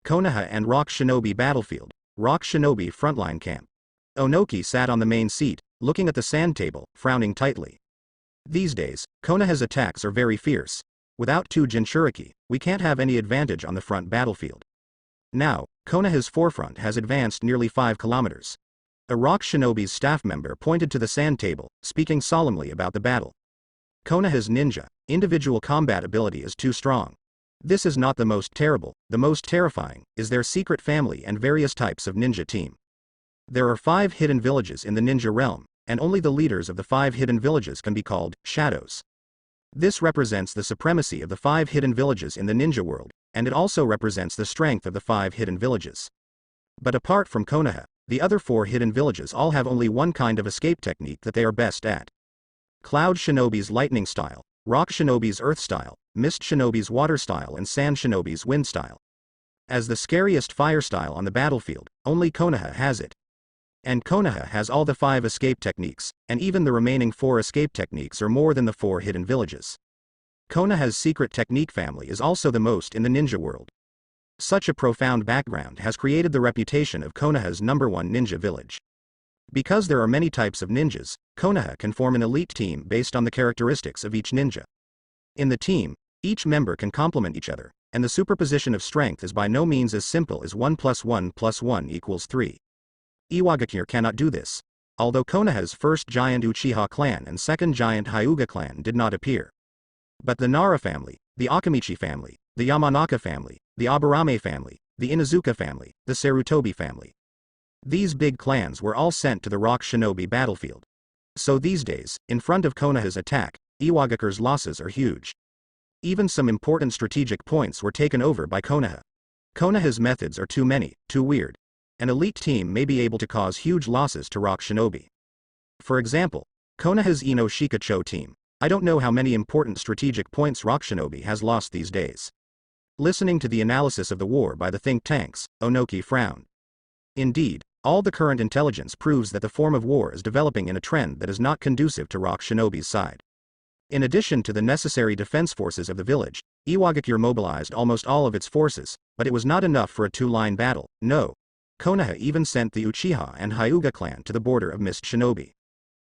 Konoha and Rock Shinobi Battlefield, Rock Shinobi Frontline Camp. Onoki sat on the main seat, looking at the sand table, frowning tightly. These days, Konoha's attacks are very fierce. Without two Jinchuriki, we can't have any advantage on the front battlefield. Now, Konoha's forefront has advanced nearly 5 kilometers. A Rock Shinobi's staff member pointed to the sand table, speaking solemnly about the battle. Konoha's ninja, individual combat ability is too strong. This is not the most terrible, the most terrifying is their secret family and various types of ninja team. There are 5 hidden villages in the ninja realm, and only the leaders of the 5 hidden villages can be called shadows. This represents the supremacy of the 5 hidden villages in the ninja world, and it also represents the strength of the 5 hidden villages. But apart from Konoha, the other 4 hidden villages all have only one kind of escape technique that they are best at. Cloud Shinobi's lightning style, Rock Shinobi's earth style, Mist Shinobi's water style and Sand Shinobi's wind style. As the scariest fire style on the battlefield, only Konoha has it. And Konoha has all the 5 escape techniques, and even the remaining 4 escape techniques are more than the 4 hidden villages. Konoha's secret technique family is also the most in the ninja world. Such a profound background has created the reputation of Konoha's #1 ninja village. Because there are many types of ninjas, Konoha can form an elite team based on the characteristics of each ninja. In the team, each member can complement each other, and the superposition of strength is by no means as simple as 1 + 1 + 1 = 3. Iwagakure cannot do this. Although Konoha's first giant Uchiha clan and second giant Hyuga clan did not appear. But the Nara family, the Akamichi family, the Yamanaka family, the Aburame family, the Inuzuka family, the Sarutobi family. These big clans were all sent to the Rock Shinobi battlefield. So these days, in front of Konoha's attack, Iwagakure's losses are huge. Even some important strategic points were taken over by Konoha. Konoha's methods are too many, too weird. An elite team may be able to cause huge losses to Rock Shinobi. For example, Konoha's Ino Shikacho team. I don't know how many important strategic points Rock Shinobi has lost these days. Listening to the analysis of the war by the think tanks, Onoki frowned. Indeed, all the current intelligence proves that the form of war is developing in a trend that is not conducive to Rock Shinobi's side. In addition to the necessary defense forces of the village, Iwagakure mobilized almost all of its forces, but it was not enough for a 2-line battle, no. Konoha even sent the Uchiha and Hyuga clan to the border of Mist Shinobi.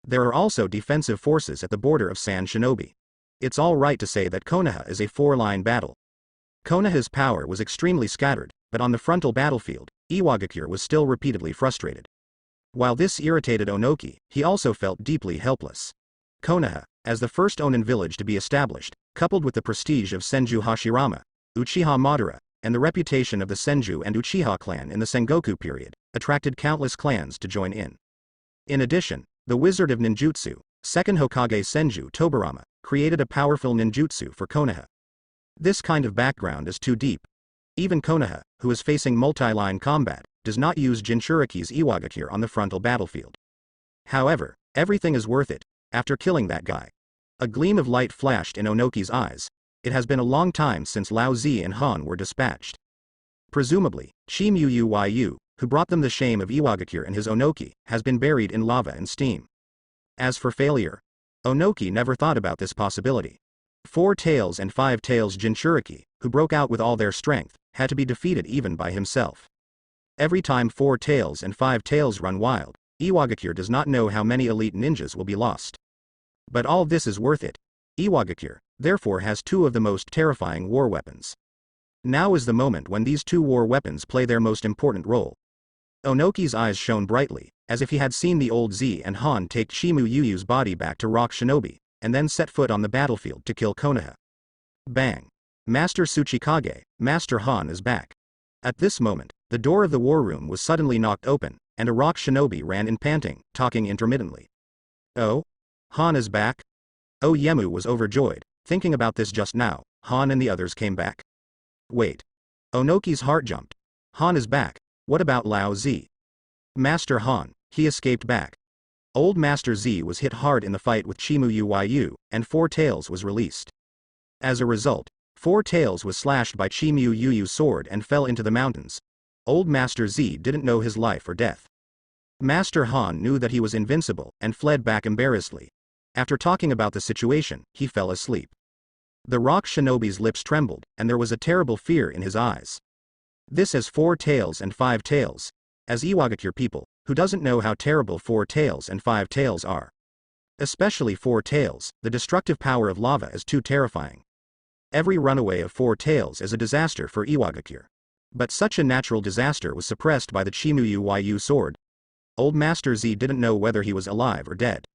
There are also defensive forces at the border of Sand Shinobi. It's all right to say that Konoha is a 4-line battle. Konoha's power was extremely scattered, but on the frontal battlefield, Iwagakure was still repeatedly frustrated. While this irritated Onoki, he also felt deeply helpless. Konoha, as the first Onin village to be established, coupled with the prestige of Senju Hashirama, Uchiha Madara, and the reputation of the Senju and Uchiha clan in the Sengoku period, attracted countless clans to join in. In addition, the Wizard of Ninjutsu, second Hokage Senju Tobarama, created a powerful ninjutsu for Konoha. This kind of background is too deep. Even Konoha, who is facing multi-line combat, does not use Jinchuriki's Iwagakure on the frontal battlefield. However, everything is worth it, after killing that guy. A gleam of light flashed in Onoki's eyes. It has been a long time since Lao Zi and Han were dispatched. Presumably, Chimuyu, who brought them the shame of Iwagakure and his Onoki, has been buried in lava and steam. As for failure, Onoki never thought about this possibility. 4 Tails and 5 Tails Jinchuriki, who broke out with all their strength, had to be defeated even by himself. Every time 4 Tails and 5 Tails run wild, Iwagakure does not know how many elite ninjas will be lost. But all this is worth it. Iwagakure, therefore, has 2 of the most terrifying war weapons. Now is the moment when these 2 war weapons play their most important role. Onoki's eyes shone brightly, as if he had seen the old Z and Han take Chimu-Yu's body back to Rock Shinobi, and then set foot on the battlefield to kill Konoha. Bang! Master Tsuchikage, Master Han is back. At this moment, the door of the war room was suddenly knocked open, and a Rock Shinobi ran in panting, talking intermittently. Oh? Han is back? Oh, Yemu was overjoyed. Thinking about this just now, Han and the others came back. Wait. Onoki's heart jumped. Han is back. What about Lao Zi? Master Han, he escaped back. Old Master Z was hit hard in the fight with Chimu-Yu, and 4 Tails was released. As a result, 4 Tails was slashed by Chimu-Yu's sword and fell into the mountains. Old Master Z didn't know his life or death. Master Han knew that he was invincible and fled back embarrassedly. After talking about the situation, he fell asleep. The Rock Shinobi's lips trembled, and there was a terrible fear in his eyes. This has 4 tails and 5 tails. As Iwagakure people, who doesn't know how terrible 4 tails and 5 tails are? Especially 4 tails, the destructive power of lava is too terrifying. Every runaway of 4 tails is a disaster for Iwagakure. But such a natural disaster was suppressed by the Chimuyu sword. Old Master Z didn't know whether he was alive or dead.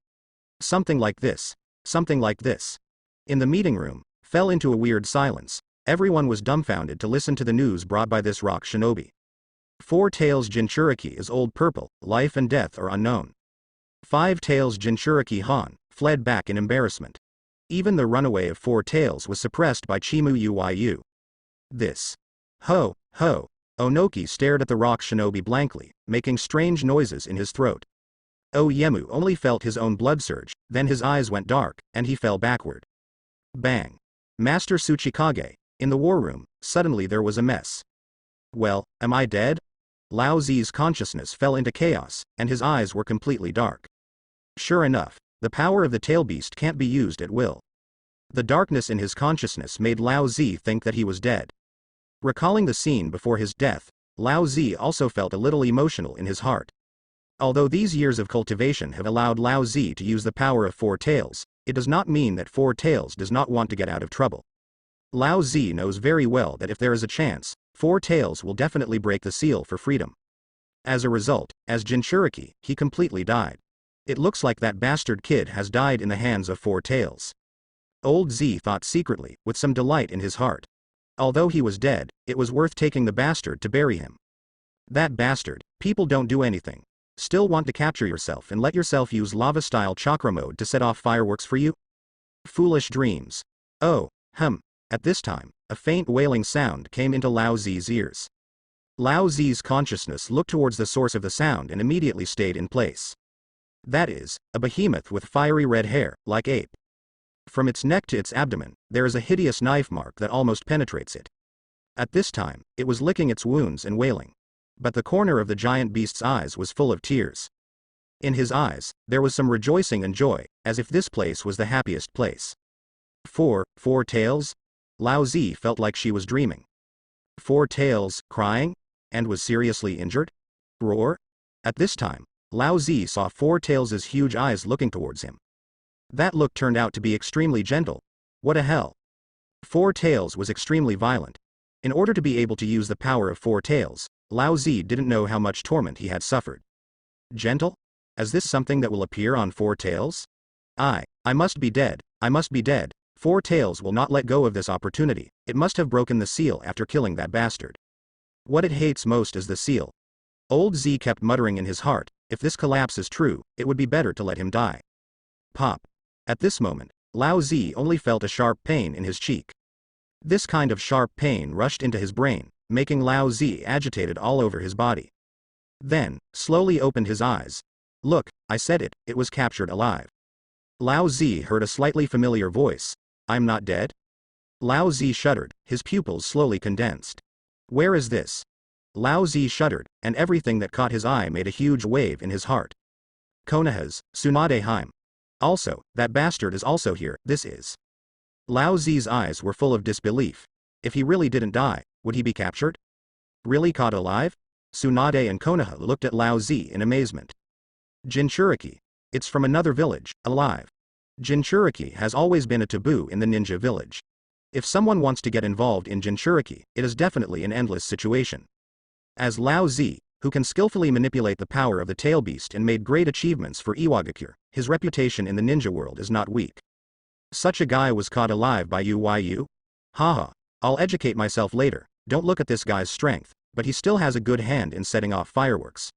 Something like this. Something like this. In the meeting room, fell into a weird silence. Everyone was dumbfounded to listen to the news brought by this rock shinobi. 4 tails Jinchuriki is old purple, life and death are unknown. 5 tails Jinchuriki Han fled back in embarrassment. Even the runaway of 4 tails was suppressed by Chimuyu. This. Ho, ho. Onoki stared at the rock shinobi blankly, making strange noises in his throat. Oyemu only felt his own blood surge, then his eyes went dark, and he fell backward. Bang. Master Tsuchikage, in the war room, suddenly there was a mess. Well, am I dead? Lao Zi's consciousness fell into chaos, and his eyes were completely dark. Sure enough, the power of the tail beast can't be used at will. The darkness in his consciousness made Lao Zi think that he was dead. Recalling the scene before his death, Lao Zi also felt a little emotional in his heart. Although these years of cultivation have allowed Lao Zi to use the power of 4 tails, it does not mean that 4 tails does not want to get out of trouble. Lao Zi knows very well that if there is a chance, 4 tails will definitely break the seal for freedom. As a result, as Jinchuriki, he completely died. It looks like that bastard kid has died in the hands of 4 tails. Old Z thought secretly, with some delight in his heart. Although he was dead, it was worth taking the bastard to bury him. That bastard, people don't do anything. Still want to capture yourself and let yourself use lava-style chakra mode to set off fireworks for you? Foolish dreams. Oh, At this time, a faint wailing sound came into Lao Zi's ears. Lao Zi's consciousness looked towards the source of the sound and immediately stayed in place. That is, a behemoth with fiery red hair, like ape. From its neck to its abdomen, there is a hideous knife mark that almost penetrates it. At this time, it was licking its wounds and wailing. But the corner of the giant beast's eyes was full of tears. In his eyes, there was some rejoicing and joy, as if this place was the happiest place. 4 tails? Lao Zi felt like she was dreaming. 4 tails, crying? And was seriously injured? Roar? At this time, Lao Zi saw 4 tails' huge eyes looking towards him. That look turned out to be extremely gentle. What a hell. 4 tails was extremely violent. In order to be able to use the power of 4 tails, Lao Zi didn't know how much torment he had suffered. Gentle? Is this something that will appear on 4 tails? I must be dead, I must be dead. 4 tails will not let go of this opportunity. It must have broken the seal after killing that bastard. What it hates most is the seal. Old Z kept muttering in his heart, if this collapse is true, it would be better to let him die. Pop. At this moment, Lao Zi only felt a sharp pain in his cheek. This kind of sharp pain rushed into his brain, making Lao Zi agitated all over his body. Then, slowly opened his eyes. Look, I said it, it was captured alive. Lao Zi heard a slightly familiar voice. I'm not dead? Lao Zi shuddered, his pupils slowly condensed. Where is this? Lao Zi shuddered, and everything that caught his eye made a huge wave in his heart. Konoha's, Tsunadeheim. Also, that bastard is also here, this is. Lao Zi's eyes were full of disbelief. If he really didn't die, would he be captured? Really caught alive? Tsunade and Konoha looked at Lao Zi in amazement. Jinchuriki. It's from another village, alive. Jinchuriki has always been a taboo in the ninja village. If someone wants to get involved in Jinchuriki, it is definitely an endless situation. As Lao Zi, who can skillfully manipulate the power of the tail beast and made great achievements for Iwagakure, his reputation in the ninja world is not weak. Such a guy was caught alive by you? Haha. I'll educate myself later. Don't look at this guy's strength, but he still has a good hand in setting off fireworks.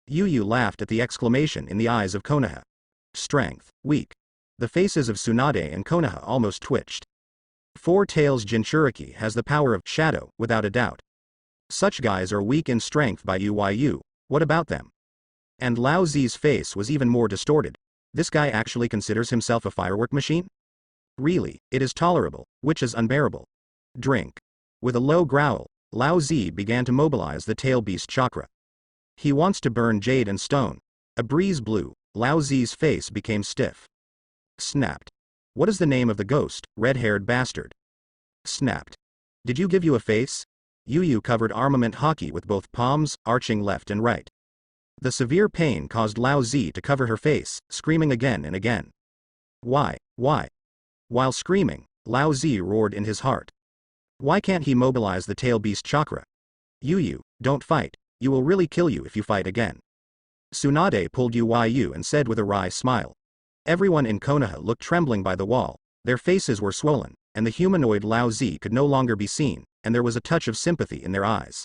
Yu laughed at the exclamation in the eyes of Konoha. Strength, weak. The faces of Tsunade and Konoha almost twitched. 4 tails Jinchuriki has the power of shadow, without a doubt. Such guys are weak in strength by you, what about them? And Lao Zi's face was even more distorted. This guy actually considers himself a firework machine? Really, it is tolerable, which is unbearable. Drink. With a low growl, Lao Zi began to mobilize the tail beast chakra. He wants to burn jade and stone. A breeze blew, Lao Zi's face became stiff. Snapped. What is the name of the ghost, red-haired bastard? Snapped. Did you give you a face? Yu covered armament hockey with both palms, arching left and right. The severe pain caused Lao Zi to cover her face, screaming again and again. Why? Why? While screaming, Lao Zi roared in his heart. Why can't he mobilize the tail beast chakra? Yu, don't fight, you will really kill you if you fight again. Tsunade pulled Yu and said with a wry smile. Everyone in Konoha looked trembling by the wall, their faces were swollen, and the humanoid Lao Zi could no longer be seen, and there was a touch of sympathy in their eyes.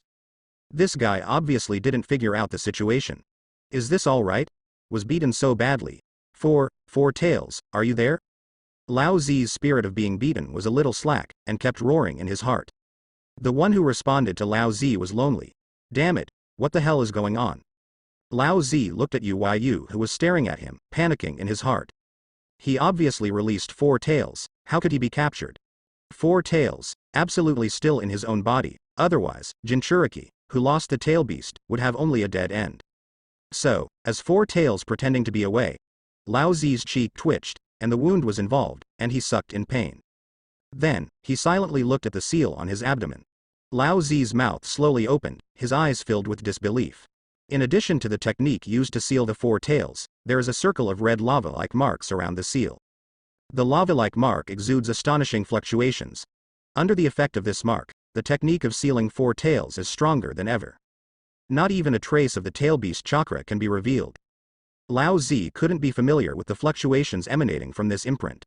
This guy obviously didn't figure out the situation. Is this all right? Was beaten so badly. Four tails, are you there? Lao Zi's spirit of being beaten was a little slack, and kept roaring in his heart. The one who responded to Lao Zi was lonely. Damn it, what the hell is going on? Lao Zi looked at Yu who was staring at him, panicking in his heart. He obviously released 4 tails, how could he be captured? 4 tails, absolutely still in his own body, otherwise, Jinchuriki, who lost the tail beast, would have only a dead end. So, as 4 tails pretending to be away, Lao Zi's cheek twitched, and the wound was involved, and he sucked in pain. Then, he silently looked at the seal on his abdomen. Lao Zi's mouth slowly opened, his eyes filled with disbelief. In addition to the technique used to seal the 4 tails, there is a circle of red lava-like marks around the seal. The lava-like mark exudes astonishing fluctuations. Under the effect of this mark, the technique of sealing 4 tails is stronger than ever. Not even a trace of the tail beast chakra can be revealed. Lao Zi couldn't be familiar with the fluctuations emanating from this imprint.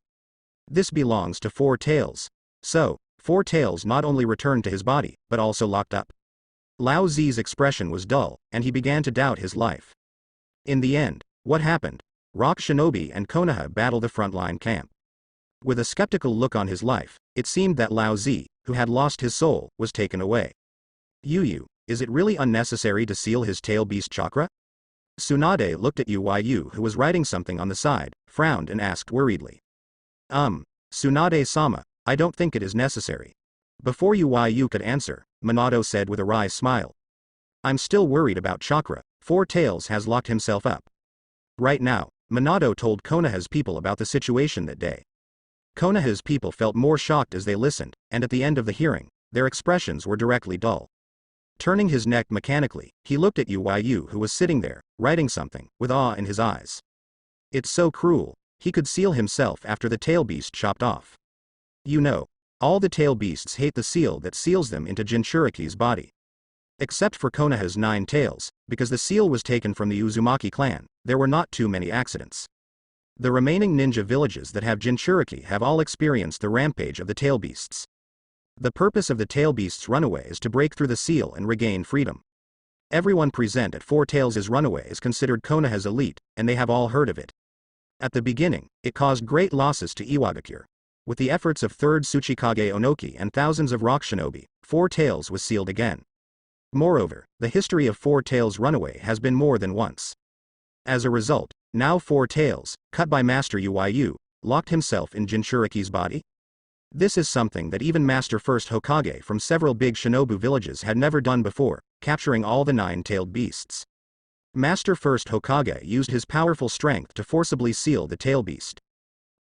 This belongs to 4 tails. So, 4 tails not only returned to his body, but also locked up. Lao Zi's expression was dull, and he began to doubt his life. In the end, what happened? Rock Shinobi and Konoha battle the frontline camp. With a skeptical look on his life, it seemed that Lao Zi, who had lost his soul, was taken away. Yu, is it really unnecessary to seal his tail beast chakra? Tsunade looked at Yu who was writing something on the side, frowned and asked worriedly. Tsunade-sama, I don't think it is necessary. Before Yu could answer, Minato said with a wry smile. I'm still worried about chakra, 4 tails has locked himself up. Right now, Minato told Konoha's people about the situation that day. Konoha's people felt more shocked as they listened, and at the end of the hearing, their expressions were directly dull. Turning his neck mechanically, he looked at Yu who was sitting there, writing something, with awe in his eyes. It's so cruel, he could seal himself after the tail beast chopped off. You know, all the tail beasts hate the seal that seals them into Jinchuriki's body. Except for Konoha's 9 tails, because the seal was taken from the Uzumaki clan, there were not too many accidents. The remaining ninja villages that have Jinchuriki have all experienced the rampage of the tail beasts. The purpose of the tail beast's runaway is to break through the seal and regain freedom. Everyone present at 4 tails' runaway is considered Konoha's elite, and they have all heard of it. At the beginning, it caused great losses to Iwagakure. With the efforts of 3rd Tsuchikage Onoki and thousands of rock shinobi, 4 tails was sealed again. Moreover, the history of 4 tails runaway has been more than once. As a result, now 4 tails, cut by Master Yu, locked himself in Jinchuriki's body? This is something that even Master First Hokage from several big shinobu villages had never done before, capturing all the 9-tailed beasts. Master First Hokage used his powerful strength to forcibly seal the tail beast.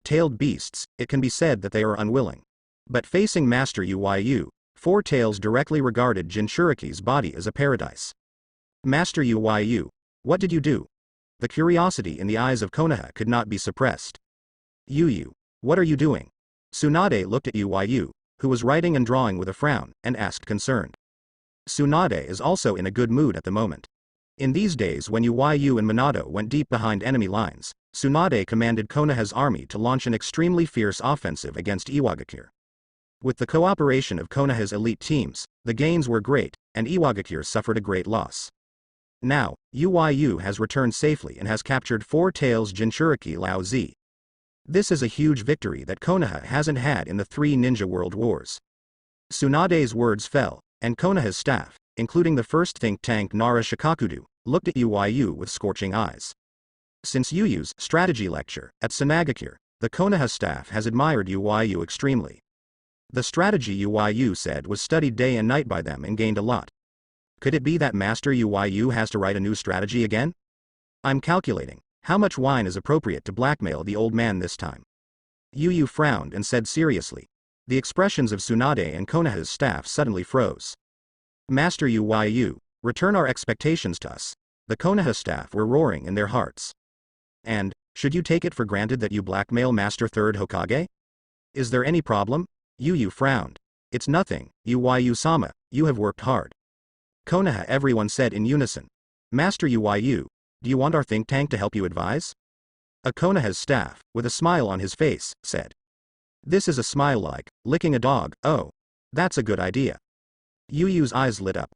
Tailed beasts, it can be said that they are unwilling. But facing Master Yu, 4 tails directly regarded Jinchuriki's body as a paradise. Master Yu, what did you do? The curiosity in the eyes of Konoha could not be suppressed. Yu, what are you doing? Tsunade looked at Yu, who was writing and drawing with a frown, and asked concerned. Tsunade is also in a good mood at the moment. In these days when Yu and Minato went deep behind enemy lines, Tsunade commanded Konoha's army to launch an extremely fierce offensive against Iwagakure. With the cooperation of Konoha's elite teams, the gains were great, and Iwagakure suffered a great loss. Now, Yu has returned safely and has captured 4 tails Jinchuriki Lao Zi. This is a huge victory that Konoha hasn't had in the 3 ninja world wars. Tsunade's words fell, and Konoha's staff, including the first think tank Nara Shikakudo, looked at Yu with scorching eyes. Since Yu's strategy lecture at Sanagakure, the Konoha staff has admired Yu extremely. The strategy Yu said was studied day and night by them and gained a lot. Could it be that Master Yu has to write a new strategy again? I'm calculating, how much wine is appropriate to blackmail the old man this time? Yu frowned and said seriously. The expressions of Tsunade and Konoha's staff suddenly froze. Master Yu, return our expectations to us. The Konoha staff were roaring in their hearts. And, should you take it for granted that you blackmail Master Third Hokage? Is there any problem? Yu frowned. It's nothing, Yu-sama, you have worked hard. Konoha, everyone said in unison. Master Yu, do you want our think tank to help you advise? A Konoha's staff, with a smile on his face, said. This is a smile like licking a dog. Oh, that's a good idea. Yu's eyes lit up.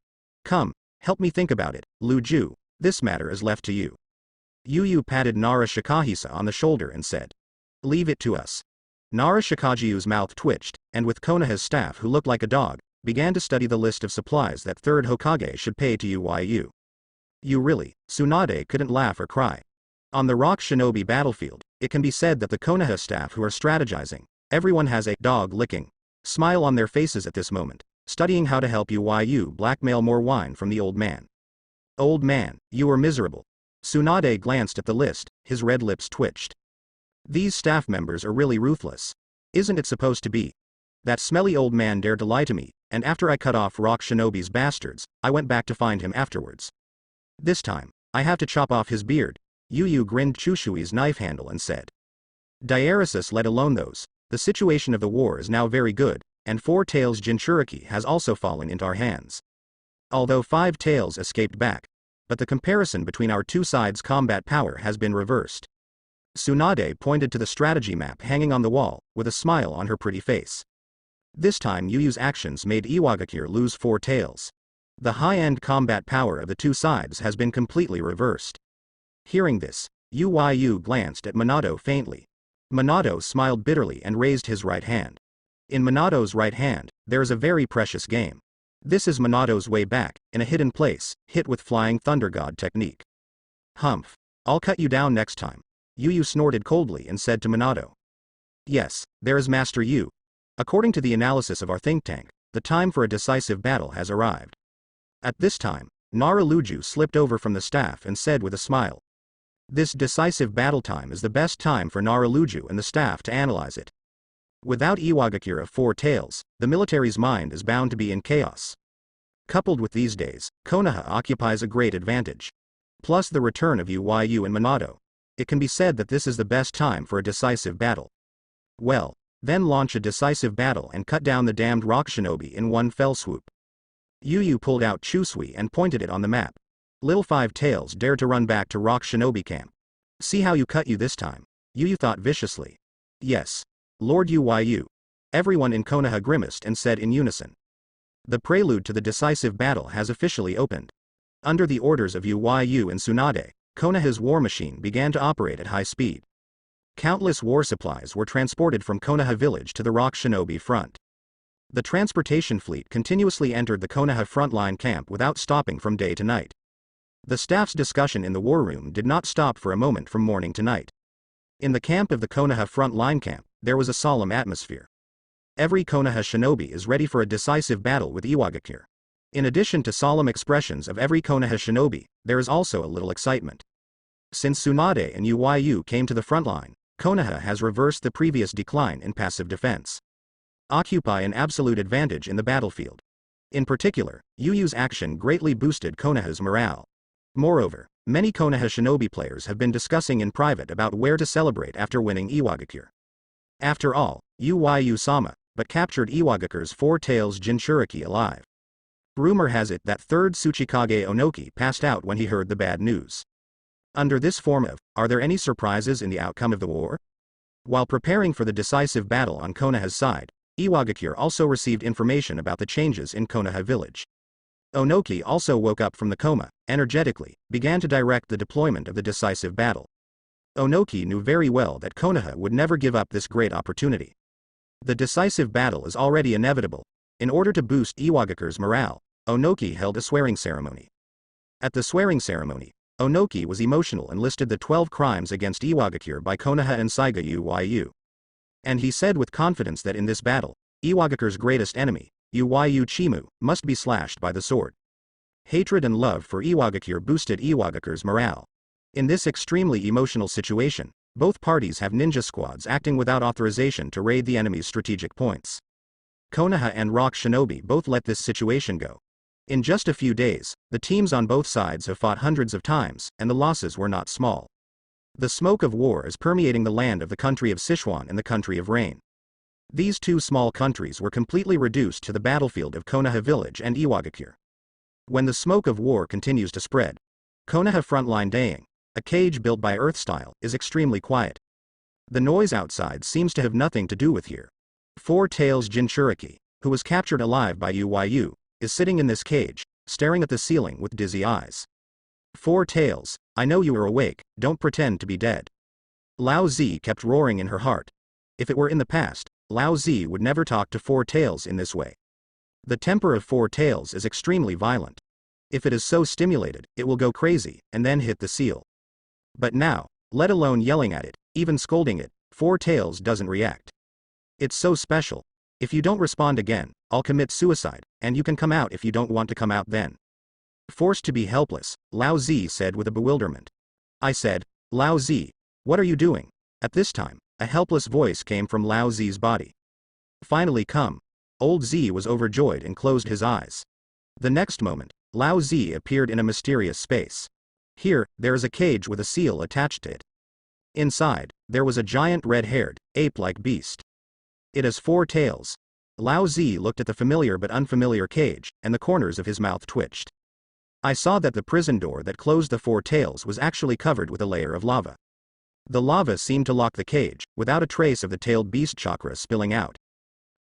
Come, help me think about it, Luju, this matter is left to you. Yu patted Nara Shikahisa on the shoulder and said. Leave it to us. Nara Shikagiu's mouth twitched, and with Konoha's staff, who looked like a dog, began to study the list of supplies that Third Hokage should pay to Yu. You really, Tsunade couldn't laugh or cry. On the Rock Shinobi battlefield, it can be said that the Konoha staff who are strategizing, everyone has a dog-licking smile on their faces at this moment, studying how to help Yu blackmail more wine from the old man. Old man, you are miserable. Tsunade glanced at the list, his red lips twitched. These staff members are really ruthless. Isn't it supposed to be? That smelly old man dared to lie to me, and after I cut off Rock Shinobi's bastards, I went back to find him afterwards. This time, I have to chop off his beard. Yu grinned Chushui's knife handle and said. Diaresis, let alone those. The situation of the war is now very good, and Four Tails Jinchuriki has also fallen into our hands. Although Five Tails escaped back, but the comparison between our two sides' combat power has been reversed. Tsunade pointed to the strategy map hanging on the wall, with a smile on her pretty face. This time Yu's actions made Iwagakure lose Four Tails. The high-end combat power of the two sides has been completely reversed. Hearing this, Yu glanced at Minato faintly. Minato smiled bitterly and raised his right hand. In Minato's right hand, there is a very precious game. This is Minato's way back, in a hidden place, hit with Flying Thunder God technique. Humph. I'll cut you down next time. Yu snorted coldly and said to Minato. Yes, there is Master Yu. According to the analysis of our think tank, the time for a decisive battle has arrived. At this time, Nara Luju slipped over from the staff and said with a smile. This decisive battle time is the best time for Nara Luju and the staff to analyze it. Without Iwagakure of Four Tails, the military's mind is bound to be in chaos. Coupled with these days, Konoha occupies a great advantage. Plus the return of Yu and Minato. It can be said that this is the best time for a decisive battle. Well, then launch a decisive battle and cut down the damned Rock Shinobi in one fell swoop. Yu pulled out Chusui and pointed it on the map. Little Five Tails dared to run back to Rock Shinobi camp. See how you cut you this time, Yu thought viciously. Yes. Lord Yu. Everyone in Konoha grimaced and said in unison. The prelude to the decisive battle has officially opened. Under the orders of Yu and Tsunade, Konoha's war machine began to operate at high speed. Countless war supplies were transported from Konoha village to the Rock Shinobi front. The transportation fleet continuously entered the Konoha frontline camp without stopping from day to night. The staff's discussion in the war room did not stop for a moment from morning to night. In the camp of the Konoha frontline camp, there was a solemn atmosphere. Every Konoha shinobi is ready for a decisive battle with Iwagakure. In addition to solemn expressions of every Konoha shinobi, there is also a little excitement. Since Tsunade and Yu came to the front line, Konoha has reversed the previous decline in passive defense. Occupy an absolute advantage in the battlefield. In particular, Yu's action greatly boosted Konoha's morale. Moreover, many Konoha shinobi players have been discussing in private about where to celebrate after winning Iwagakure. After all, Yu-sama, but captured Iwagakure's Four Tails Jinchuriki alive. Rumor has it that third Tsuchikage Onoki passed out when he heard the bad news. Under this form of, are there any surprises in the outcome of the war? While preparing for the decisive battle on Konoha's side, Iwagakure also received information about the changes in Konoha village. Onoki also woke up from the coma, energetically, began to direct the deployment of the decisive battle. Onoki knew very well that Konoha would never give up this great opportunity. The decisive battle is already inevitable. In order to boost Iwagakure's morale, Onoki held a swearing ceremony. At the swearing ceremony, Onoki was emotional and listed the 12 crimes against Iwagakure by Konoha and Saiga Yu. And he said with confidence that in this battle, Iwagakure's greatest enemy, Yu Chimu, must be slashed by the sword. Hatred and love for Iwagakure boosted Iwagakure's morale. In this extremely emotional situation, both parties have ninja squads acting without authorization to raid the enemy's strategic points. Konoha and Rock Shinobi both let this situation go. In just a few days, the teams on both sides have fought hundreds of times, and the losses were not small. The smoke of war is permeating the land of the country of Sichuan and the country of rain. These two small countries were completely reduced to the battlefield of Konoha village and Iwagakure. When the smoke of war continues to spread, Konoha frontline Daying, a cage built by Earth style, is extremely quiet. The noise outside seems to have nothing to do with here. Four Tails Jinchuriki, who was captured alive by Uyu, is sitting in this cage, staring at the ceiling with dizzy eyes. Four Tails, I know you are awake, don't pretend to be dead. Lao Zi kept roaring in her heart. If it were in the past, Lao Zi would never talk to Four Tails in this way. The temper of Four Tails is extremely violent. If it is so stimulated, it will go crazy, and then hit the seal. But now, let alone yelling at it, even scolding it, Four Tails doesn't react. It's so special. If you don't respond again, I'll commit suicide, and you can come out if you don't want to come out then. Forced to be helpless, Lao Zi said with a bewilderment. I said, Lao Zi, what are you doing? At this time, a helpless voice came from Lao Zi's body. Finally come. Old Zi was overjoyed and closed his eyes. The next moment, Lao Zi appeared in a mysterious space. Here, there is a cage with a seal attached to it. Inside, there was a giant red-haired, ape-like beast. It has four tails. Lao Zi looked at the familiar but unfamiliar cage, and the corners of his mouth twitched. I saw that the prison door that closed the four tails was actually covered with a layer of lava. The lava seemed to lock the cage, without a trace of the tailed beast chakra spilling out.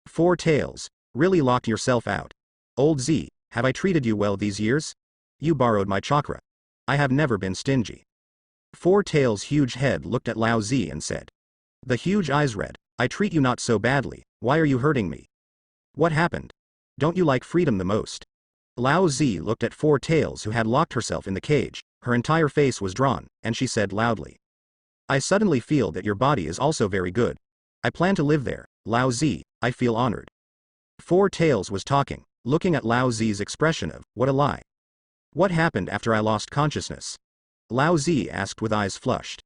Four Tails, really locked yourself out. Old Z, have I treated you well these years? You borrowed my chakra. I have never been stingy. Four Tails' huge head looked at Lao Zi and said. The huge eyes read, I treat you not so badly, why are you hurting me? What happened? Don't you like freedom the most? Lao Zi looked at Four Tails, who had locked herself in the cage, her entire face was drawn, and she said loudly. I suddenly feel that your body is also very good. I plan to live there, Lao Zi, I feel honored. Four Tails was talking, looking at Lao Zi's expression of, what a lie. What happened after I lost consciousness? Lao Zi asked with eyes flushed.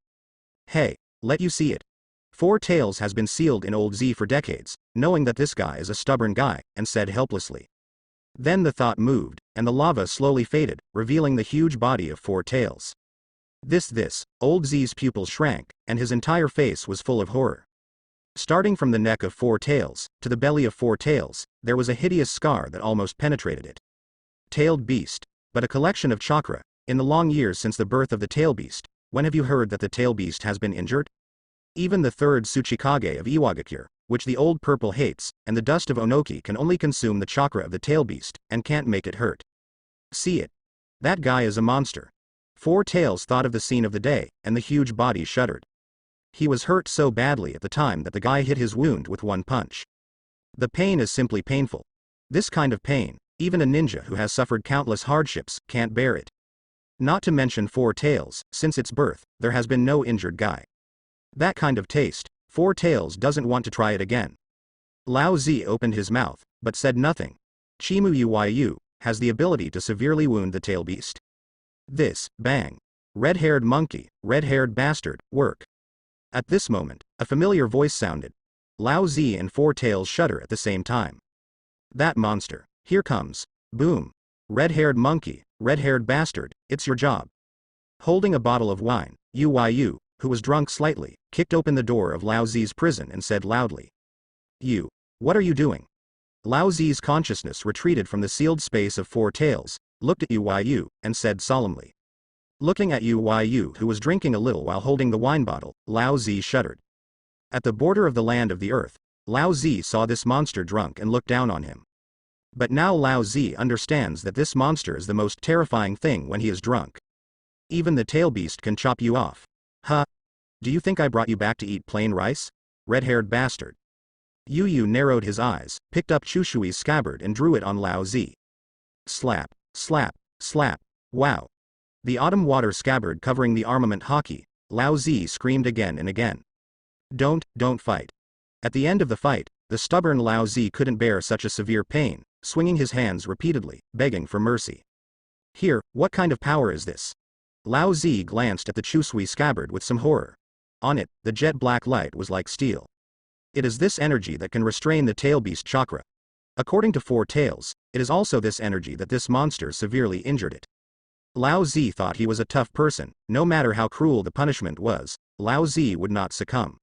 Hey, let you see it. Four Tails has been sealed in Old Z for decades, knowing that this guy is a stubborn guy, and said helplessly. Then the thought moved, and the lava slowly faded, revealing the huge body of Four Tails. This, Old Z's pupils shrank, and his entire face was full of horror. Starting from the neck of Four Tails, to the belly of Four Tails, there was a hideous scar that almost penetrated it. Tailed beast, but a collection of chakra. In the long years since the birth of the tail beast, when have you heard that the tail beast has been injured? Even the third Tsuchikage of Iwagakure, which the old purple hates, and the dust of Onoki can only consume the chakra of the tail beast, and can't make it hurt. See it. That guy is a monster. Four Tails thought of the scene of the day, and the huge body shuddered. He was hurt so badly at the time that the guy hit his wound with one punch. The pain is simply painful. This kind of pain, even a ninja who has suffered countless hardships, can't bear it. Not to mention Four Tails, since its birth, there has been no injured guy. That kind of taste, Four Tails doesn't want to try it again. Lao Zi opened his mouth, but said nothing. Chimu Uyu has the ability to severely wound the tail beast. This, bang. Red-haired monkey, red-haired bastard, work. At this moment, a familiar voice sounded. Lao Zi and Four Tails shudder at the same time. That monster, here comes, boom. Red-haired monkey, red-haired bastard, it's your job. Holding a bottle of wine, Uyu, who was drunk slightly, kicked open the door of Lao Zi's prison and said loudly. You, what are you doing? Lao Zi's consciousness retreated from the sealed space of Four Tails, looked at Uyu, and said solemnly. Looking at Uyu, who was drinking a little while holding the wine bottle, Lao Zi shuddered. At the border of the land of the earth, Lao Zi saw this monster drunk and looked down on him. But now Lao Zi understands that this monster is the most terrifying thing when he is drunk. Even the tail beast can chop you off. Huh? Do you think I brought you back to eat plain rice? Red-haired bastard. Uyu narrowed his eyes, picked up Chushui's scabbard and drew it on Lao Zi. Slap, slap, slap, wow. The autumn water scabbard covering the armament hockey, Lao Zi screamed again and again. Don't fight. At the end of the fight, the stubborn Lao Zi couldn't bear such a severe pain, swinging his hands repeatedly, begging for mercy. Here, what kind of power is this? Lao Zi glanced at the Chushui scabbard with some horror. On it, the jet black light was like steel. It is this energy that can restrain the tail beast chakra. According to Four Tails, it is also this energy that this monster severely injured it. Lao Zi thought he was a tough person, no matter how cruel the punishment was, Lao Zi would not succumb.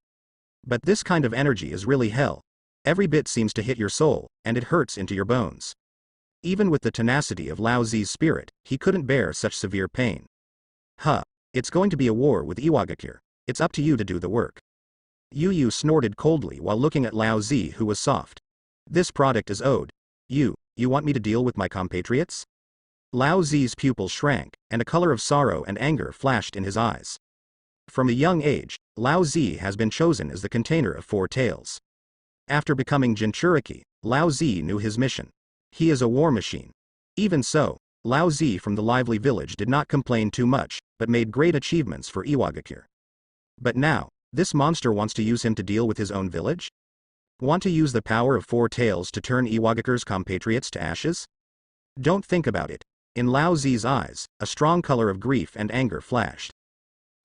But this kind of energy is really hell. Every bit seems to hit your soul, and it hurts into your bones. Even with the tenacity of Lao Zi's spirit, he couldn't bear such severe pain. Huh. It's going to be a war with Iwagakure. It's up to you to do the work. Yu Yu snorted coldly while looking at Lao Zi, who was soft. This product is owed. You want me to deal with my compatriots? Lao Zi's pupils shrank, and a color of sorrow and anger flashed in his eyes. From a young age, Lao Zi has been chosen as the container of Four Tails. After becoming Jinchuriki, Lao Zi knew his mission. He is a war machine. Even so, Lao Zi from the lively village did not complain too much, but made great achievements for Iwagakure. But now, this monster wants to use him to deal with his own village? Want to use the power of Four Tails to turn Iwagakure's compatriots to ashes? Don't think about it. In Lao Zi's eyes, a strong color of grief and anger flashed.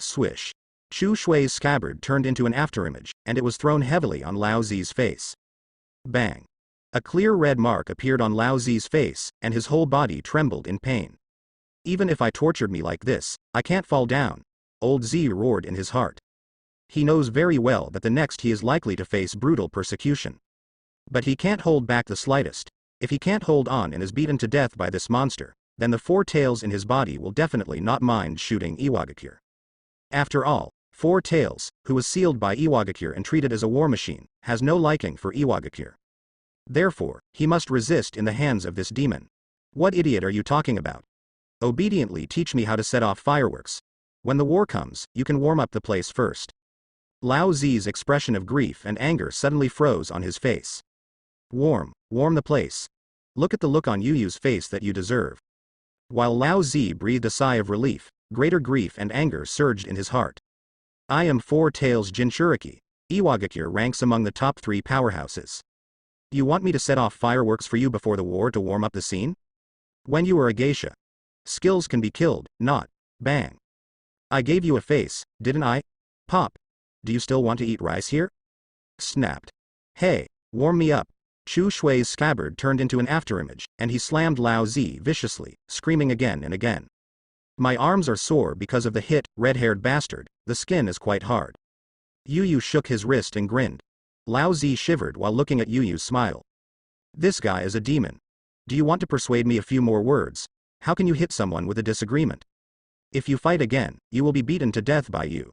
Swish. Chu Shui's scabbard turned into an afterimage, and it was thrown heavily on Lao Zi's face. Bang. A clear red mark appeared on Lao Zi's face, and his whole body trembled in pain. Even if I tortured me like this, I can't fall down, old Z roared in his heart. He knows very well that the next he is likely to face brutal persecution. But he can't hold back the slightest. If he can't hold on and is beaten to death by this monster, then the Four Tails in his body will definitely not mind shooting Iwagakure. After all, Four Tails, who was sealed by Iwagakure and treated as a war machine, has no liking for Iwagakure. Therefore, he must resist in the hands of this demon. What idiot are you talking about? Obediently teach me how to set off fireworks. When the war comes, you can warm up the place first. Lao Zi's expression of grief and anger suddenly froze on his face. Warm the place. Look at the look on Yu Yu's face that you deserve. While Lao Zi breathed a sigh of relief, greater grief and anger surged in his heart. I am Four Tails Jinchuriki. Iwagakure ranks among the top 3 powerhouses. You want me to set off fireworks for you before the war to warm up the scene? When you were a geisha. Skills can be killed, not. Bang. I gave you a face, didn't I? Pop. Do you still want to eat rice here? Snapped. Hey, warm me up. Chu Shui's scabbard turned into an afterimage, and he slammed Lao Zi viciously, screaming again and again. My arms are sore because of the hit, red-haired bastard, the skin is quite hard. Yu Yu shook his wrist and grinned. Lao Zi shivered while looking at Yu Yu's smile. This guy is a demon. Do you want to persuade me a few more words? How can you hit someone with a disagreement? If you fight again, you will be beaten to death by you.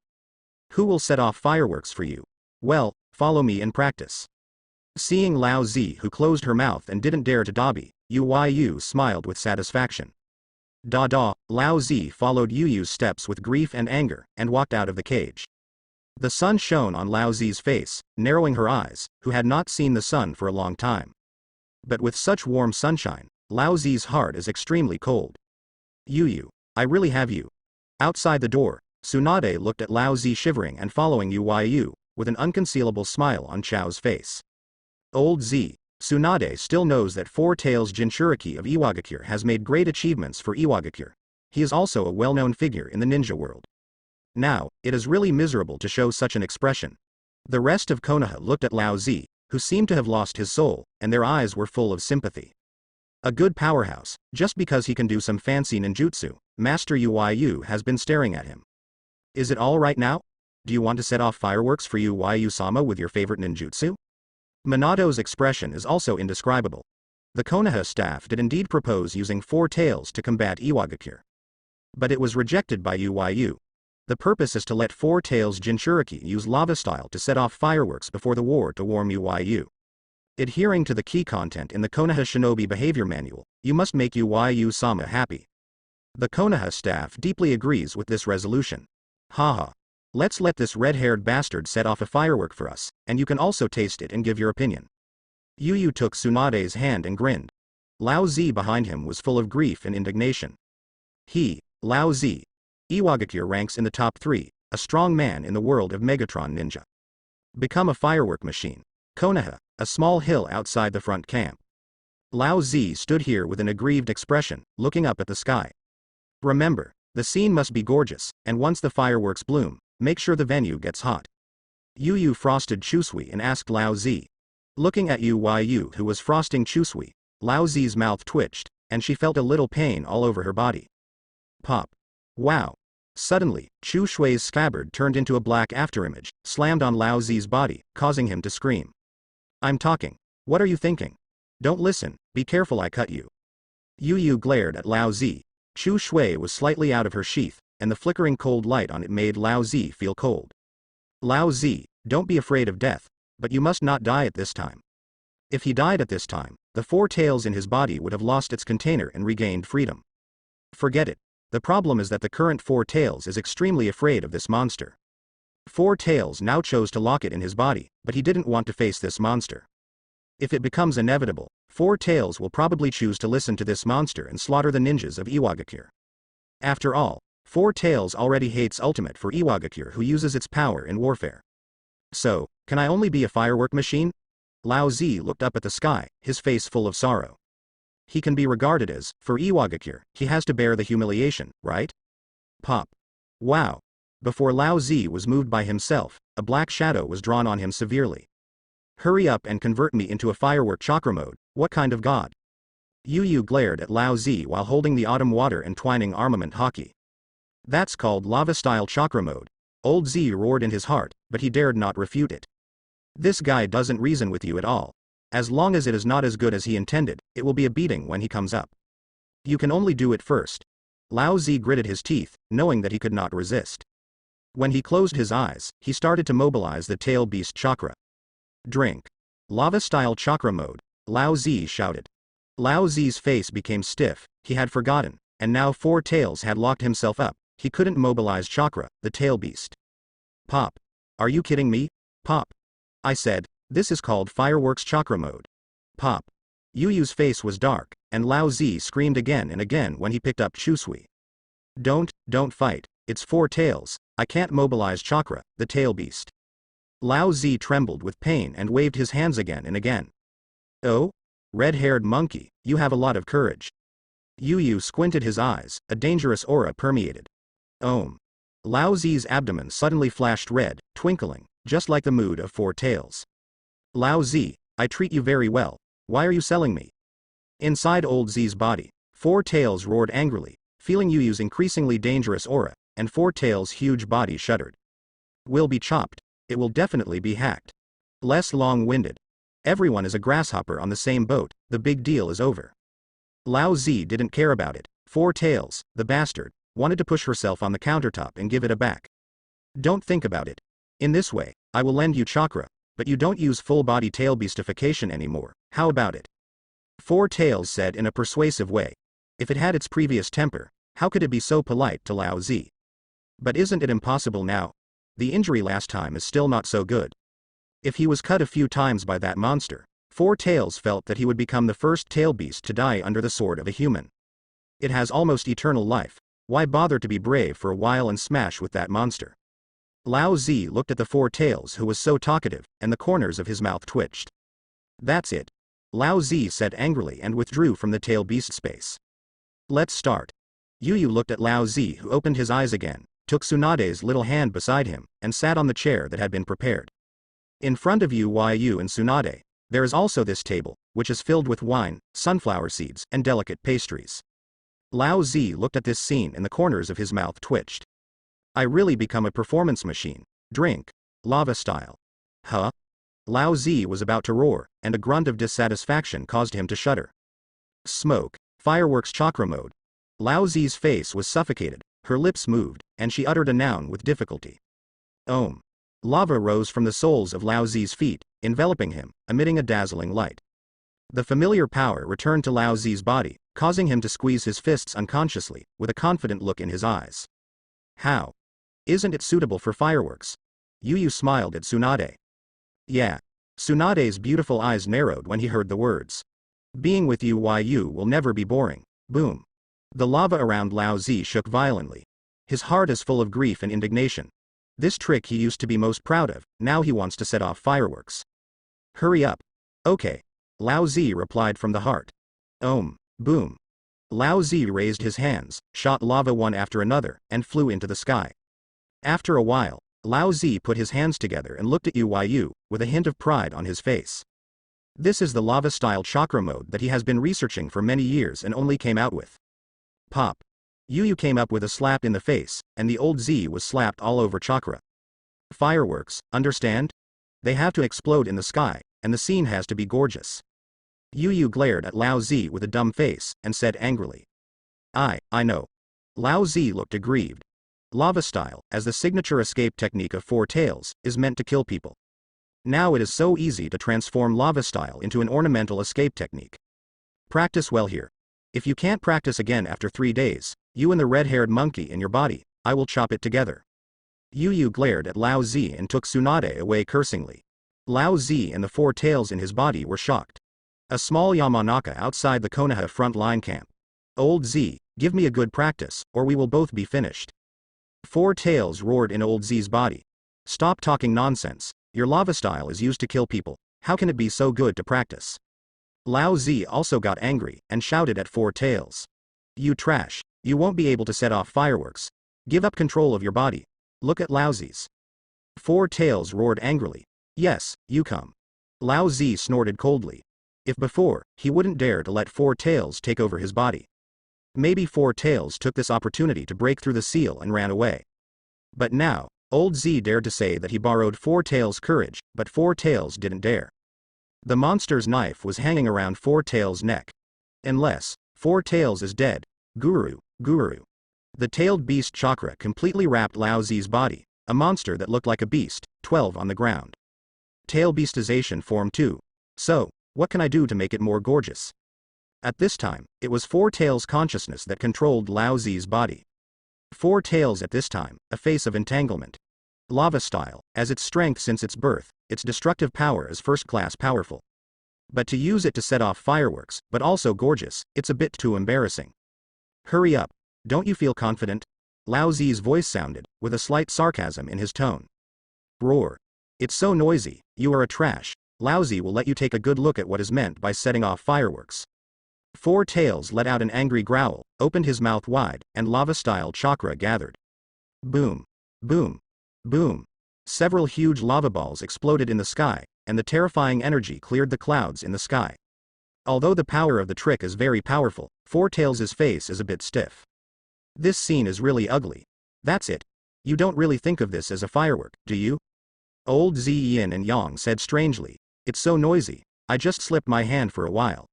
Who will set off fireworks for you? Well, follow me in practice. Seeing Lao Zi, who closed her mouth and didn't dare to dobby, Yu smiled with satisfaction. Da, Lao Zi followed Yu Yu's steps with grief and anger, and walked out of the cage. The sun shone on Lao Zi's face, narrowing her eyes, who had not seen the sun for a long time. But with such warm sunshine, Lao Zi's heart is extremely cold. Yu, I really have you. Outside the door, Tsunade looked at Lao Zi shivering and following Yu, with an unconcealable smile on Chao's face. Old Z, Tsunade still knows that Four Tails Jinchuriki of Iwagakure has made great achievements for Iwagakure. He is also a well-known figure in the ninja world. Now, it is really miserable to show such an expression. The rest of Konoha looked at Lao Zi, who seemed to have lost his soul, and their eyes were full of sympathy. A good powerhouse, just because he can do some fancy ninjutsu, Master Yu has been staring at him. Is it all right now? Do you want to set off fireworks for Yu-sama with your favorite ninjutsu? Minato's expression is also indescribable. The Konoha staff did indeed propose using Four Tails to combat Iwagakure. But it was rejected by Yu. The purpose is to let Four Tails Jinchuriki use lava style to set off fireworks before the war to warm Yu. Adhering to the key content in the Konoha Shinobi Behavior Manual, you must make Yu-sama happy. The Konoha staff deeply agrees with this resolution. Haha. Let's let this red-haired bastard set off a firework for us, and you can also taste it and give your opinion. Yu took Tsunade's hand and grinned. Lao Zi behind him was full of grief and indignation. Lao Zi. Iwagakure ranks in the top 3, a strong man in the world of Megatron Ninja. Become a firework machine. Konoha, a small hill outside the front camp. Lao Zi stood here with an aggrieved expression, looking up at the sky. Remember, the scene must be gorgeous, and once the fireworks bloom, make sure the venue gets hot. Yu frosted Chusui and asked Lao Zi. Looking at Yu, who was frosting Chusui, Lao Zi's mouth twitched, and she felt a little pain all over her body. Pop. Wow. Suddenly, Chu Shui's scabbard turned into a black afterimage, slammed on Lao Zi's body, causing him to scream. I'm talking. What are you thinking? Don't listen, be careful I cut you. Yu glared at Lao Zi. Chu Shui was slightly out of her sheath, and the flickering cold light on it made Lao Zi feel cold. Lao Zi, don't be afraid of death, but you must not die at this time. If he died at this time, the 4 tails in his body would have lost its container and regained freedom. Forget it. The problem is that the current 4 tails is extremely afraid of this monster. 4 tails now chose to lock it in his body, but he didn't want to face this monster. If it becomes inevitable, 4 tails will probably choose to listen to this monster and slaughter the ninjas of Iwagakure. After all, 4 tails already hates Ultimate for Iwagakure, who uses its power in warfare. So, can I only be a firework machine? Lao Zi looked up at the sky, his face full of sorrow. He can be regarded as, for Iwagakure, he has to bear the humiliation, right? Pop. Wow. Before Lao Zi was moved by himself, a black shadow was drawn on him severely. Hurry up and convert me into a firework chakra mode, what kind of god? Yu glared at Lao Zi while holding the autumn water and twining armament hockey. That's called lava-style chakra mode. Old Z roared in his heart, but he dared not refute it. This guy doesn't reason with you at all. As long as it is not as good as he intended, it will be a beating when he comes up. You can only do it first. Lao Zi gritted his teeth, knowing that he could not resist. When he closed his eyes, he started to mobilize the tail beast chakra. Drink. Lava-style chakra mode, Lao Zi shouted. Lao Zi's face became stiff, he had forgotten, and now 4 tails had locked himself up, he couldn't mobilize chakra, the tail beast. Pop. Are you kidding me? Pop. I said, this is called fireworks chakra mode. Pop. Yu's face was dark, and Lao Zi screamed again and again when he picked up Chusui. Don't fight, it's 4 tails, I can't mobilize chakra, the tail beast. Lao Zi trembled with pain and waved his hands again and again. Oh? Red-haired monkey, you have a lot of courage. Yu squinted his eyes, a dangerous aura permeated. Lao Zi's abdomen suddenly flashed red, twinkling, just like the mood of 4 tails. Lao Zi, I treat you very well, why are you selling me? Inside old Z's body, 4 tails roared angrily, feeling Yu's increasingly dangerous aura, and 4 tails' huge body shuddered. Will be chopped, it will definitely be hacked. Less long-winded. Everyone is a grasshopper on the same boat, the big deal is over. Lao Zi didn't care about it, 4 tails, the bastard, wanted to push herself on the countertop and give it a back. Don't think about it. In this way, I will lend you chakra, but you don't use full-body tail beastification anymore, how about it? 4 tails said in a persuasive way. If it had its previous temper, how could it be so polite to Lao Zi? But isn't it impossible now? The injury last time is still not so good. If he was cut a few times by that monster, 4 tails felt that he would become the first tail beast to die under the sword of a human. It has almost eternal life, why bother to be brave for a while and smash with that monster? Lao Zi looked at the 4 tails who was so talkative, and the corners of his mouth twitched. That's it. Lao Zi said angrily and withdrew from the tail beast space. Let's start. Yu looked at Lao Zi, who opened his eyes again, took Tsunade's little hand beside him, and sat on the chair that had been prepared. In front of Yu and Tsunade, there is also this table, which is filled with wine, sunflower seeds, and delicate pastries. Lao Zi looked at this scene and the corners of his mouth twitched. I really become a performance machine. Drink. Lava style. Huh? Lao Zi was about to roar, and a grunt of dissatisfaction caused him to shudder. Smoke. Fireworks chakra mode. Lao Zi's face was suffocated, her lips moved, and she uttered a noun with difficulty. Lava rose from the soles of Lao Zi's feet, enveloping him, emitting a dazzling light. The familiar power returned to Lao Zi's body, causing him to squeeze his fists unconsciously, with a confident look in his eyes. How? Isn't it suitable for fireworks? Yu smiled at Tsunade. Yeah. Tsunade's beautiful eyes narrowed when he heard the words. Being with you will never be boring. Boom. The lava around Lao Zi shook violently. His heart is full of grief and indignation. This trick he used to be most proud of, now he wants to set off fireworks. Hurry up. Okay. Lao Zi replied from the heart. Boom. Lao Zi raised his hands, shot lava one after another, and flew into the sky. After a while, Lao Zi put his hands together and looked at Yu, with a hint of pride on his face. This is the lava-style chakra mode that he has been researching for many years and only came out with. Pop. Yu came up with a slap in the face, and the old Z was slapped all over chakra. Fireworks, understand? They have to explode in the sky, and the scene has to be gorgeous. Yu glared at Lao Z with a dumb face, and said angrily. I know. Lao Z looked aggrieved. Lava style, as the signature escape technique of Four Tails, is meant to kill people. Now it is so easy to transform lava style into an ornamental escape technique. Practice well here. If you can't practice again after 3 days, you and the red-haired monkey in your body, I will chop it together. Yu glared at Lao Z and took Tsunade away cursingly. Lao Z and the Four Tails in his body were shocked. A small Yamanaka outside the Konoha front line camp. Old Z, give me a good practice, or we will both be finished. Four Tails roared in Old Z's body. Stop talking nonsense. Your lava style is used to kill people. How can it be so good to practice? Lao Z also got angry and shouted at Four Tails. You trash. You won't be able to set off fireworks. Give up control of your body. Look at Lao Z's. Four Tails roared angrily. Yes, you come. Lao Z snorted coldly. If before, he wouldn't dare to let Four Tails take over his body. Maybe Four Tails took this opportunity to break through the seal and ran away. But now, Old Z dared to say that he borrowed Four Tails' courage, but Four Tails didn't dare. The monster's knife was hanging around Four Tails' neck. Unless Four Tails is dead. Guru. The tailed beast chakra completely wrapped Lao Z's body, a monster that looked like a beast, 12 on the ground. Tail beastization form 2. So, what can I do to make it more gorgeous? At this time, it was Four Tails' consciousness that controlled Lao Z's body. Four Tails at this time, a face of entanglement. Lava style, as its strength since its birth, its destructive power is first-class powerful. But to use it to set off fireworks, but also gorgeous, it's a bit too embarrassing. Hurry up. Don't you feel confident? Lao Z's voice sounded, with a slight sarcasm in his tone. Roar. It's so noisy, you are a trash. Lao Z will let you take a good look at what is meant by setting off fireworks. Four Tails let out an angry growl, opened his mouth wide, and lava-style chakra gathered. Boom. Boom. Boom. Several huge lava balls exploded in the sky, and the terrifying energy cleared the clouds in the sky. Although the power of the trick is very powerful, Four Tails' face is a bit stiff. This scene is really ugly. That's it. You don't really think of this as a firework, do you? Old Z Yin and Yang said strangely. It's so noisy, I just slipped my hand for a while.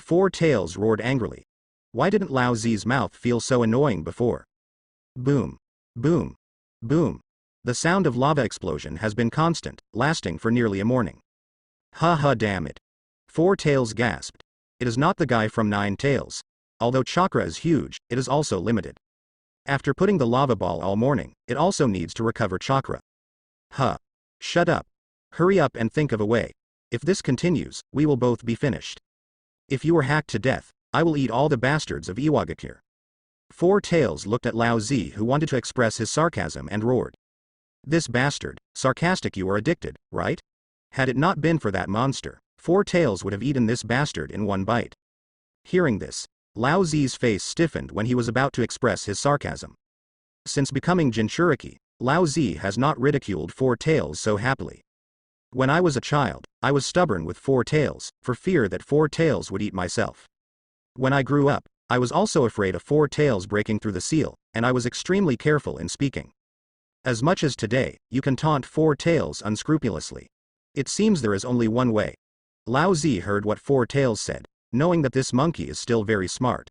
Four Tails roared angrily. Why didn't Lao Z's mouth feel so annoying before? Boom. Boom. Boom. The sound of lava explosion has been constant, lasting for nearly a morning. Ha damn it. Four Tails gasped. It is not the guy from Nine Tails. Although chakra is huge, it is also limited. After putting the lava ball all morning, it also needs to recover chakra. Shut up. Hurry up and think of a way. If this continues, we will both be finished. If you are hacked to death, I will eat all the bastards of Iwagakure. Four Tails looked at Lao Z, who wanted to express his sarcasm, and roared. This bastard, sarcastic, you are addicted, right? Had it not been for that monster, Four Tails would have eaten this bastard in one bite. Hearing this, Lao Z's face stiffened when he was about to express his sarcasm. Since becoming Jinchuriki, Lao Z has not ridiculed Four Tails so happily. When I was a child, I was stubborn with Four Tails, for fear that Four Tails would eat myself. When I grew up, I was also afraid of Four Tails breaking through the seal, and I was extremely careful in speaking. As much as today, you can taunt Four Tails unscrupulously. It seems there is only one way. Lao Z heard what Four Tails said, knowing that this monkey is still very smart.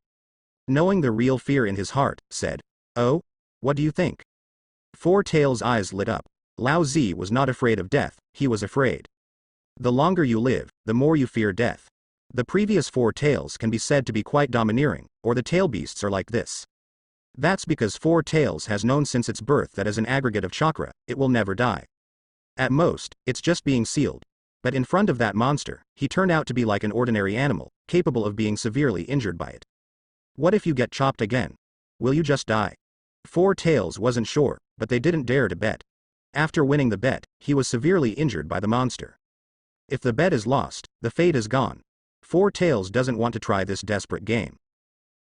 Knowing the real fear in his heart, said, Oh? What do you think? Four Tails' eyes lit up. Lao Z was not afraid of death, he was afraid. The longer you live, the more you fear death. The previous Four Tails can be said to be quite domineering, or the tail beasts are like this. That's because Four Tails has known since its birth that as an aggregate of chakra, it will never die. At most, it's just being sealed. But in front of that monster, he turned out to be like an ordinary animal, capable of being severely injured by it. What if you get chopped again? Will you just die? Four Tails wasn't sure, but they didn't dare to bet. After winning the bet, he was severely injured by the monster. If the bet is lost, the fate is gone. Four Tails doesn't want to try this desperate game.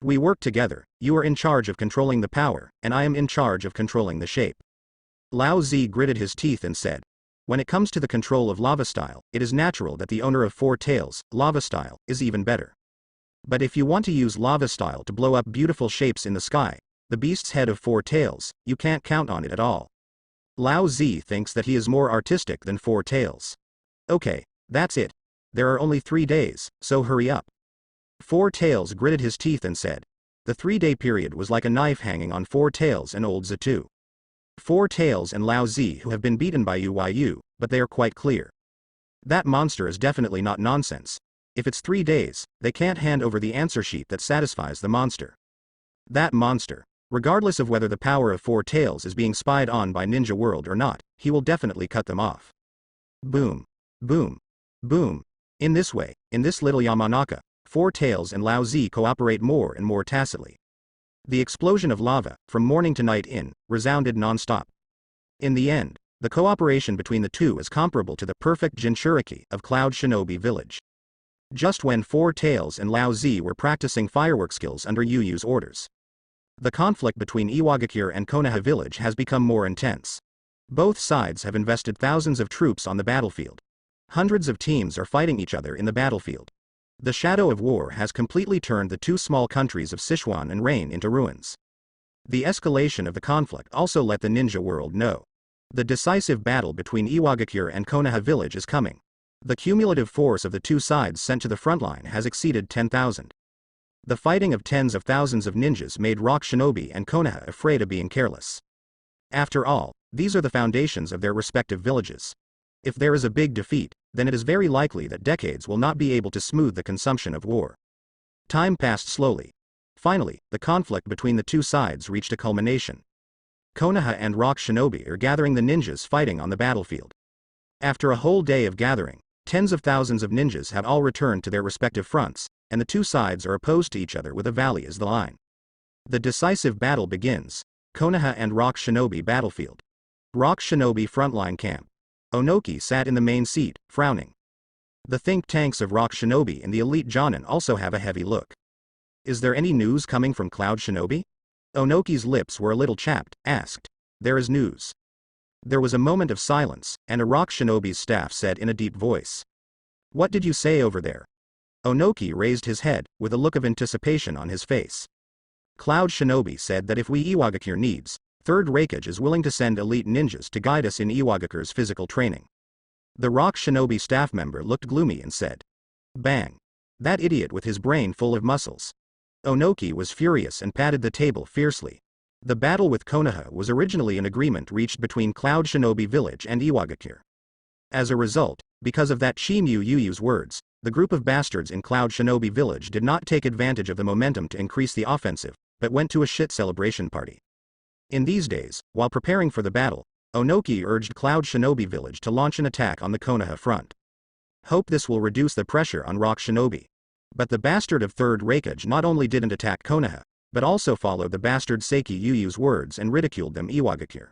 We work together, you are in charge of controlling the power, and I am in charge of controlling the shape. Lao Z gritted his teeth and said. When it comes to the control of lava style, it is natural that the owner of Four Tails, lava style, is even better. But if you want to use lava style to blow up beautiful shapes in the sky, the beast's head of Four Tails, you can't count on it at all. Lao Zi thinks that he is more artistic than Four Tails. Okay, that's it. There are only 3 days, so hurry up. Four Tails gritted his teeth and said. The 3-day period was like a knife hanging on Four Tails and old Zatu. Four Tails and Lao Zi who have been beaten by Yu, but they are quite clear. That monster is definitely not nonsense. If it's 3 days, they can't hand over the answer sheet that satisfies the monster. That monster, regardless of whether the power of Four Tails is being spied on by Ninja World or not, he will definitely cut them off. Boom. Boom. Boom. In this way, in this little Yamanaka, Four Tails and Lao Zi cooperate more and more tacitly. The explosion of lava, from morning to night resounded non-stop. In the end, the cooperation between the two is comparable to the perfect Jinchuriki of Cloud Shinobi Village. Just when Four Tails and Lao Zi were practicing firework skills under Yu's orders. The conflict between Iwagakure and Konoha Village has become more intense. Both sides have invested thousands of troops on the battlefield. Hundreds of teams are fighting each other in the battlefield. The shadow of war has completely turned the two small countries of Sichuan and Rain into ruins. The escalation of the conflict also let the ninja world know. The decisive battle between Iwagakure and Konoha Village is coming. The cumulative force of the two sides sent to the front line has exceeded 10,000. The fighting of tens of thousands of ninjas made Rock Shinobi and Konoha afraid of being careless. After all, these are the foundations of their respective villages. If there is a big defeat, then it is very likely that decades will not be able to smooth the consumption of war. Time passed slowly. Finally, the conflict between the two sides reached a culmination. Konoha and Rock Shinobi are gathering the ninjas fighting on the battlefield. After a whole day of gathering, tens of thousands of ninjas have all returned to their respective fronts, and the two sides are opposed to each other with a valley as the line. The decisive battle begins. Konoha and Rock Shinobi battlefield. Rock Shinobi frontline camp. Onoki sat in the main seat, frowning. The think tanks of Rock Shinobi and the elite Jonin also have a heavy look. Is there any news coming from Cloud Shinobi? Onoki's lips were a little chapped, asked. There is news. There was a moment of silence, and a Rock Shinobi's staff said in a deep voice. What did you say over there? Onoki raised his head, with a look of anticipation on his face. Cloud Shinobi said that if we Iwagakure needs, Third Raikage is willing to send elite ninjas to guide us in Iwagakure's physical training. The Rock Shinobi staff member looked gloomy and said. Bang. That idiot with his brain full of muscles. Onoki was furious and patted the table fiercely. The battle with Konoha was originally an agreement reached between Cloud Shinobi Village and Iwagakure. As a result, because of that Chimu Yuyu's words, the group of bastards in Cloud Shinobi Village did not take advantage of the momentum to increase the offensive, but went to a shit celebration party. In these days, while preparing for the battle, Onoki urged Cloud Shinobi Village to launch an attack on the Konoha front. Hope this will reduce the pressure on Rock Shinobi. But the bastard of Third Raikage not only didn't attack Konoha, but also followed the bastard Seiki Yuyu's words and ridiculed them Iwagakure.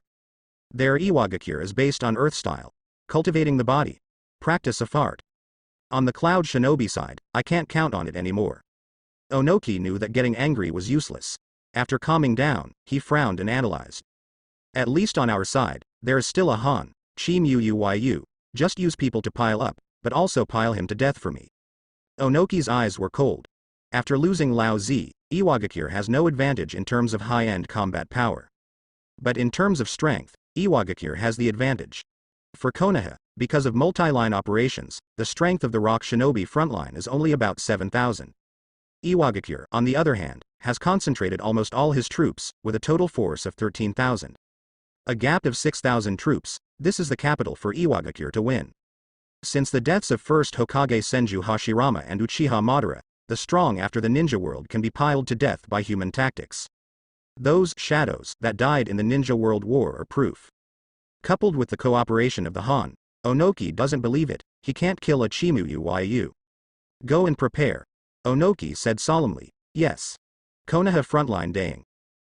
Their Iwagakure is based on earth style, cultivating the body, practice of art. On the Cloud Shinobi side, I can't count on it anymore. Onoki knew that getting angry was useless. After calming down, he frowned and analyzed. At least on our side, there is still a Han, Chimu Yu, just use people to pile up, but also pile him to death for me. Onoki's eyes were cold. After losing Lao Zi, Iwagakure has no advantage in terms of high-end combat power. But in terms of strength, Iwagakure has the advantage. For Konoha, because of multi-line operations, the strength of the Rock Shinobi frontline is only about 7,000. Iwagakure, on the other hand, has concentrated almost all his troops, with a total force of 13,000. A gap of 6,000 troops, this is the capital for Iwagakure to win. Since the deaths of first Hokage Senju Hashirama and Uchiha Madara, the strong after the ninja world can be piled to death by human tactics. Those shadows that died in the Ninja World War are proof. Coupled with the cooperation of the Han, Onoki doesn't believe it, he can't kill a Chimu Yu. Go and prepare. Onoki said solemnly, yes. Konoha frontline daying.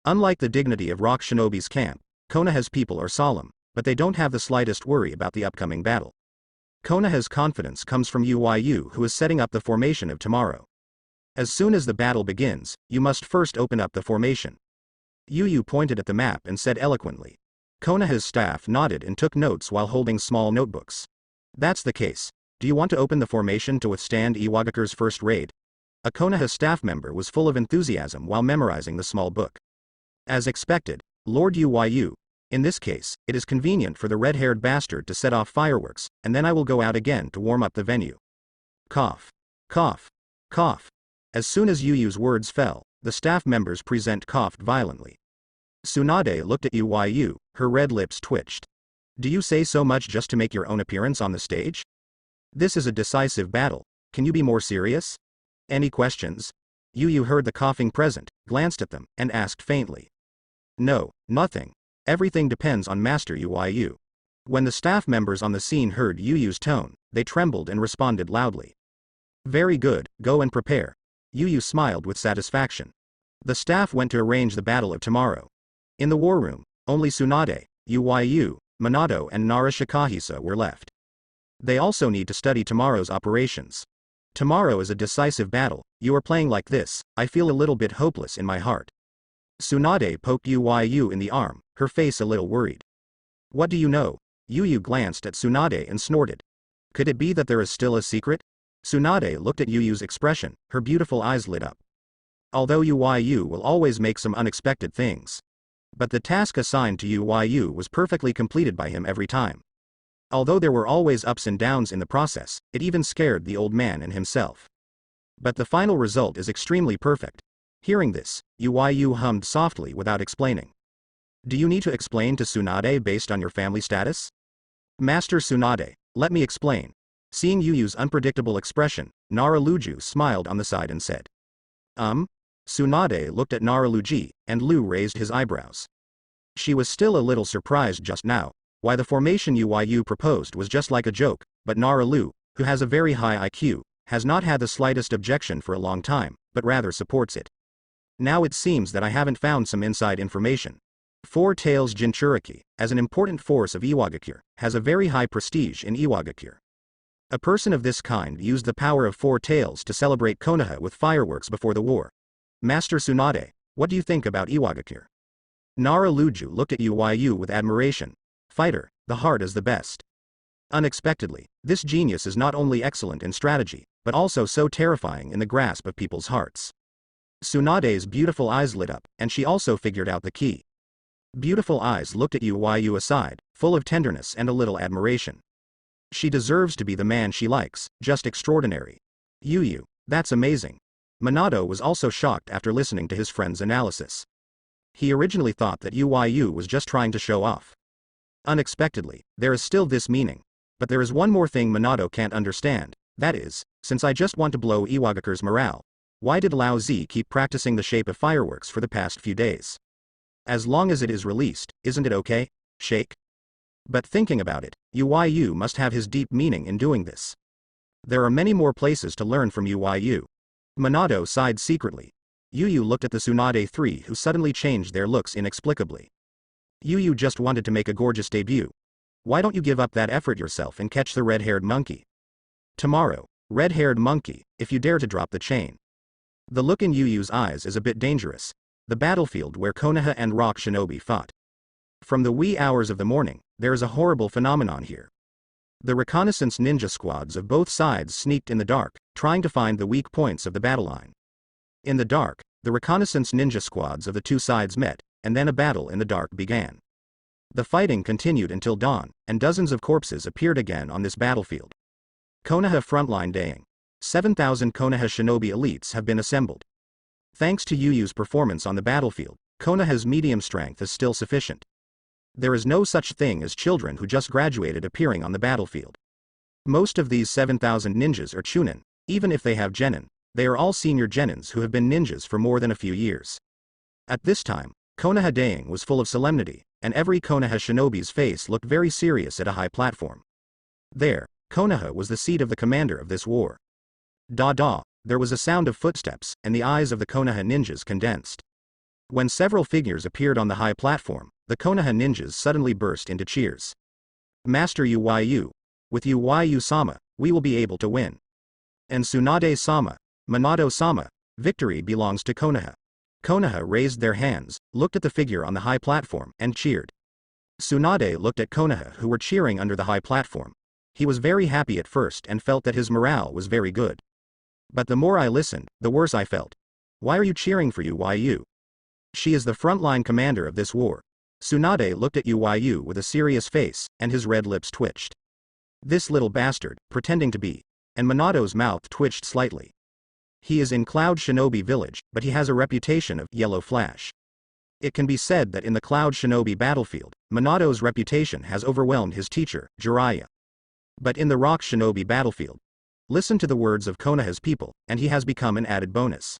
Unlike the dignity of Rock Shinobi's camp, Konoha's people are solemn, but they don't have the slightest worry about the upcoming battle. Konoha's confidence comes from Yu, who is setting up the formation of tomorrow. As soon as the battle begins, you must first open up the formation. Yu pointed at the map and said eloquently. Konoha's staff nodded and took notes while holding small notebooks. That's the case. Do you want to open the formation to withstand Iwagakure's first raid? A Konoha staff member was full of enthusiasm while memorizing the small book. As expected, Lord Uyu. In this case, it is convenient for the red-haired bastard to set off fireworks, and then I will go out again to warm up the venue. Cough. Cough. Cough. As soon as Uyu's words fell, the staff members present coughed violently. Tsunade looked at Uyu, her red lips twitched. Do you say so much just to make your own appearance on the stage? This is a decisive battle. Can you be more serious? Any questions? Uyu heard the coughing present, glanced at them, and asked faintly. No, nothing. Everything depends on Master Uyu. When the staff members on the scene heard Uyu's tone, they trembled and responded loudly. Very good, go and prepare. Uyu smiled with satisfaction. The staff went to arrange the battle of tomorrow. In the war room, only Tsunade, Uyu, Minato and Nara Shikahisa were left. They also need to study tomorrow's operations. Tomorrow is a decisive battle. You are playing like this, I feel a little bit hopeless in my heart. Tsunade poked Uyu in the arm, her face a little worried. What do you know? Uyu glanced at Tsunade and snorted. Could it be that there is still a secret? Tsunade looked at Uyu's expression, her beautiful eyes lit up. Although Uyu will always make some unexpected things. But the task assigned to Uyu was perfectly completed by him every time. Although there were always ups and downs in the process, it even scared the old man and himself. But the final result is extremely perfect. Hearing this, Uyu hummed softly without explaining. Do you need to explain to Tsunade based on your family status? Master Tsunade, let me explain. Seeing Uyu's unpredictable expression, Naraluju smiled on the side and said. Tsunade looked at Naraluji, and Lu raised his eyebrows. She was still a little surprised just now. Why the formation Uyu proposed was just like a joke, but Naralu, who has a very high IQ, has not had the slightest objection for a long time, but rather supports it. Now it seems that I haven't found some inside information. Four Tails Jinchuriki, as an important force of Iwagakure, has a very high prestige in Iwagakure. A person of this kind used the power of Four Tails to celebrate Konoha with fireworks before the war. Master Tsunade, what do you think about Iwagakure? Naraluju looked at Uyu with admiration. Fighter, the heart is the best. Unexpectedly, this genius is not only excellent in strategy, but also so terrifying in the grasp of people's hearts. Tsunade's beautiful eyes lit up, and she also figured out the key. Beautiful eyes looked at Uyu aside, full of tenderness and a little admiration. She deserves to be the man she likes, just extraordinary. Uyu, that's amazing. Minato was also shocked after listening to his friend's analysis. He originally thought that Uyu was just trying to show off. Unexpectedly, there is still this meaning. But there is one more thing Minato can't understand, that is, since I just want to blow Iwagakure's morale, why did Lao Zi keep practicing the shape of fireworks for the past few days? As long as it is released, isn't it okay? Shake? But thinking about it, Uyu must have his deep meaning in doing this. There are many more places to learn from Uyu. Minato sighed secretly. Uyu looked at the Tsunade three who suddenly changed their looks inexplicably. Uyu just wanted to make a gorgeous debut. Why don't you give up that effort yourself and catch the red-haired monkey? Tomorrow, red-haired monkey, if you dare to drop the chain. The look in Uyu's eyes is a bit dangerous. The battlefield where Konoha and Rock Shinobi fought. From the wee hours of the morning, there is a horrible phenomenon here. The reconnaissance ninja squads of both sides sneaked in the dark, trying to find the weak points of the battle line. In the dark, the reconnaissance ninja squads of the two sides met, and then a battle in the dark began. The fighting continued until dawn, and dozens of corpses appeared again on this battlefield. Konoha Frontline Daying. 7,000 Konoha shinobi elites have been assembled. Thanks to Uyu's performance on the battlefield, Konoha's medium strength is still sufficient. There is no such thing as children who just graduated appearing on the battlefield. Most of these 7,000 ninjas are chunin, even if they have genin, they are all senior genins who have been ninjas for more than a few years. At this time, Konoha Daying was full of solemnity, and every Konoha shinobi's face looked very serious at a high platform. There, Konoha was the seat of the commander of this war. Da-da, there was a sound of footsteps, and the eyes of the Konoha ninjas condensed. When several figures appeared on the high platform, the Konoha ninjas suddenly burst into cheers. Master Uyu, with Uyu-sama, we will be able to win. And Tsunade-sama, Minato-sama, victory belongs to Konoha. Konoha raised their hands, looked at the figure on the high platform, and cheered. Tsunade looked at Konoha who were cheering under the high platform. He was very happy at first and felt that his morale was very good. But the more I listened, the worse I felt. Why are you cheering for Yu? She is the frontline commander of this war. Tsunade looked at Yu with a serious face, and his red lips twitched. This little bastard, pretending to be. And Minato's mouth twitched slightly. He is in Cloud Shinobi Village, but he has a reputation of Yellow Flash. It can be said that in the Cloud Shinobi battlefield, Minato's reputation has overwhelmed his teacher, Jiraiya. But in the Rock Shinobi battlefield, listen to the words of Konoha's people, and he has become an added bonus.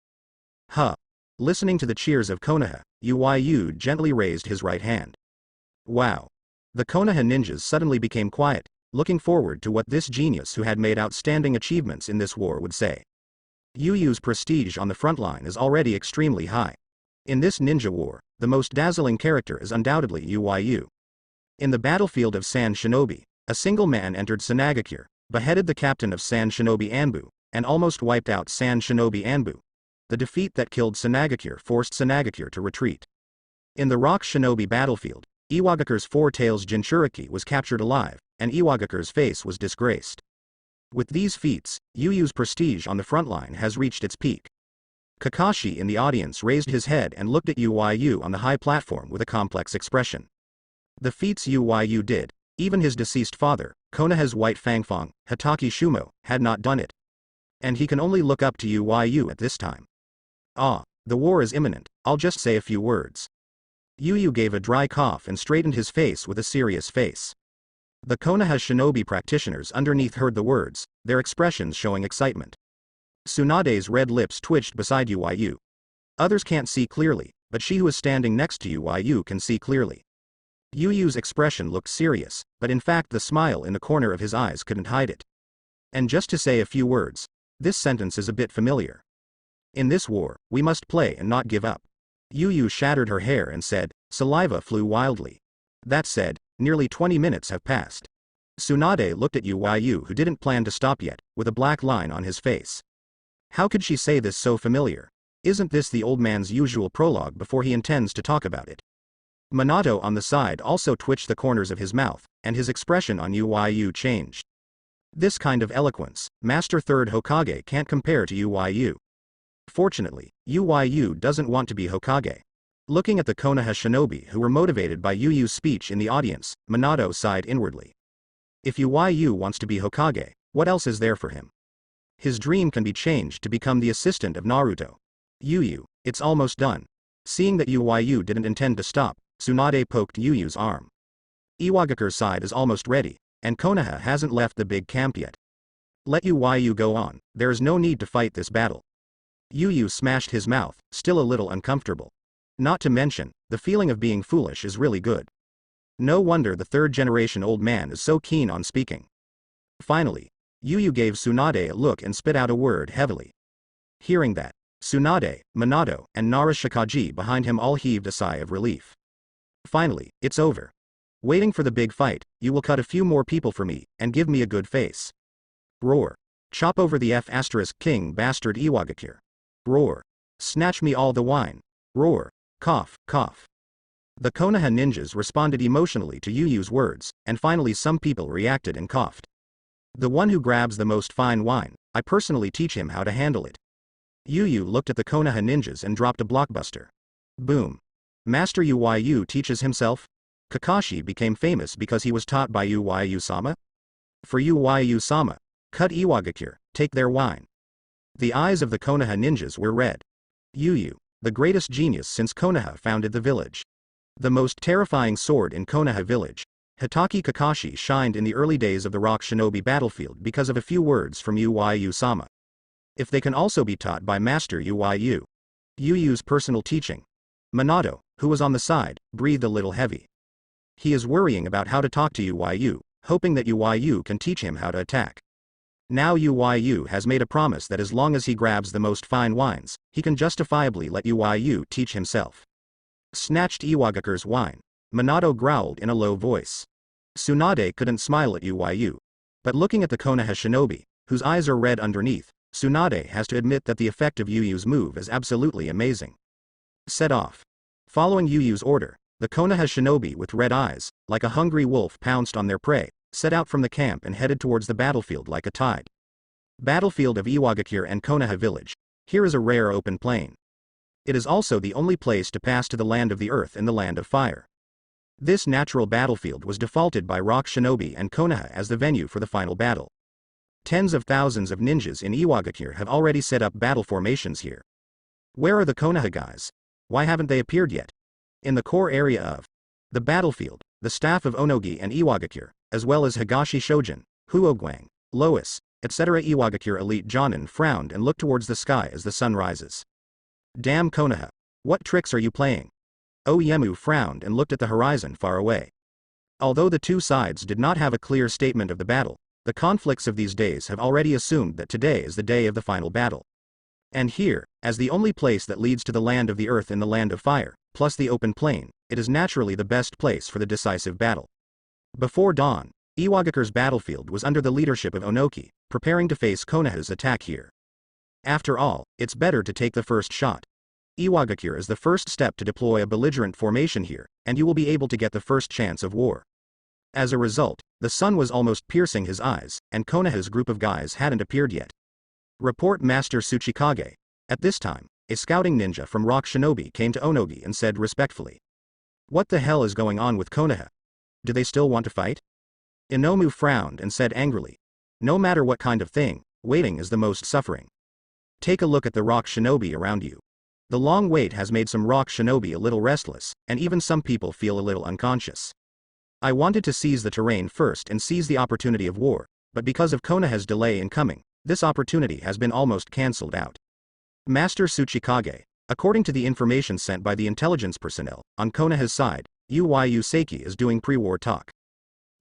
Huh. Listening to the cheers of Konoha, Yu gently raised his right hand. Wow. The Konoha ninjas suddenly became quiet, looking forward to what this genius who had made outstanding achievements in this war would say. Yu's prestige on the front line is already extremely high. In this ninja war, the most dazzling character is undoubtedly Yu. In the battlefield of Sand Shinobi, a single man entered Sanagakure, beheaded the captain of Sand Shinobi Anbu, and almost wiped out Sand Shinobi Anbu. The defeat that killed Sanagakure forced Sanagakure to retreat. In the Rock Shinobi battlefield, Iwagakure's Four Tails Jinchuriki was captured alive, and Iwagakure's face was disgraced. With these feats, Yu's prestige on the front line has reached its peak. Kakashi in the audience raised his head and looked at Yu on the high platform with a complex expression. The feats Yu did, even his deceased father, Konoha's White Fangfang, Hitaki Shumo, had not done it. And he can only look up to Yu at this time. The war is imminent, I'll just say a few words. Yu gave a dry cough and straightened his face with a serious face. The Konoha shinobi practitioners underneath heard the words, their expressions showing excitement. Tsunade's red lips twitched beside Yu. Others can't see clearly, but she who is standing next to Yu can see clearly. Yu's expression looked serious, but in fact the smile in the corner of his eyes couldn't hide it. And just to say a few words, this sentence is a bit familiar. In this war, we must play and not give up. Yu shattered her hair and said, saliva flew wildly. That said, nearly 20 minutes have passed. Tsunade looked at Yu who didn't plan to stop yet, with a black line on his face. How could she say this so familiar? Isn't this the old man's usual prologue before he intends to talk about it? Minato on the side also twitched the corners of his mouth, and his expression on Yu changed. This kind of eloquence, Master Third Hokage can't compare to Yu. Fortunately, Yu doesn't want to be Hokage. Looking at the Konoha shinobi who were motivated by Yu's speech in the audience, Minato sighed inwardly. If Yu wants to be Hokage, what else is there for him? His dream can be changed to become the assistant of Naruto. It's almost done. Seeing that Yu didn't intend to stop, Tsunade poked Yu's arm. Iwagakure's side is almost ready, and Konoha hasn't left the big camp yet. Let Yu go on, there is no need to fight this battle. Yu smashed his mouth, still a little uncomfortable. Not to mention, the feeling of being foolish is really good. No wonder the third-generation old man is so keen on speaking. Finally, Yu gave Tsunade a look and spit out a word heavily. Hearing that, Tsunade, Minato, and Narashikaji behind him all heaved a sigh of relief. Finally, it's over. Waiting for the big fight, you will cut a few more people for me, and give me a good face. Roar. Chop over the King bastard Iwagakure. Roar. Snatch me all the wine. Roar. Cough, cough. The Konoha ninjas responded emotionally to Yu's words, and finally some people reacted and coughed. The one who grabs the most fine wine, I personally teach him how to handle it. Yu looked at the Konoha ninjas and dropped a blockbuster. Boom. Master Yu teaches himself? Kakashi became famous because he was taught by Yu-sama? For Yu-sama, cut Iwagakure, take their wine. The eyes of the Konoha ninjas were red. Yu, the greatest genius since Konoha founded the village. The most terrifying sword in Konoha village. Hitaki Kakashi shined in the early days of the Rock Shinobi battlefield because of a few words from Yu-sama. If they can also be taught by Master Yu's personal teaching. Minato, who was on the side, breathed a little heavy. He is worrying about how to talk to Yu, hoping that Yu can teach him how to attack. Now Yu has made a promise that as long as he grabs the most fine wines, he can justifiably let Yu teach himself. Snatched Iwagakure's wine. Minato growled in a low voice. Tsunade couldn't smile at Yu. But looking at the Konoha shinobi, whose eyes are red underneath, Tsunade has to admit that the effect of Yu's move is absolutely amazing. Set off. Following Yu's order, The Konoha shinobi with red eyes, like a hungry wolf pounced on their prey, set out from the camp and headed towards the battlefield like a tide. Battlefield of Iwagakure and Konoha village. Here is a rare open plain. It is also the only place to pass to the land of the earth and the land of fire. This natural battlefield was defaulted by Rock Shinobi and Konoha as the venue for the final battle. Tens of thousands of ninjas in Iwagakure have already set up battle formations here. Where are the Konoha guys? Why haven't they appeared yet? In the core area of the battlefield, the staff of Onogi and Iwagakure, as well as Higashi Shojin, Huogwang, Lois, etc. Iwagakure elite Jonin frowned and looked towards the sky as the sun rises. Damn Konoha. What tricks are you playing? Oyemu frowned and looked at the horizon far away. Although the two sides did not have a clear statement of the battle, the conflicts of these days have already assumed that today is the day of the final battle. And here, as the only place that leads to the land of the earth and the land of fire, plus the open plain, it is naturally the best place for the decisive battle. Before dawn, Iwagakure's battlefield was under the leadership of Onoki, preparing to face Konoha's attack here. After all, it's better to take the first shot. Iwagakure is the first step to deploy a belligerent formation here, and you will be able to get the first chance of war. As a result, the sun was almost piercing his eyes, and Konoha's group of guys hadn't appeared yet. Report Master Tsuchikage. At this time, a scouting ninja from Rock Shinobi came to Onogi and said respectfully. What the hell is going on with Konoha? Do they still want to fight? Inomu frowned and said angrily. No matter what kind of thing, waiting is the most suffering. Take a look at the Rock Shinobi around you. The long wait has made some Rock Shinobi a little restless, and even some people feel a little unconscious. I wanted to seize the terrain first and seize the opportunity of war, but because of Konoha's delay in coming, this opportunity has been almost cancelled out. Master Tsuchikage, according to the information sent by the intelligence personnel, on Konoha's side, Uyu Seiki is doing pre-war talk.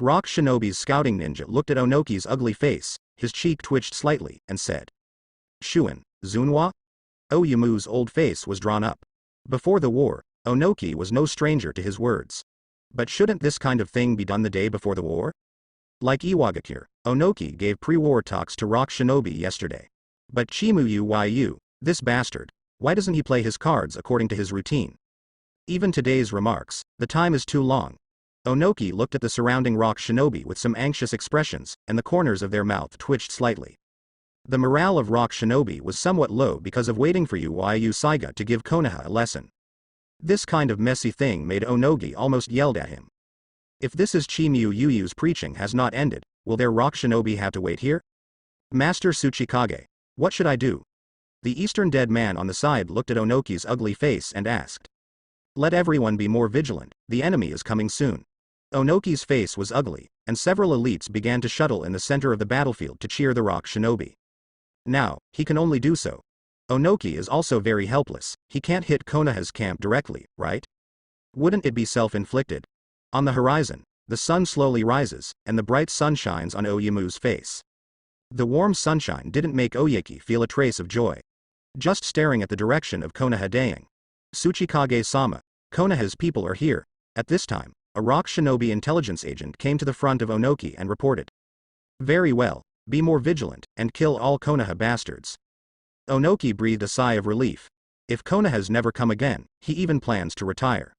Rock Shinobi's scouting ninja looked at Onoki's ugly face, his cheek twitched slightly, and said. Shuin, Zunwa? Oyemu's old face was drawn up. Before the war, Onoki was no stranger to his words. But shouldn't this kind of thing be done the day before the war? Like Iwagakure, Onoki gave pre-war talks to Rock Shinobi yesterday. But Chimuyu, this bastard, why doesn't he play his cards according to his routine? Even today's remarks, the time is too long. Onoki looked at the surrounding Rock Shinobi with some anxious expressions, and the corners of their mouth twitched slightly. The morale of Rock Shinobi was somewhat low because of waiting for Uyu Saiga to give Konoha a lesson. This kind of messy thing made Onogi almost yelled at him. If this is Chimuyu's preaching has not ended, will their Rock Shinobi have to wait here? Master Tsuchikage, what should I do? The Eastern dead man on the side looked at Onoki's ugly face and asked. Let everyone be more vigilant, the enemy is coming soon. Onoki's face was ugly, and several elites began to shuttle in the center of the battlefield to cheer the Rock Shinobi. Now, he can only do so. Onoki is also very helpless, he can't hit Konoha's camp directly, right? Wouldn't it be self-inflicted? On the horizon, the sun slowly rises, and the bright sun shines on Oyemu's face. The warm sunshine didn't make Oyeki feel a trace of joy. Just staring at the direction of Konoha Daeng. Tsuchikage-sama, Konoha's people are here. At this time, a Rock Shinobi intelligence agent came to the front of Onoki and reported. Very well, be more vigilant, and kill all Konoha bastards. Onoki breathed a sigh of relief. If Konoha's never come again, he even plans to retire.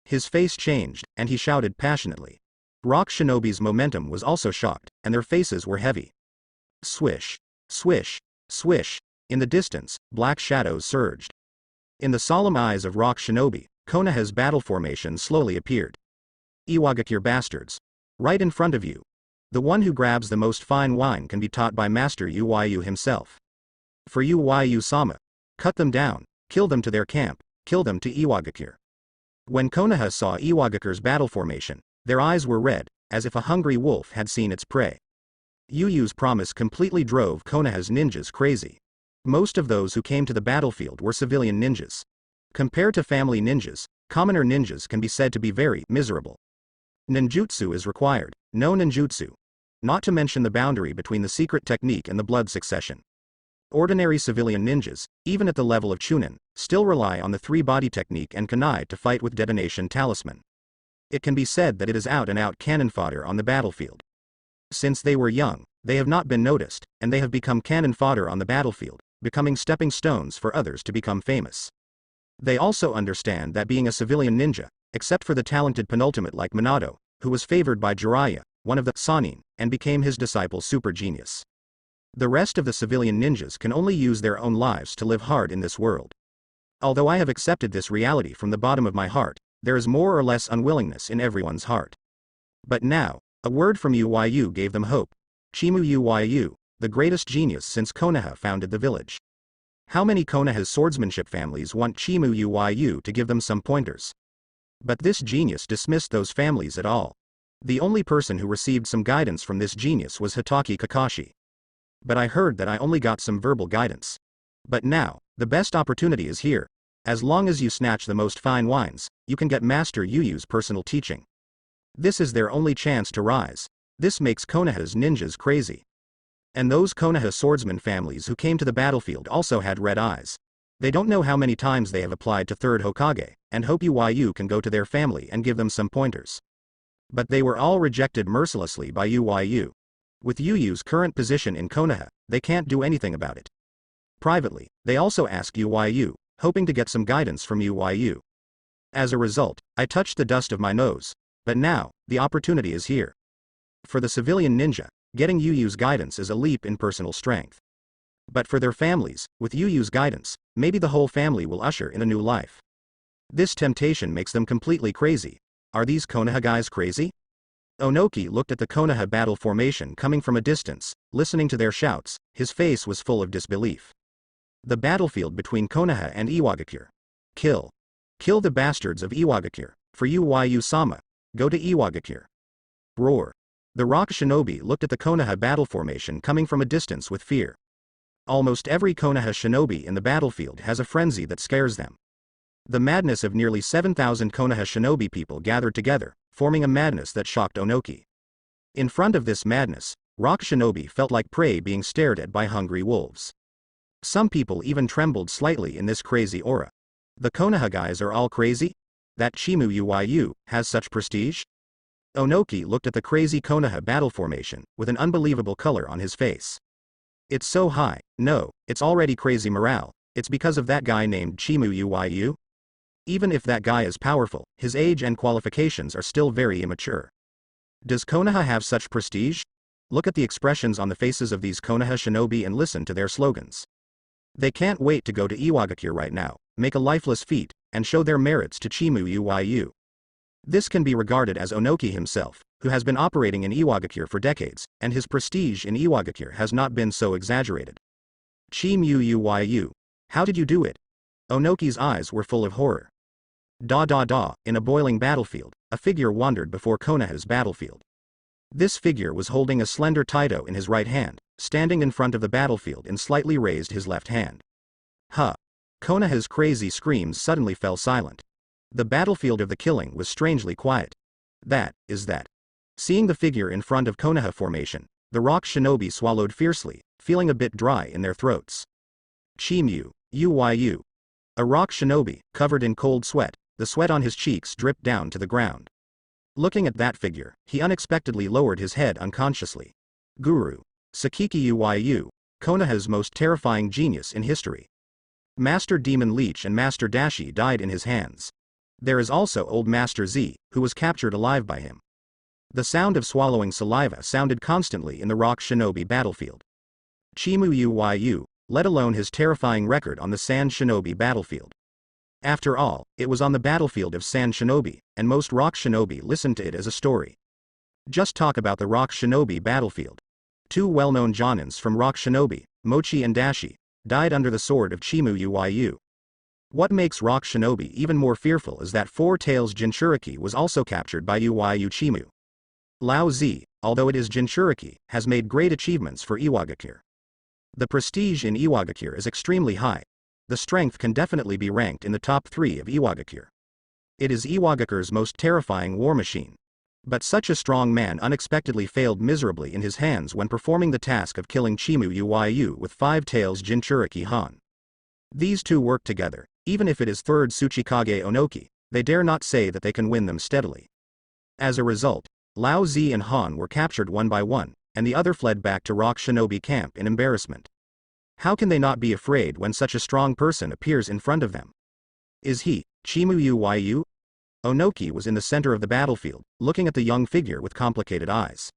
His face changed, and he shouted passionately. Rock Shinobi's momentum was also shocked, and their faces were heavy. Swish, swish, swish. In the distance, black shadows surged. In the solemn eyes of Rock Shinobi, Konoha's battle formation slowly appeared. Iwagakure bastards. Right in front of you. The one who grabs the most fine wine can be taught by Master Uyu himself. For Uyu-sama. Cut them down, kill them to their camp, kill them to Iwagakure. When Konoha saw Iwagakure's battle formation, their eyes were red, as if a hungry wolf had seen its prey. Uyu's promise completely drove Konoha's ninjas crazy. Most of those who came to the battlefield were civilian ninjas. Compared to family ninjas, commoner ninjas can be said to be very miserable. Ninjutsu is required, no ninjutsu. Not to mention the boundary between the secret technique and the blood succession. Ordinary civilian ninjas, even at the level of Chunin, still rely on the three-body technique and kunai to fight with detonation talisman. It can be said that it is out-and-out cannon fodder on the battlefield. Since they were young, they have not been noticed, and they have become cannon fodder on the battlefield, becoming stepping stones for others to become famous. They also understand that being a civilian ninja, except for the talented penultimate like Minato, who was favored by Jiraiya, one of the Sannin, and became his disciple super genius. The rest of the civilian ninjas can only use their own lives to live hard in this world. Although I have accepted this reality from the bottom of my heart, there is more or less unwillingness in everyone's heart. But now, a word from Uyu gave them hope. Chimu Uyu, the greatest genius since Konoha founded the village. How many Konoha's swordsmanship families want Chimu Uyu to give them some pointers? But this genius dismissed those families at all. The only person who received some guidance from this genius was Hitaki Kakashi. But I heard that I only got some verbal guidance. But now, the best opportunity is here. As long as you snatch the most fine wines, you can get Master Uyu's personal teaching. This is their only chance to rise. This makes Konoha's ninjas crazy. And those Konoha swordsman families who came to the battlefield also had red eyes. They don't know how many times they have applied to third Hokage, and hope Uyu can go to their family and give them some pointers. But they were all rejected mercilessly by Uyu. With Uyu's current position in Konoha, they can't do anything about it. Privately, they also asked Uyu, hoping to get some guidance from Uyu. As a result, I touched the dust of my nose. But now, the opportunity is here. For the civilian ninja, getting Uyu's guidance is a leap in personal strength. But for their families, with Uyu's guidance, maybe the whole family will usher in a new life. This temptation makes them completely crazy. Are these Konoha guys crazy? Onoki looked at the Konoha battle formation coming from a distance, listening to their shouts. His face was full of disbelief. The battlefield between Konoha and Iwagakure. Kill. Kill the bastards of Iwagakure. For Uyu-sama. Go to Iwagakure. Roar. The rock shinobi looked at the Konoha battle formation coming from a distance with fear. Almost every Konoha shinobi in the battlefield has a frenzy that scares them. The madness of nearly 7,000 Konoha shinobi people gathered together, forming a madness that shocked Onoki. In front of this madness, rock shinobi felt like prey being stared at by hungry wolves. Some people even trembled slightly in this crazy aura. The Konoha guys are all crazy? That Chimu Uyu has such prestige? Onoki looked at the crazy Konoha battle formation, with an unbelievable color on his face. It's so high. No, it's already crazy morale. It's because of that guy named Chimu Uyu? Even if that guy is powerful, his age and qualifications are still very immature. Does Konoha have such prestige? Look at the expressions on the faces of these Konoha shinobi and listen to their slogans. They can't wait to go to Iwagakure right now, make a lifeless feat, and show their merits to Chimu Uyu. This can be regarded as Onoki himself, who has been operating in Iwagakure for decades, and his prestige in Iwagakure has not been so exaggerated. Chimu Uyu. How did you do it? Onoki's eyes were full of horror. In a boiling battlefield, a figure wandered before Konoha's battlefield. This figure was holding a slender Taito in his right hand, standing in front of the battlefield and slightly raised his left hand. Konoha's crazy screams suddenly fell silent. The battlefield of the killing was strangely quiet. That is that. Seeing the figure in front of Konoha formation, the rock shinobi swallowed fiercely, feeling a bit dry in their throats. Chimu Uyu. A rock shinobi, covered in cold sweat, the sweat on his cheeks dripped down to the ground. Looking at that figure, he unexpectedly lowered his head unconsciously. Guru. Sakiki Uyu. Konoha's most terrifying genius in history. Master Demon Leech and Master Dashi died in his hands. There is also Old Master Z, who was captured alive by him. The sound of swallowing saliva sounded constantly in the rock shinobi battlefield. Chimu Uyu, let alone his terrifying record on the Sand Shinobi battlefield. After all, it was on the battlefield of Sand Shinobi, and most rock shinobi listened to it as a story. Just talk about the rock shinobi battlefield. Two well-known jonins from rock shinobi, Mochi and Dashi, died under the sword of Chimu Uyu. What makes rock shinobi even more fearful is that Four Tails Jinchuriki was also captured by Uyu Chimu. Lao Z, although it is Jinchuriki, has made great achievements for Iwagakure. The prestige in Iwagakure is extremely high. The strength can definitely be ranked in the top 3 of Iwagakure. It is Iwagakure's most terrifying war machine. But such a strong man unexpectedly failed miserably in his hands when performing the task of killing Chimu Uyu with 5 Tails Jinchuriki Han. These two work together, even if it is third Tsuchikage Onoki, they dare not say that they can win them steadily. As a result, Lao Z and Han were captured one by one, and the other fled back to Rock Shinobi camp in embarrassment. How can they not be afraid when such a strong person appears in front of them? Is he, Chimu Uyu? Onoki was in the center of the battlefield, looking at the young figure with complicated eyes.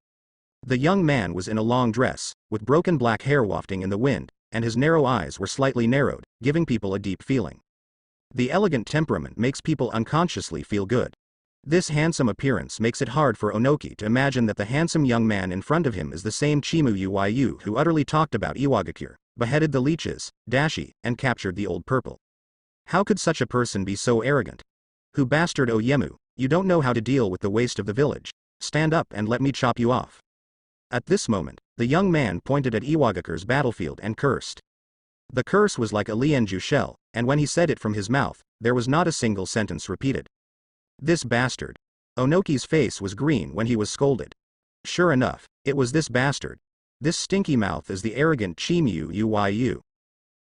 The young man was in a long dress, with broken black hair wafting in the wind, and his narrow eyes were slightly narrowed, giving people a deep feeling. The elegant temperament makes people unconsciously feel good. This handsome appearance makes it hard for Onoki to imagine that the handsome young man in front of him is the same Chimu Uyu who utterly talked about Iwagakure, beheaded the leeches, Dashi, and captured the Old Purple. How could such a person be so arrogant? Who bastard Oyemu, you don't know how to deal with the waste of the village. Stand up and let me chop you off. At this moment, the young man pointed at Iwagakure's battlefield and cursed. The curse was like a lianju shell, and when he said it from his mouth, there was not a single sentence repeated. This bastard. Onoki's face was green when he was scolded. Sure enough, it was this bastard. This stinky mouth is the arrogant Chimu Uyu.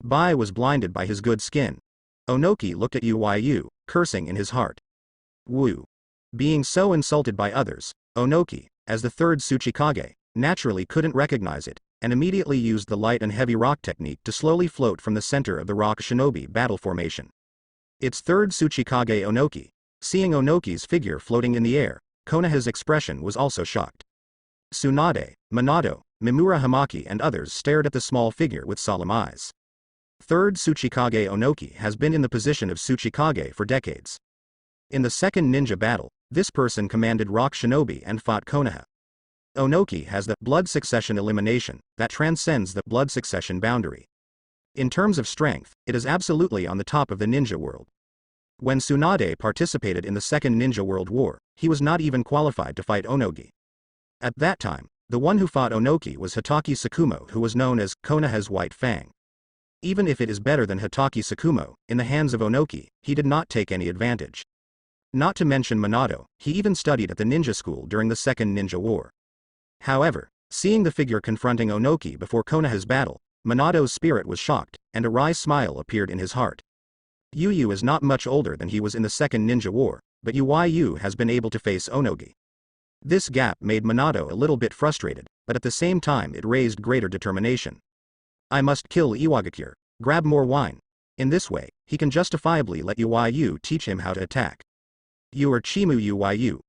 Bai was blinded by his good skin. Onoki looked at Uyu, cursing in his heart. Woo. Being so insulted by others, Onoki, as the third Tsuchikage, naturally couldn't recognize it, and immediately used the light and heavy rock technique to slowly float from the center of the rock shinobi battle formation. Its third Tsuchikage Onoki. Seeing Onoki's figure floating in the air, Konoha's expression was also shocked. Tsunade, Minato, Mimura Hamaki and others stared at the small figure with solemn eyes. Third Tsuchikage Onoki has been in the position of Tsuchikage for decades. In the second ninja battle, this person commanded rock shinobi and fought Konoha. Onoki has the blood succession elimination that transcends the blood succession boundary. In terms of strength, it is absolutely on the top of the ninja world. When Tsunade participated in the Second Ninja World War, he was not even qualified to fight Onogi. At that time, the one who fought Onoki was Hitaki Tsukumo, who was known as Konoha's White Fang. Even if it is better than Hitaki Tsukumo, in the hands of Onoki, he did not take any advantage. Not to mention Minato, he even studied at the ninja school during the Second Ninja War. However, seeing the figure confronting Onoki before Konoha's battle, Minato's spirit was shocked, and a wry smile appeared in his heart. Yu is not much older than he was in the Second Ninja War, but Uyu has been able to face Onogi. This gap made Minato a little bit frustrated, but at the same time it raised greater determination. I must kill Iwagakure, grab more wine. In this way, he can justifiably let Uyu teach him how to attack. You are Chimu Uyu.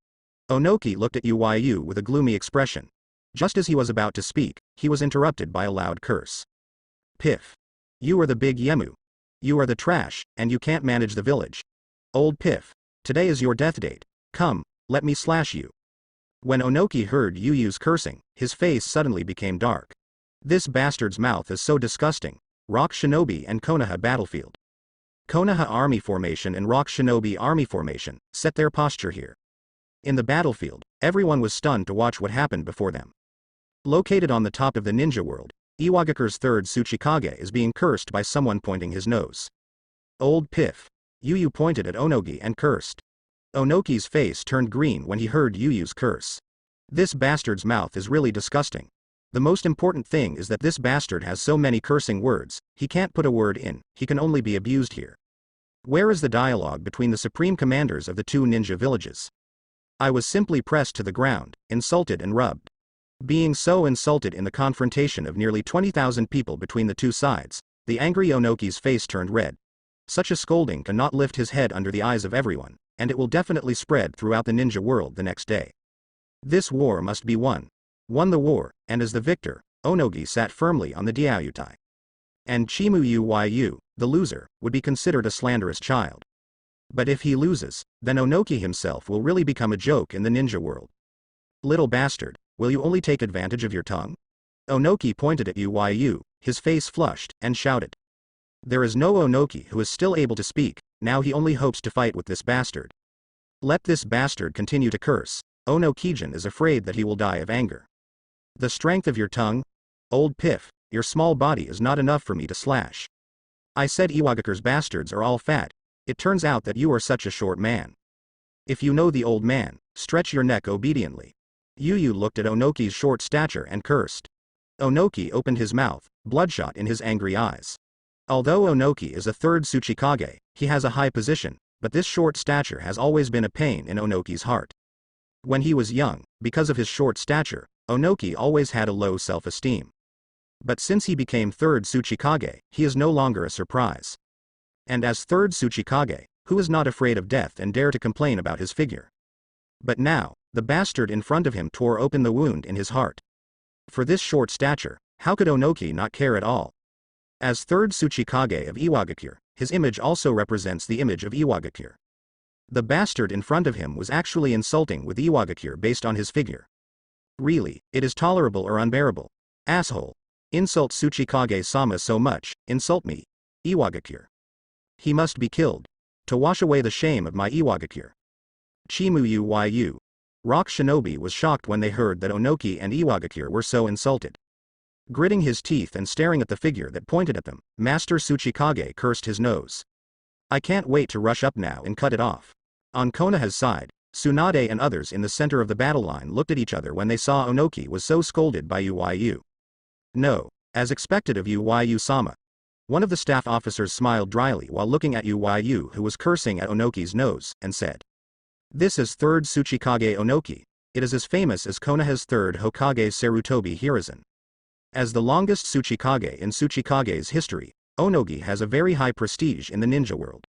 Onoki looked at Uyu with a gloomy expression. Just as he was about to speak, he was interrupted by a loud curse. Piff. You are the big Yemu. You are the trash, and you can't manage the village. Old Piff. Today is your death date. Come, let me slash you. When Onoki heard Uyu's cursing, his face suddenly became dark. This bastard's mouth is so disgusting. Rock Shinobi and Konoha battlefield. Konoha army formation and Rock Shinobi army formation set their posture here. In the battlefield, everyone was stunned to watch what happened before them. Located on the top of the ninja world, Iwagakure's third Tsuchikage is being cursed by someone pointing his nose. Old Piff. Yu pointed at Onogi and cursed. Onoki's face turned green when he heard Uyu's curse. This bastard's mouth is really disgusting. The most important thing is that this bastard has so many cursing words, he can't put a word in, he can only be abused here. Where is the dialogue between the supreme commanders of the two ninja villages? I was simply pressed to the ground, insulted and rubbed. Being so insulted in the confrontation of nearly 20,000 people between the two sides, the angry Onoki's face turned red. Such a scolding cannot lift his head under the eyes of everyone, and it will definitely spread throughout the ninja world the next day. This war must be won. Won the war, and as the victor, Onogi sat firmly on the Diautai. And Chimu Uyu, the loser, would be considered a slanderous child. But if he loses, then Onoki himself will really become a joke in the ninja world. Little bastard. Will you only take advantage of your tongue? Onoki pointed at Uyu, his face flushed, and shouted. There is no Onoki who is still able to speak, now he only hopes to fight with this bastard. Let this bastard continue to curse, Onokijin is afraid that he will die of anger. The strength of your tongue? Old Piff, your small body is not enough for me to slash. I said Iwagakure's bastards are all fat, it turns out that you are such a short man. If you know the old man, stretch your neck obediently. Yu looked at Onoki's short stature and cursed. Onoki opened his mouth, bloodshot in his angry eyes. Although Onoki is a third Tsuchikage, he has a high position, but this short stature has always been a pain in Onoki's heart. When he was young, because of his short stature, Onoki always had a low self-esteem. But since he became third Tsuchikage, he is no longer a surprise. And as third Tsuchikage, who is not afraid of death and dare to complain about his figure. But now, the bastard in front of him tore open the wound in his heart. For this short stature, how could Onoki not care at all? As third Tsuchikage of Iwagakure, his image also represents the image of Iwagakure. The bastard in front of him was actually insulting with Iwagakure based on his figure. Really, it is tolerable or unbearable. Asshole. Insult Tsuchikage-sama so much, insult me. Iwagakure. He must be killed. To wash away the shame of my Iwagakure. Chimuyu. Rock Shinobi was shocked when they heard that Onoki and Iwagakure were so insulted. Gritting his teeth and staring at the figure that pointed at them, Master Tsuchikage cursed his nose. I can't wait to rush up now and cut it off. On Konoha's side, Tsunade and others in the center of the battle line looked at each other when they saw Onoki was so scolded by Uyu. No, as expected of Uyu-sama. One of the staff officers smiled dryly while looking at Uyu, who was cursing at Onoki's nose, and said, "This is third Tsuchikage Onoki. It is as famous as Konoha's third Hokage Sarutobi Hiruzen. As the longest Tsuchikage in Tsuchikage's history, Onogi has a very high prestige in the ninja world.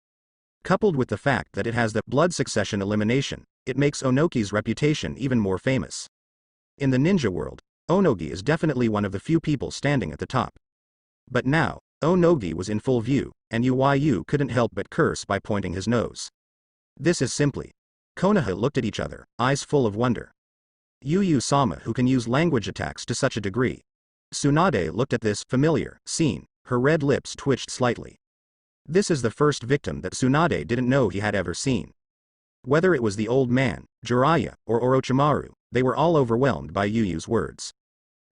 Coupled with the fact that it has the blood succession elimination, it makes Onoki's reputation even more famous. In the ninja world, Onogi is definitely one of the few people standing at the top. But now, Onogi was in full view, and Uyu couldn't help but curse by pointing his nose. This is simply. Konoha looked at each other, eyes full of wonder. Uyu-sama who can use language attacks to such a degree. Tsunade looked at this familiar scene, her red lips twitched slightly. This is the first victim that Tsunade didn't know he had ever seen. Whether it was the old man, Jiraiya, or Orochimaru, they were all overwhelmed by Uyu's words.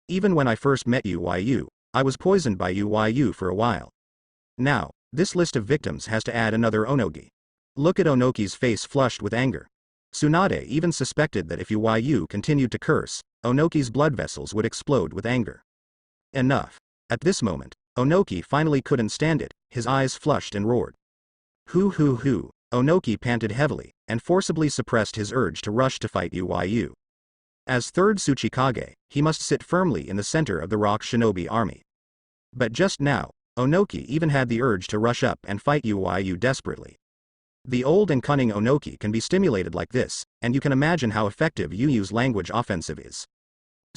Even when I first met Uyu, I was poisoned by Uyu for a while. Now, this list of victims has to add another Onogi. Look at Onoki's face flushed with anger. Tsunade even suspected that if Uyu continued to curse, Onoki's blood vessels would explode with anger. Enough. At this moment, Onoki finally couldn't stand it, his eyes flushed and roared. Hoo. Onoki panted heavily, and forcibly suppressed his urge to rush to fight Uyu. As third Tsuchikage, he must sit firmly in the center of the Rock Shinobi army. But just now, Onoki even had the urge to rush up and fight Uyu desperately. The old and cunning Onoki can be stimulated like this, and you can imagine how effective Uyu's language offensive is.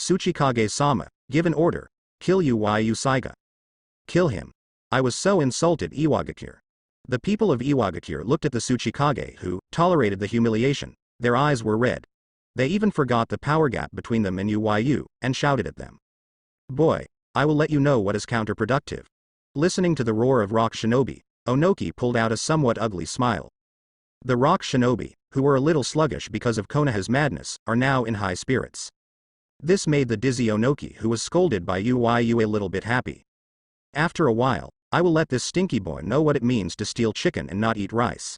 Tsuchikage-sama, give an order. Kill Uyu Saiga. Kill him. I was so insulted Iwagakure. The people of Iwagakure looked at the Tsuchikage who tolerated the humiliation, their eyes were red. They even forgot the power gap between them and Uyu, and shouted at them. Boy, I will let you know what is counterproductive. Listening to the roar of Rock Shinobi, Onoki pulled out a somewhat ugly smile. The Rock Shinobi, who were a little sluggish because of Konoha's madness, are now in high spirits. This made the dizzy Onoki who was scolded by Uyu a little bit happy. After a while, I will let this stinky boy know what it means to steal chicken and not eat rice.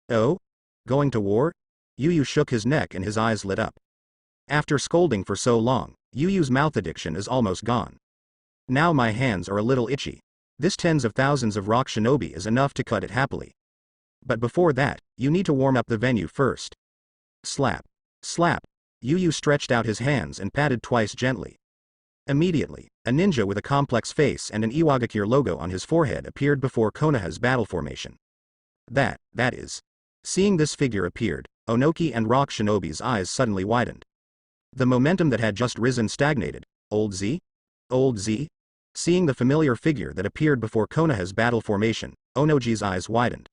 Oh? Going to war? Uyu shook his neck and his eyes lit up. After scolding for so long, Uyu's mouth addiction is almost gone. Now my hands are a little itchy. This tens of thousands of Rock Shinobi is enough to cut it happily. But before that, you need to warm up the venue first. Slap. Slap. Uyu stretched out his hands and patted twice gently. Immediately, a ninja with a complex face and an Iwagakure logo on his forehead appeared before Konoha's battle formation. That is. Seeing this figure appeared, Onoki and Rock Shinobi's eyes suddenly widened. The momentum that had just risen stagnated. Old Z? Old Z? Seeing the familiar figure that appeared before Konoha's battle formation, Onoji's eyes widened.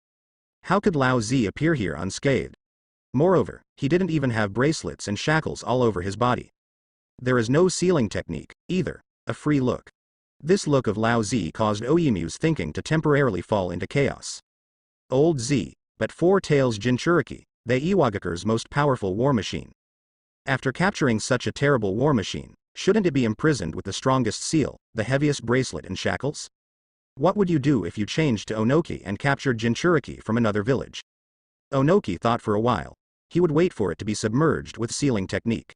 How could Lao Z appear here unscathed? Moreover, he didn't even have bracelets and shackles all over his body. There is no sealing technique, either, a free look. This look of Lao Z caused Oimu's thinking to temporarily fall into chaos. Old Z, but Four Tails Jinchuriki, the Iwagakure's most powerful war machine. After capturing such a terrible war machine, shouldn't it be imprisoned with the strongest seal, the heaviest bracelet and shackles? What would you do if you changed to Onoki and captured Jinchuriki from another village? Onoki thought for a while. He would wait for it to be submerged with sealing technique.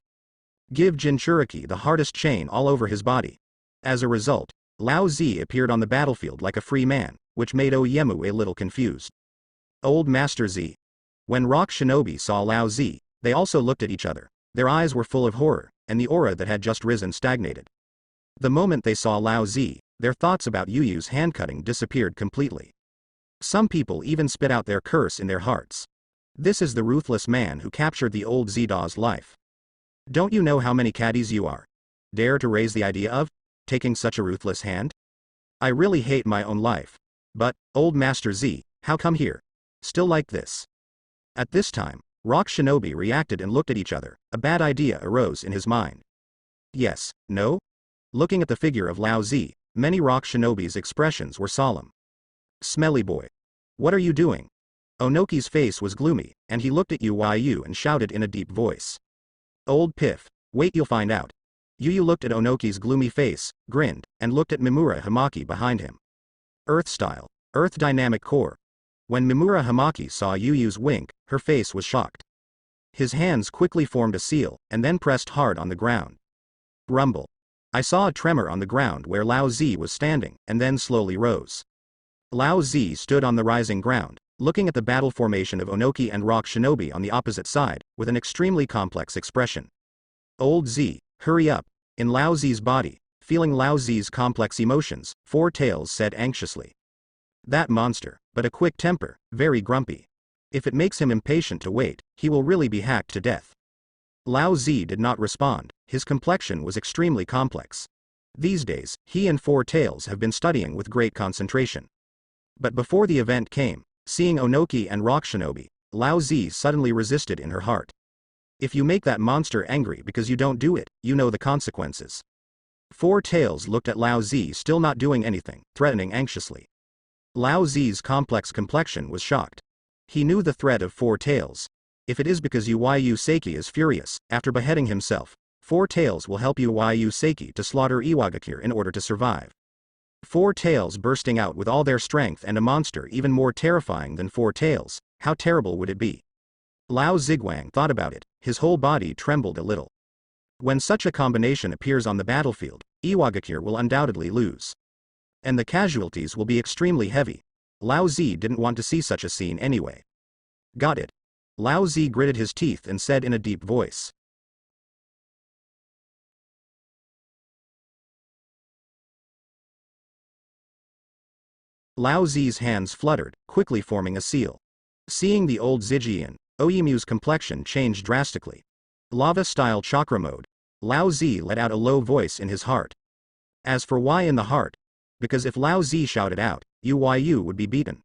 Give Jinchuriki the hardest chain all over his body. As a result, Lao Z appeared on the battlefield like a free man, which made Oyemu a little confused. Old Master Z. When Rock Shinobi saw Lao Z, they also looked at each other. Their eyes were full of horror, and the aura that had just risen stagnated. The moment they saw Lao Z, their thoughts about Uyu's hand-cutting disappeared completely. Some people even spit out their curse in their hearts. This is the ruthless man who captured the old Zda's life. Don't you know how many caddies you are? Dare to raise the idea of taking such a ruthless hand? I really hate my own life. But, old Master Z, how come here? Still like this? At this time, Rock Shinobi reacted and looked at each other. A bad idea arose in his mind. Yes, no? Looking at the figure of Lao Z, many Rock Shinobi's expressions were solemn. Smelly boy. What are you doing? Onoki's face was gloomy, and he looked at Yu and shouted in a deep voice. Old Piff, wait, you'll find out. Yu looked at Onoki's gloomy face, grinned, and looked at Mimura Hamaki behind him. Earth style, Earth dynamic core. When Mimura Hamaki saw Yu's wink, her face was shocked. His hands quickly formed a seal, and then pressed hard on the ground. Rumble. I saw a tremor on the ground where Lao Z was standing, and then slowly rose. Lao Z stood on the rising ground, looking at the battle formation of Onoki and Rock Shinobi on the opposite side, with an extremely complex expression. Old Z, hurry up. In Lao Z's body, feeling Lao Z's complex emotions, Four Tails said anxiously. That monster, but a quick temper, very grumpy. If it makes him impatient to wait, he will really be hacked to death. Lao Z did not respond, his complexion was extremely complex. These days, he and Four Tails have been studying with great concentration. But before the event came, seeing Onoki and Rock Shinobi, Lao Z suddenly resisted in her heart. If you make that monster angry because you don't do it, you know the consequences. Four Tails looked at Lao Z still not doing anything, threatening anxiously. Lao Z's complex complexion was shocked. He knew the threat of Four Tails. If it is because Yu Seiki is furious, after beheading himself, Four Tails will help Yu Seiki to slaughter Iwagakure in order to survive. Four Tails bursting out with all their strength and a monster even more terrifying than Four Tails, how terrible would it be? Lao Ziguang thought about it, his whole body trembled a little. When such a combination appears on the battlefield, Iwagakure will undoubtedly lose. And the casualties will be extremely heavy. Lao Z didn't want to see such a scene anyway. Got it. Lao Z gritted his teeth and said in a deep voice. Lao Z's hands fluttered, quickly forming a seal. Seeing the old Zijian, Oyimu's complexion changed drastically. Lava-style chakra mode. Lao Z let out a low voice in his heart. As for why in the heart? Because if Lao Z shouted out, Yu would be beaten.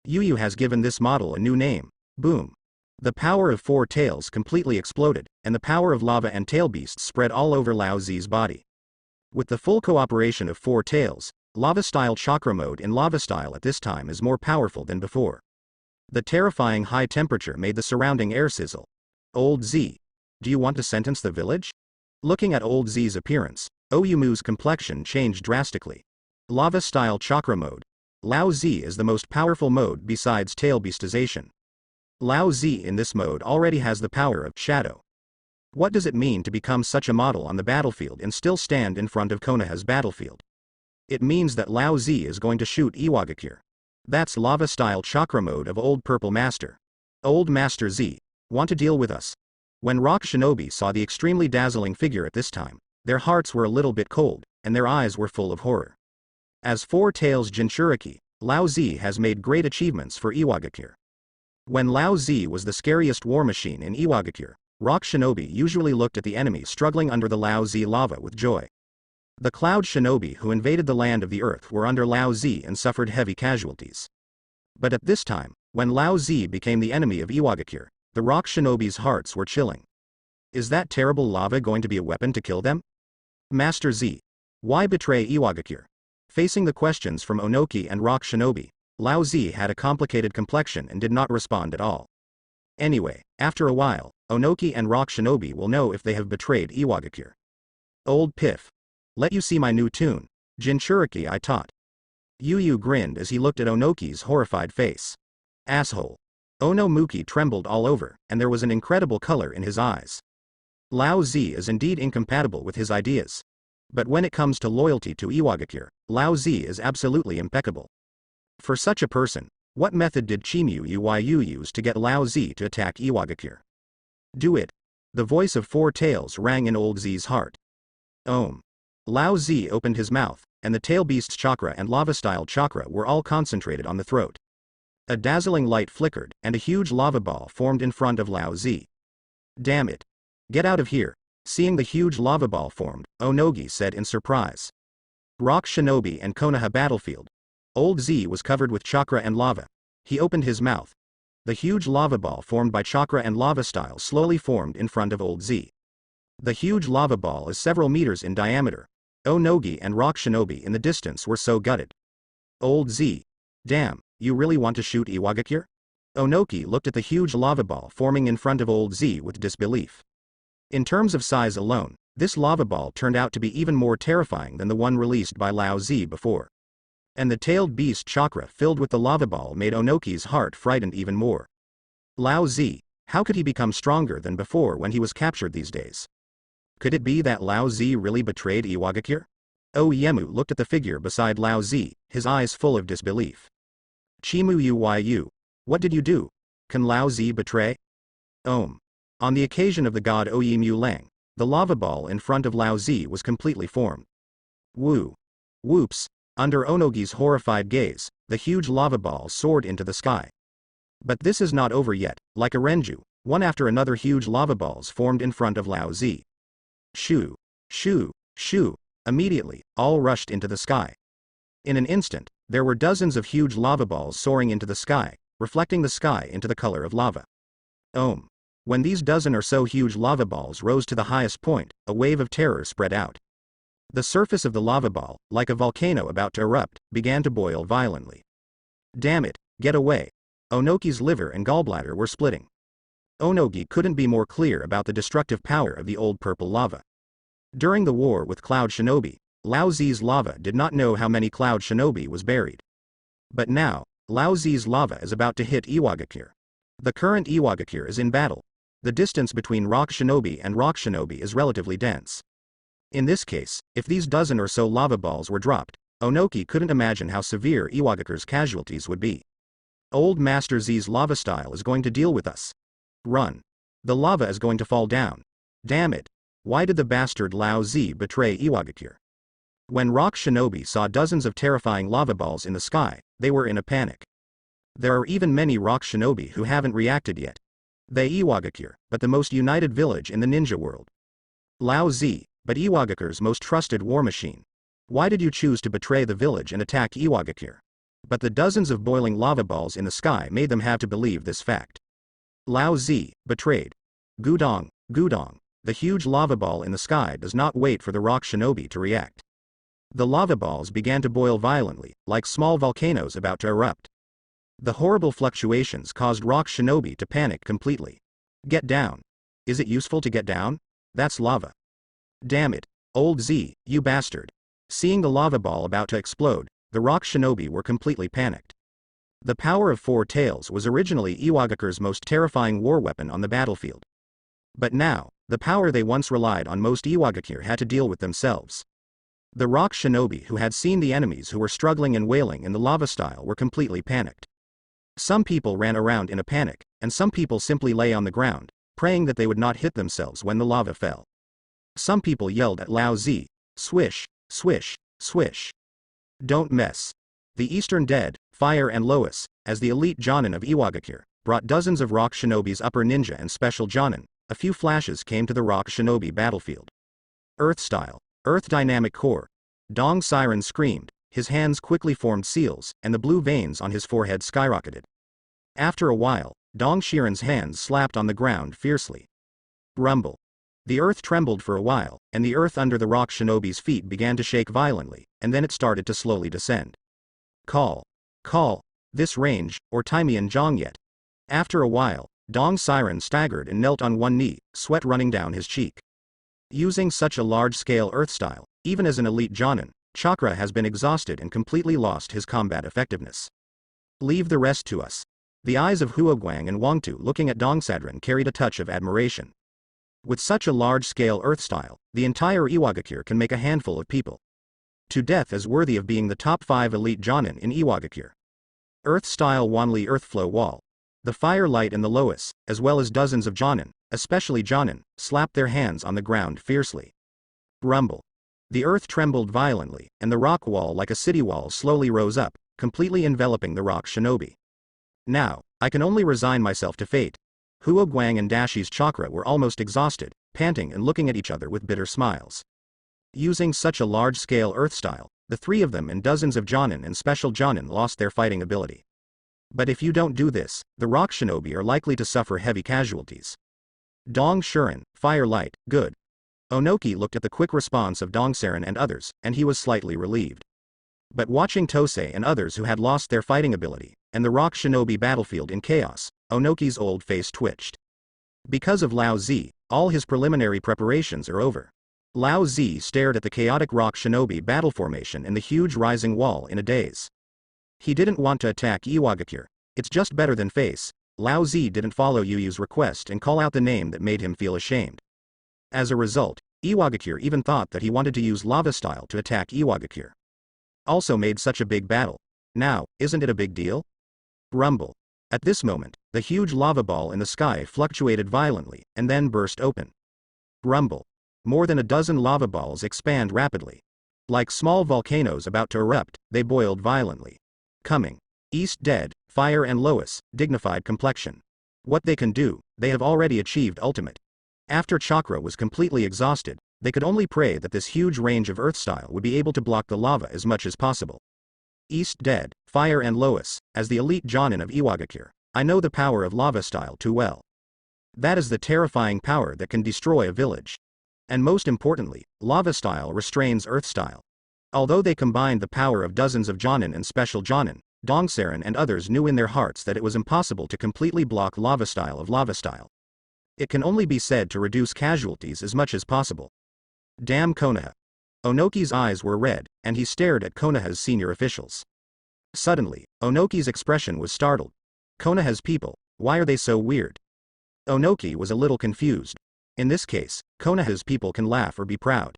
Yu has given this model a new name. Boom. The power of Four Tails completely exploded, and the power of lava and tail beasts spread all over Lao Z's body. With the full cooperation of Four Tails, Lava-style chakra mode in Lava-style at this time is more powerful than before. The terrifying high temperature made the surrounding air sizzle. Old Z. Do you want to sentence the village? Looking at Old Z's appearance, Oyumu's complexion changed drastically. Lava-style chakra mode. Lao Z is the most powerful mode besides tail beastization. Lao Z in this mode already has the power of shadow. What does it mean to become such a model on the battlefield and still stand in front of Konoha's battlefield? It means that Lao Z is going to shoot Iwagakure. That's lava-style chakra mode of Old Purple Master. Old Master Z, want to deal with us? When Rock Shinobi saw the extremely dazzling figure at this time, their hearts were a little bit cold, and their eyes were full of horror. As Four Tails Jinchuriki, Lao Z has made great achievements for Iwagakure. When Lao Z was the scariest war machine in Iwagakure, Rock Shinobi usually looked at the enemy struggling under the Lao Z lava with joy. The Cloud Shinobi who invaded the land of the earth were under Lao Z and suffered heavy casualties. But at this time, when Lao Z became the enemy of Iwagakure, the Rock Shinobi's hearts were chilling. Is that terrible lava going to be a weapon to kill them? Master Z. Why betray Iwagakure? Facing the questions from Onoki and Rock Shinobi, Lao Z had a complicated complexion and did not respond at all. Anyway, after a while, Onoki and Rock Shinobi will know if they have betrayed Iwagakure. Old Piff. Let you see my new tune, Jinchuriki I taught. Yu grinned as he looked at Onoki's horrified face. Asshole. Onomuki trembled all over, and there was an incredible color in his eyes. Lao Z is indeed incompatible with his ideas. But when it comes to loyalty to Iwagakure, Lao Z is absolutely impeccable. For such a person, what method did Chimu Yu use to get Lao Z to attack Iwagakure? Do it. The voice of Four Tails rang in Old Z's heart. Om. Lao Z opened his mouth, and the tail beast's chakra and lava-style chakra were all concentrated on the throat. A dazzling light flickered, and a huge lava ball formed in front of Lao Zi. Damn it. Get out of here. Seeing the huge lava ball formed, Onogi said in surprise. Rock Shinobi and Konoha battlefield. Old Z was covered with chakra and lava. He opened his mouth. The huge lava ball formed by chakra and lava style slowly formed in front of Old Z. The huge lava ball is several meters in diameter. Onogi and Rock Shinobi in the distance were so gutted. Old Z. Damn, you really want to shoot Iwagakure? Onoki looked at the huge lava ball forming in front of Old Z with disbelief. In terms of size alone, this lava ball turned out to be even more terrifying than the one released by Lao Z before. And the tailed beast chakra filled with the lava ball made Onoki's heart frightened even more. Lao Z, how could he become stronger than before when he was captured these days? Could it be that Lao Z really betrayed Iwagakure? Oyemu looked at the figure beside Lao Z, his eyes full of disbelief. Chimu Yu, what did you do? Can Lao Z betray? On the occasion of the god Oyemu Lang, the lava ball in front of Lao Z was completely formed. Whoops. Under Onogi's horrified gaze, the huge lava ball soared into the sky. But this is not over yet. Like a renju, one after another huge lava balls formed in front of Lao Z. Shoo. Immediately, all rushed into the sky. In an instant, there were dozens of huge lava balls soaring into the sky, reflecting the sky into the color of lava. When these dozen or so huge lava balls rose to the highest point, a wave of terror spread out. The surface of the lava ball, like a volcano about to erupt, began to boil violently. Damn it, get away. Onoki's liver and gallbladder were splitting. Onogi couldn't be more clear about the destructive power of the old purple lava. During the war with Cloud Shinobi, Lao Z's lava did not know how many Cloud Shinobi was buried. But now, Lao Z's lava is about to hit Iwagakure. The current Iwagakure is in battle. The distance between Rock Shinobi and Rock Shinobi is relatively dense. In this case, if these dozen or so lava balls were dropped, Onoki couldn't imagine how severe Iwagakure's casualties would be. Old Master Z's lava style is going to deal with us. Run. The lava is going to fall down. Damn it. Why did the bastard Lao Z betray Iwagakure? When Rock Shinobi saw dozens of terrifying lava balls in the sky, they were in a panic. There are even many Rock Shinobi who haven't reacted yet. They Iwagakure, but the most united village in the ninja world. Lao Z, but Iwagakure's most trusted war machine. Why did you choose to betray the village and attack Iwagakure? But the dozens of boiling lava balls in the sky made them have to believe this fact. Lao Z, betrayed. Gudong. The huge lava ball in the sky does not wait for the Rock Shinobi to react. The lava balls began to boil violently, like small volcanoes about to erupt. The horrible fluctuations caused Rock Shinobi to panic completely. Get down. Is it useful to get down? That's lava. Damn it, Old Z, you bastard. Seeing the lava ball about to explode, the Rock Shinobi were completely panicked. The power of four tails was originally Iwagakure's most terrifying war weapon on the battlefield. But now, the power they once relied on most Iwagakure had to deal with themselves. The Rock Shinobi who had seen the enemies who were struggling and wailing in the lava style were completely panicked. Some people ran around in a panic, and some people simply lay on the ground, praying that they would not hit themselves when the lava fell. Some people yelled at Lao Z, swish, swish, swish. Don't mess. The Eastern Dead, Fire and Lois, as the elite Jonin of Iwagakure, brought dozens of Rock Shinobi's upper ninja and special Jonin. A few flashes came to the Rock Shinobi battlefield. Earth style, Earth dynamic core. Dong Siren screamed, his hands quickly formed seals, and the blue veins on his forehead skyrocketed. After a while, Dong Shiren's hands slapped on the ground fiercely. Rumble. The earth trembled for a while, and the earth under the Rock Shinobi's feet began to shake violently, and then it started to slowly descend. Call. This range, or Taimian Zhongyet. After a while, Dong Siren staggered and knelt on one knee, sweat running down his cheek. Using such a large-scale earth style, even as an elite Jonin, Chakra has been exhausted and completely lost his combat effectiveness. Leave the rest to us. The eyes of Huoguang and Wangtu looking at Dongsadran carried a touch of admiration. With such a large-scale earth style, the entire Iwagakure can make a handful of people to death as worthy of being the top 5 elite Jonin in Iwagakure. Earth-style Wanli Earthflow Wall. The Firelight and the Lois, as well as dozens of Jonin, especially Jonin, slapped their hands on the ground fiercely. Rumble. The earth trembled violently, and the rock wall like a city wall slowly rose up, completely enveloping the Rock Shinobi. Now, I can only resign myself to fate. Huo Guang and Dashi's chakra were almost exhausted, panting and looking at each other with bitter smiles. Using such a large-scale earth style, the three of them and dozens of Jonin and special Jonin lost their fighting ability. But if you don't do this, the rock shinobi are likely to suffer heavy casualties. Dong Shuren, fire light, good. Onoki looked at the quick response of Dongsaran and others, and he was slightly relieved. But watching Tosei and others who had lost their fighting ability, and the rock shinobi battlefield in chaos, Onoki's old face twitched. Because of Lao Zi, all his preliminary preparations are over. Lao Zi stared at the chaotic rock shinobi battle formation in the huge rising wall in a daze. He didn't want to attack Iwagakure. It's just better than face. Lao Zi didn't follow Yu's request and call out the name that made him feel ashamed. As a result, Iwagakure even thought that he wanted to use lava style to attack Iwagakure. Also made such a big battle. Now, isn't it a big deal? Rumble. At this moment, the huge lava ball in the sky fluctuated violently, and then burst open. Rumble. More than a dozen lava balls expand rapidly. Like small volcanoes about to erupt, they boiled violently. Coming. East dead, fire and Lois, dignified complexion. What they can do, they have already achieved ultimate. After chakra was completely exhausted, they could only pray that this huge range of earth style would be able to block the lava as much as possible. East dead, fire and Lois, as the elite Jonin of Iwagakure, I know the power of lava style too well. That is the terrifying power that can destroy a village. And most importantly, lava style restrains earth style. Although they combined the power of dozens of Jonin and special Jonin, Dongsaran and others knew in their hearts that it was impossible to completely block lava style of lava style. It can only be said to reduce casualties as much as possible. Damn Konoha. Onoki's eyes were red, and he stared at Konoha's senior officials. Suddenly, Onoki's expression was startled. Konoha's people, why are they so weird? Onoki was a little confused. In this case, Konoha's people can laugh or be proud.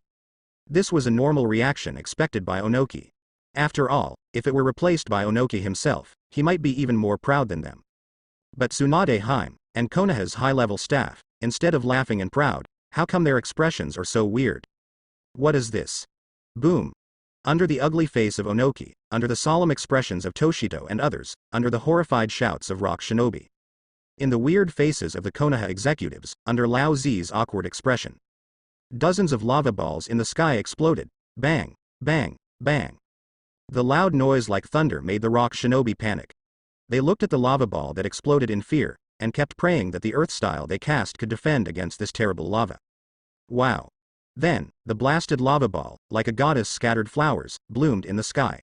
This was a normal reaction expected by Onoki. After all, if it were replaced by Onoki himself, he might be even more proud than them. But Tsunade Haim, and Konoha's high-level staff, instead of laughing and proud, how come their expressions are so weird? What is this? Boom. Under the ugly face of Onoki, under the solemn expressions of Toshito and others, under the horrified shouts of rock shinobi. In the weird faces of the Konoha executives, under Lao Zi's awkward expression. Dozens of lava balls in the sky exploded. Bang, bang, bang. The loud noise like thunder made the rock shinobi panic. They looked at the lava ball that exploded in fear, and kept praying that the earth style they cast could defend against this terrible lava. Wow. Then, the blasted lava ball, like a goddess scattered flowers, bloomed in the sky.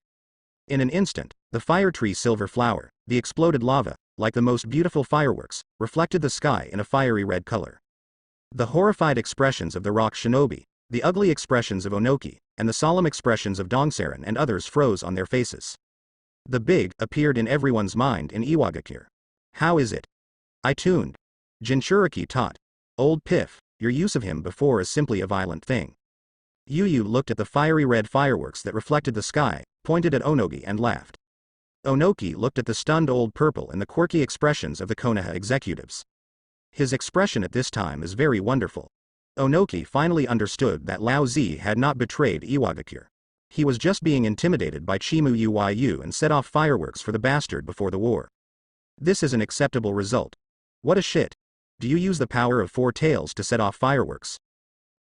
In an instant, the fire tree silver flower, the exploded lava, like the most beautiful fireworks, reflected the sky in a fiery red color. The horrified expressions of the rock shinobi, the ugly expressions of Onoki, and the solemn expressions of Dongsaran and others froze on their faces. The big appeared in everyone's mind in Iwagakure. How is it? I tuned. Jinchuriki taught. Old Piff, your use of him before is simply a violent thing. Yu looked at the fiery red fireworks that reflected the sky, pointed at Onoki and laughed. Onoki looked at the stunned old purple and the quirky expressions of the Konoha executives. His expression at this time is very wonderful. Onoki finally understood that Lao Zi had not betrayed Iwagakure. He was just being intimidated by Chimu Uyu and set off fireworks for the bastard before the war. This is an acceptable result. What a shit. Do you use the power of four tails to set off fireworks?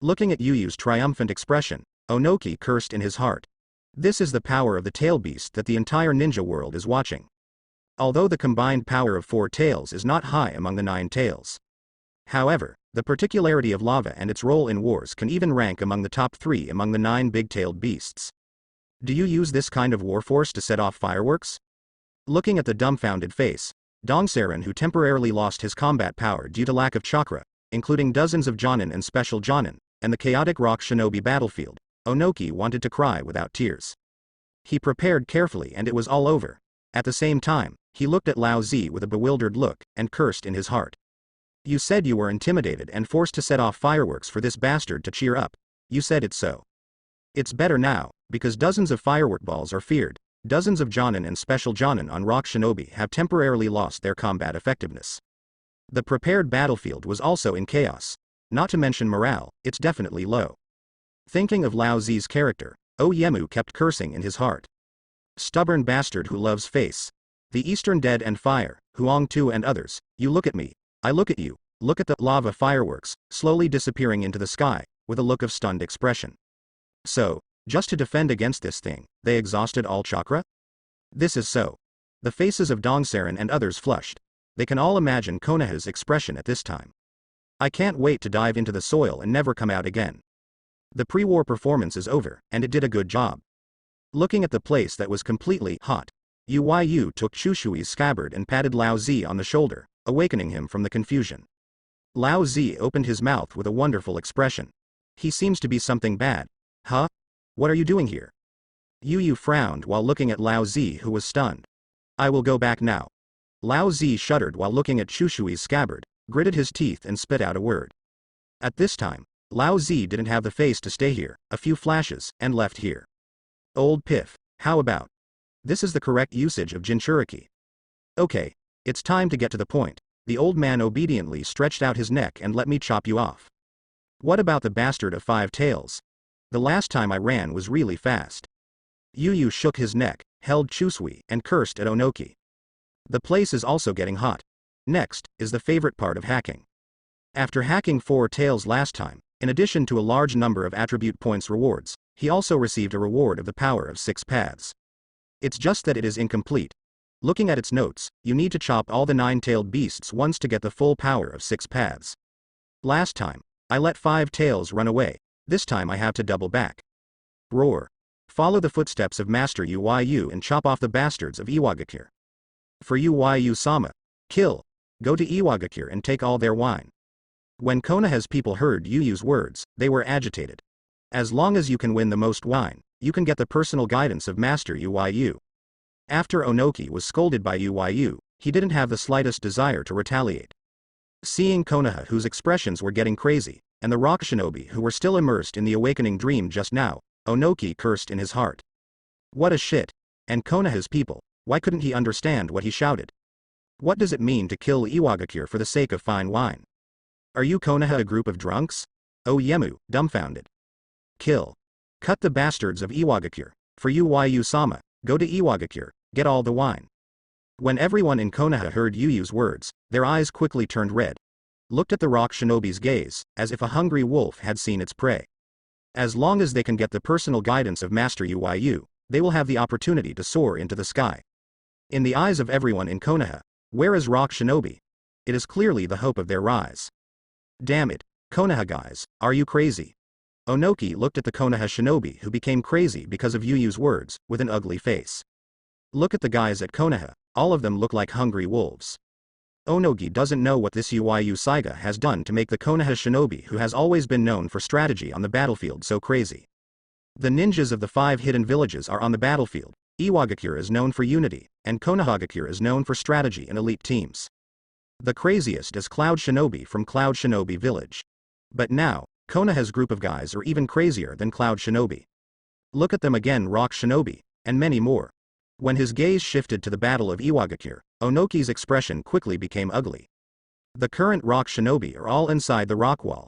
Looking at Yuyu's triumphant expression, Onoki cursed in his heart. This is the power of the tail beast that the entire ninja world is watching. Although the combined power of four tails is not high among the 9 tails. However, the particularity of lava and its role in wars can even rank among the top 3 among the 9 big-tailed beasts. Do you use this kind of war force to set off fireworks? Looking at the dumbfounded face, Dongsaran, who temporarily lost his combat power due to lack of chakra, including dozens of Jonin and special Jonin, and the chaotic rock shinobi battlefield, Onoki wanted to cry without tears. He prepared carefully and it was all over. At the same time, he looked at Lao Zi with a bewildered look, and cursed in his heart. You said you were intimidated and forced to set off fireworks for this bastard to cheer up. You said it so. It's better now, because dozens of firework balls are feared. Dozens of Jonin and special Jonin on rock shinobi have temporarily lost their combat effectiveness. The prepared battlefield was also in chaos. Not to mention morale, it's definitely low. Thinking of Lao Zi's character, Oyemu kept cursing in his heart. Stubborn bastard who loves face. The Eastern Dead and Fire, Huang Tu and others, you look at me, I look at you, look at the lava fireworks, slowly disappearing into the sky, with a look of stunned expression. So, just to defend against this thing, they exhausted all chakra? This is so. The faces of Dongsaran and others flushed. They can all imagine Konoha's expression at this time. I can't wait to dive into the soil and never come out again. The pre-war performance is over, and it did a good job. Looking at the place that was completely hot, Yu took Chushui's scabbard and patted Lao Zi on the shoulder, awakening him from the confusion. Lao Zi opened his mouth with a wonderful expression. He seems to be something bad. Huh? What are you doing here? Yu frowned while looking at Lao Zi, who was stunned. I will go back now. Lao Zi shuddered while looking at Chushui's scabbard, gritted his teeth and spit out a word. At this time, Lao Zi didn't have the face to stay here, a few flashes, and left here. Old Piff, how about? This is the correct usage of Jinchuriki. Okay, it's time to get to the point. The old man obediently stretched out his neck and let me chop you off. What about the bastard of 5 tails? The last time I ran was really fast. Yu shook his neck, held Chusui, and cursed at Onoki. The place is also getting hot. Next, is the favorite part of hacking. After hacking 4 tails last time, in addition to a large number of attribute points rewards, he also received a reward of the power of 6 paths. It's just that it is incomplete. Looking at its notes, you need to chop all the 9-tailed beasts once to get the full power of 6 paths. Last time, I let 5 tails run away, this time I have to double back. Roar. Follow the footsteps of Master Yu and chop off the bastards of Iwagakure. For Yu-Sama. Kill. Go to Iwagakure and take all their wine. When Konoha's people heard Yu's words, they were agitated. As long as you can win the most wine, you can get the personal guidance of Master Yu. After Onoki was scolded by Yu, he didn't have the slightest desire to retaliate. Seeing Konoha, whose expressions were getting crazy, and the rock shinobi who were still immersed in the awakening dream just now, Onoki cursed in his heart. What a shit. And Konoha's people, why couldn't he understand what he shouted? What does it mean to kill Iwagakure for the sake of fine wine? Are you Konoha a group of drunks? Oyemu, dumbfounded. Kill. Cut the bastards of Iwagakure. For Yu-Sama, go to Iwagakure, get all the wine. When everyone in Konoha heard Yu's words, their eyes quickly turned red. Looked at the rock shinobi's gaze, as if a hungry wolf had seen its prey. As long as they can get the personal guidance of Master Yu, they will have the opportunity to soar into the sky. In the eyes of everyone in Konoha, where is rock shinobi? It is clearly the hope of their rise. Damn it, Konoha guys, are you crazy? Onoki looked at the Konoha shinobi who became crazy because of Yu's words, with an ugly face. Look at the guys at Konoha, all of them look like hungry wolves. Onogi doesn't know what this Yu Saiga has done to make the Konoha shinobi who has always been known for strategy on the battlefield so crazy. The ninjas of the 5 hidden villages are on the battlefield, Iwagakure is known for unity, and Konohagakure is known for strategy and elite teams. The craziest is Cloud Shinobi from Cloud Shinobi Village. But now, Konoha's group of guys are even crazier than Cloud Shinobi. Look at them again, Rock Shinobi, and many more. When his gaze shifted to the Battle of Iwagakure, Onoki's expression quickly became ugly. The current Rock Shinobi are all inside the rock wall.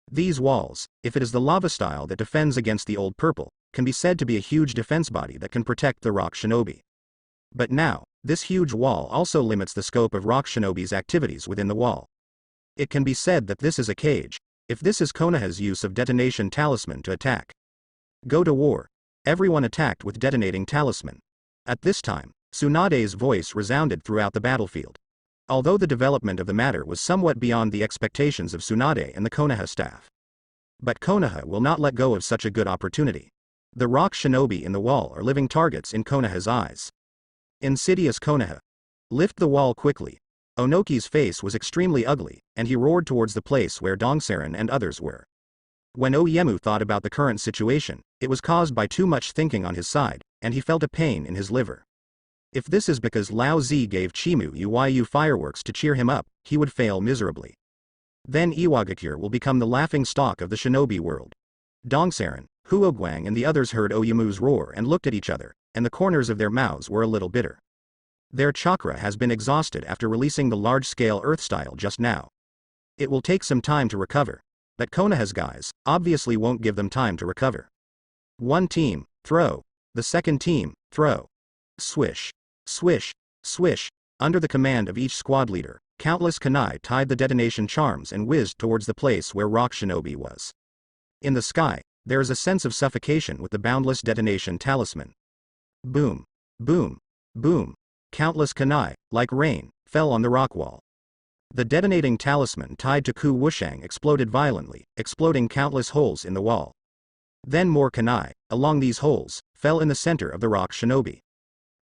These walls, if it is the lava style that defends against the Old Purple, can be said to be a huge defense body that can protect the Rock Shinobi. But now, this huge wall also limits the scope of Rock Shinobi's activities within the wall. It can be said that this is a cage, if this is Konoha's use of detonation talisman to attack. Go to war. Everyone attacked with detonating talisman. At this time, Tsunade's voice resounded throughout the battlefield. Although the development of the matter was somewhat beyond the expectations of Tsunade and the Konoha staff. But Konoha will not let go of such a good opportunity. The rock shinobi in the wall are living targets in Konoha's eyes. Insidious Konoha. Lift the wall quickly. Onoki's face was extremely ugly, and he roared towards the place where Dongsaran and others were. When Oyemu thought about the current situation, it was caused by too much thinking on his side, and he felt a pain in his liver. If this is because Lao Zi gave Chimu Yu fireworks to cheer him up, he would fail miserably. Then Iwagakure will become the laughing stock of the shinobi world. Dongsaran, Huoguang and the others heard Oyemu's roar and looked at each other, and the corners of their mouths were a little bitter. Their chakra has been exhausted after releasing the large-scale earth style just now. It will take some time to recover. That Konoha's guys obviously won't give them time to recover. One team, throw. The second team, throw. Swish. Swish. Swish, under the command of each squad leader, countless kunai tied the detonation charms and whizzed towards the place where Rock Shinobi was. In the sky, there is a sense of suffocation with the boundless detonation talisman. Boom. Boom. Boom. Countless kunai, like rain, fell on the rock wall. The detonating talisman tied to Ku Wushang exploded violently, exploding countless holes in the wall. Then more kunai, along these holes, fell in the center of the Rock Shinobi.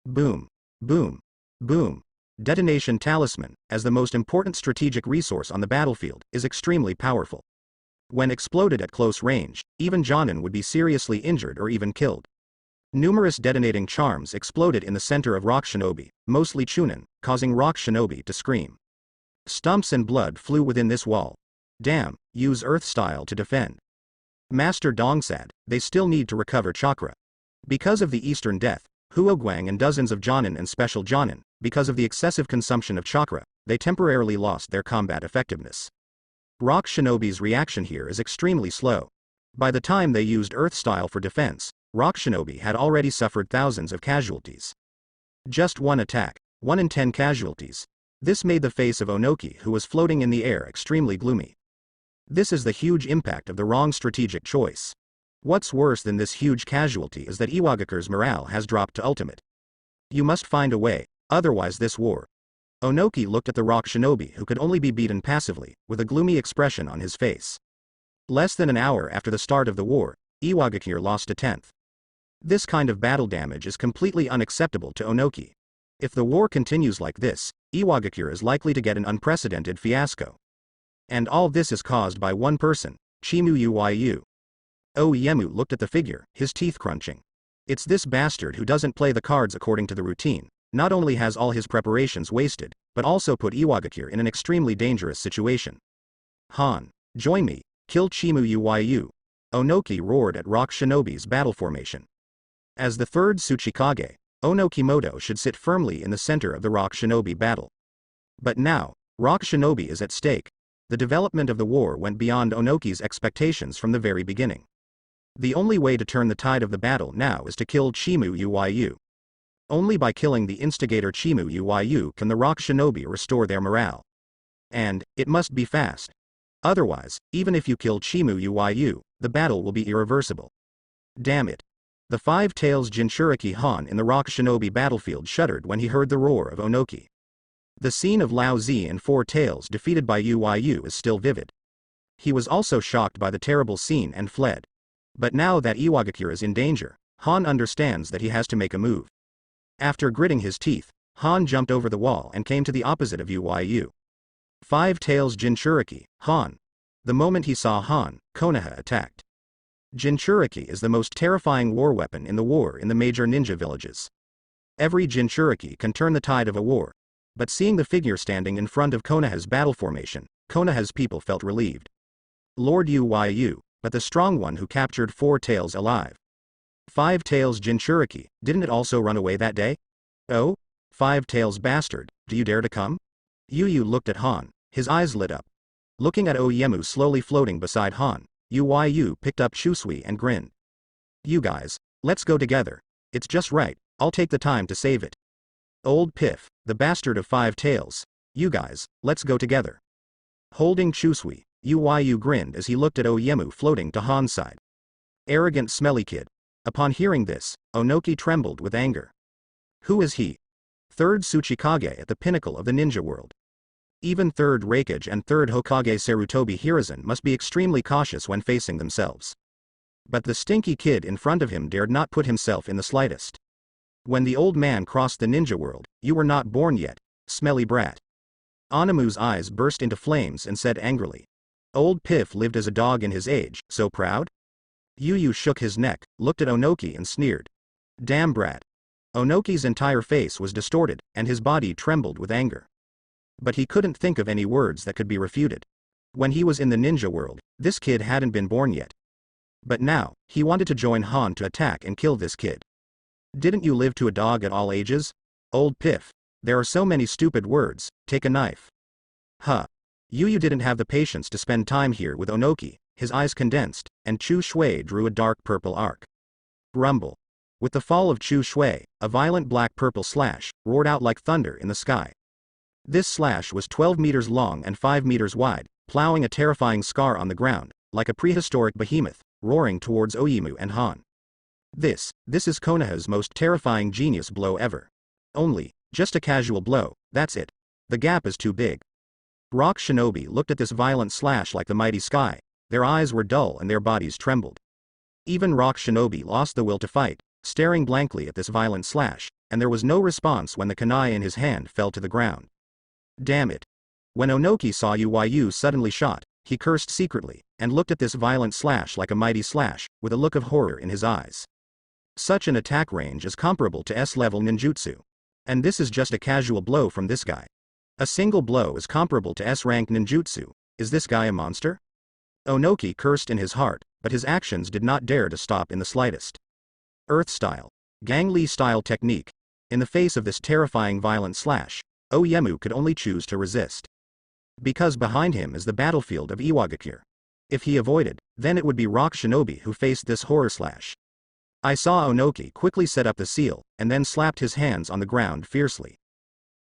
Boom. Boom. Boom. Detonation talisman, as the most important strategic resource on the battlefield, is extremely powerful. When exploded at close range, even Jonin would be seriously injured or even killed. Numerous detonating charms exploded in the center of Rock Shinobi, mostly Chunin, causing Rock Shinobi to scream. Stumps and blood flew within this wall. Damn, use Earth style to defend. Master Dong said, they still need to recover chakra. Because of the Eastern Death, Huoguang and dozens of Jonin and Special Jonin, because of the excessive consumption of chakra, they temporarily lost their combat effectiveness. Rock Shinobi's reaction here is extremely slow. By the time they used Earth style for defense, Rock Shinobi had already suffered thousands of casualties. Just one attack, 1 in 10 casualties. This made the face of Onoki, who was floating in the air, extremely gloomy. This is the huge impact of the wrong strategic choice. What's worse than this huge casualty is that Iwagakure's morale has dropped to ultimate. You must find a way, otherwise this war. Onoki looked at the Rock Shinobi, who could only be beaten passively, with a gloomy expression on his face. Less than an hour after the start of the war, Iwagakure lost a tenth. This kind of battle damage is completely unacceptable to Onoki. If the war continues like this, Iwagakure is likely to get an unprecedented fiasco. And all this is caused by one person, Chimu Uyu. Oyemu looked at the figure, his teeth crunching. It's this bastard who doesn't play the cards according to the routine. Not only has all his preparations wasted, but also put Iwagakure in an extremely dangerous situation. Han, join me, kill Chimu Uyu. Onoki roared at Rock Shinobi's battle formation. As the third Tsuchikage, Onokimoto should sit firmly in the center of the Rock Shinobi battle. But now, Rock Shinobi is at stake. The development of the war went beyond Onoki's expectations from the very beginning. The only way to turn the tide of the battle now is to kill Chimu Uyu. Only by killing the instigator Chimu Uyu can the Rock Shinobi restore their morale. And, it must be fast. Otherwise, even if you kill Chimu Uyu, the battle will be irreversible. Damn it. The Five-Tails Jinchuriki Han in the Rock Shinobi battlefield shuddered when he heard the roar of Onoki. The scene of Lao Zi and Four Tails defeated by Uyu is still vivid. He was also shocked by the terrible scene and fled. But now that Iwagakure is in danger, Han understands that he has to make a move. After gritting his teeth, Han jumped over the wall and came to the opposite of Uyu. Five-Tails Jinchuriki, Han. The moment he saw Han, Konoha attacked. Jinchuriki is the most terrifying war weapon in the war in the major ninja villages. Every Jinchuriki can turn the tide of a war. But seeing the figure standing in front of Konoha's battle formation, Konoha's people felt relieved. Lord Uyu, but the strong one who captured Four Tails alive. Five Tails Jinchuriki, didn't it also run away that day? Oh? Five Tails bastard, do you dare to come? Uyu looked at Han, his eyes lit up. Looking at Oyemu slowly floating beside Han, Uyu picked up Chusui and grinned. You guys, let's go together. It's just right, I'll take the time to save it. Old Piff, the bastard of Five Tails. You guys, let's go together. Holding Chusui, Uyu grinned as he looked at Oyemu floating to Han's side. Arrogant smelly kid. Upon hearing this, Onoki trembled with anger. Who is he? Third Tsuchikage at the pinnacle of the ninja world. Even third Raikage and third Hokage Sarutobi Hiruzen must be extremely cautious when facing themselves. But the stinky kid in front of him dared not put himself in the slightest. When the old man crossed the ninja world, you were not born yet, smelly brat. Anamu's eyes burst into flames and said angrily. Old Piff lived as a dog in his age, so proud? Uyu shook his neck, looked at Onoki and sneered. Damn brat. Onoki's entire face was distorted, and his body trembled with anger. But he couldn't think of any words that could be refuted. When he was in the ninja world, this kid hadn't been born yet. But now, he wanted to join Han to attack and kill this kid. Didn't you live to a dog at all ages? Old Piff. There are so many stupid words, take a knife. Huh. Uyu didn't have the patience to spend time here with Onoki, his eyes condensed, and Chu Shui drew a dark purple arc. Rumble. With the fall of Chu Shui, a violent black-purple slash roared out like thunder in the sky. This slash was 12 meters long and 5 meters wide, plowing a terrifying scar on the ground, like a prehistoric behemoth, roaring towards Oimu and Han. This is Konoha's most terrifying genius blow ever. Only, just a casual blow, that's it. The gap is too big. Rock Shinobi looked at this violent slash like the mighty sky, their eyes were dull and their bodies trembled. Even Rock Shinobi lost the will to fight, staring blankly at this violent slash, and there was no response when the kunai in his hand fell to the ground. Damn it. When Onoki saw Uyu suddenly shot, he cursed secretly, and looked at this violent slash like a mighty slash, with a look of horror in his eyes. Such an attack range is comparable to S-level ninjutsu. And this is just a casual blow from this guy. A single blow is comparable to S-rank ninjutsu. Is this guy a monster? Onoki cursed in his heart, but his actions did not dare to stop in the slightest. Earth style. Gang Lee style technique. In the face of this terrifying violent slash, Oyemu could only choose to resist. Because behind him is the battlefield of Iwagakure. If he avoided, then it would be Rock Shinobi who faced this horror slash. I saw Onoki quickly set up the seal, and then slapped his hands on the ground fiercely.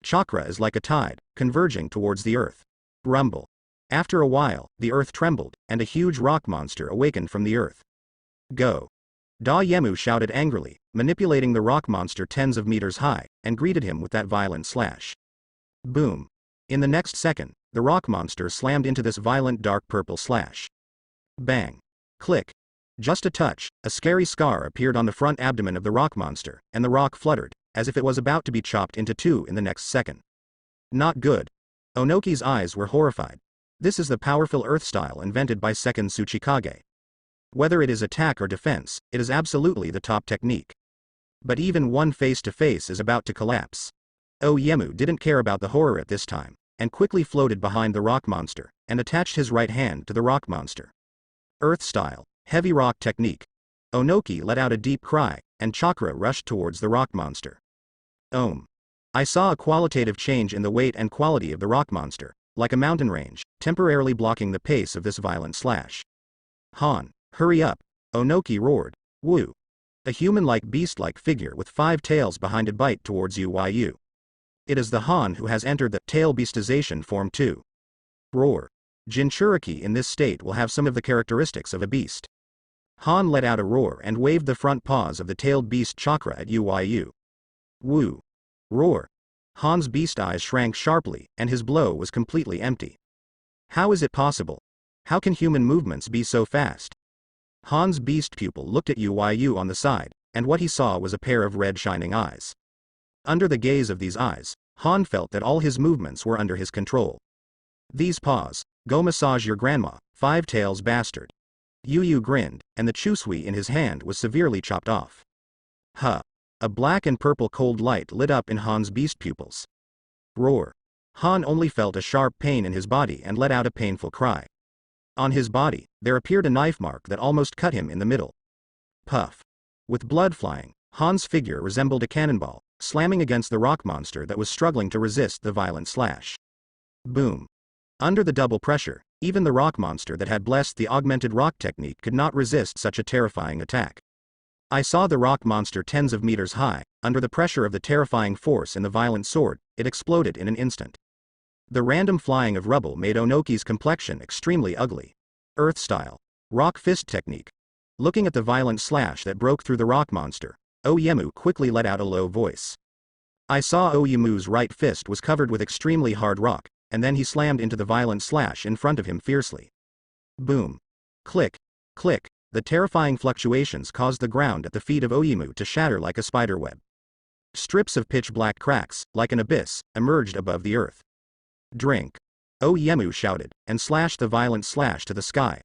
Chakra is like a tide, converging towards the earth. Rumble. After a while, the earth trembled, and a huge rock monster awakened from the earth. Go. Yemu shouted angrily, manipulating the rock monster tens of meters high, and greeted him with that violent slash. Boom. In the next second, the rock monster slammed into this violent dark purple slash. Bang. Click. Just a touch, a scary scar appeared on the front abdomen of the rock monster, and the rock fluttered, as if it was about to be chopped into two in the next second. Not good. Onoki's eyes were horrified. This is the powerful earth style invented by Second Tsuchikage. Whether it is attack or defense, it is absolutely the top technique. But even one face-to-face is about to collapse. Oyemu didn't care about the horror at this time, and quickly floated behind the rock monster, and attached his right hand to the rock monster. Earth style. Heavy rock technique. Onoki let out a deep cry, and chakra rushed towards the rock monster. I saw a qualitative change in the weight and quality of the rock monster, like a mountain range, temporarily blocking the pace of this violent slash. Han, hurry up, Onoki roared. Woo. A human-like beast-like figure with 5 tails behind it bite towards Uyu. It is the Han who has entered the tail beastization form too. Roar. Jinchuriki in this state will have some of the characteristics of a beast. Han let out a roar and waved the front paws of the tailed beast chakra at Uyu. Woo. Roar. Han's beast eyes shrank sharply, and his blow was completely empty. How is it possible? How can human movements be so fast? Han's beast pupil looked at Uyu on the side, and what he saw was a pair of red shining eyes. Under the gaze of these eyes, Han felt that all his movements were under his control. These paws, go massage your grandma, 5 tails bastard. Uyu grinned, and the chusui in his hand was severely chopped off. Huh. A black and purple cold light lit up in Han's beast pupils. Roar. Han only felt a sharp pain in his body and let out a painful cry. On his body, there appeared a knife mark that almost cut him in the middle. Puff. With blood flying, Han's figure resembled a cannonball, slamming against the rock monster that was struggling to resist the violent slash. Boom. Under the double pressure, even the rock monster that had blessed the augmented rock technique could not resist such a terrifying attack. I saw the rock monster tens of meters high, under the pressure of the terrifying force in the violent sword, it exploded in an instant. The random flying of rubble made Onoki's complexion extremely ugly. Earth style. Rock fist technique. Looking at the violent slash that broke through the rock monster, Oyemu quickly let out a low voice. I saw Oyemu's right fist was covered with extremely hard rock, and then he slammed into the violent slash in front of him fiercely. Boom. Click. Click. The terrifying fluctuations caused the ground at the feet of Oyemu to shatter like a spiderweb. Strips of pitch-black cracks, like an abyss, emerged above the earth. Drink. Oyemu shouted, and slashed the violent slash to the sky.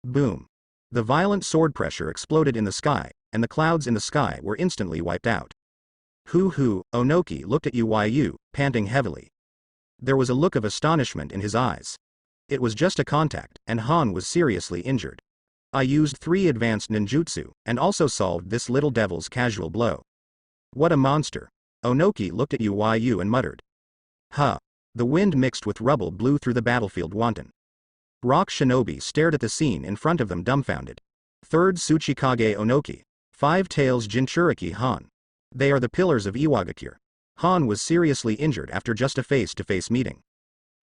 Boom. The violent sword pressure exploded in the sky, and the clouds in the sky were instantly wiped out. Hoo-hoo, Onoki looked at Uyu, panting heavily. There was a look of astonishment in his eyes. It was just a contact, and Han was seriously injured. I used 3 advanced ninjutsu, and also solved this little devil's casual blow. What a monster. Onoki looked at Uyu and muttered. Huh. The wind mixed with rubble blew through the battlefield wanton. Rock Shinobi stared at the scene in front of them dumbfounded. 3rd Tsuchikage Onoki. 5 Tails Jinchuriki Han. They are the pillars of Iwagakure. Han was seriously injured after just a face-to-face meeting.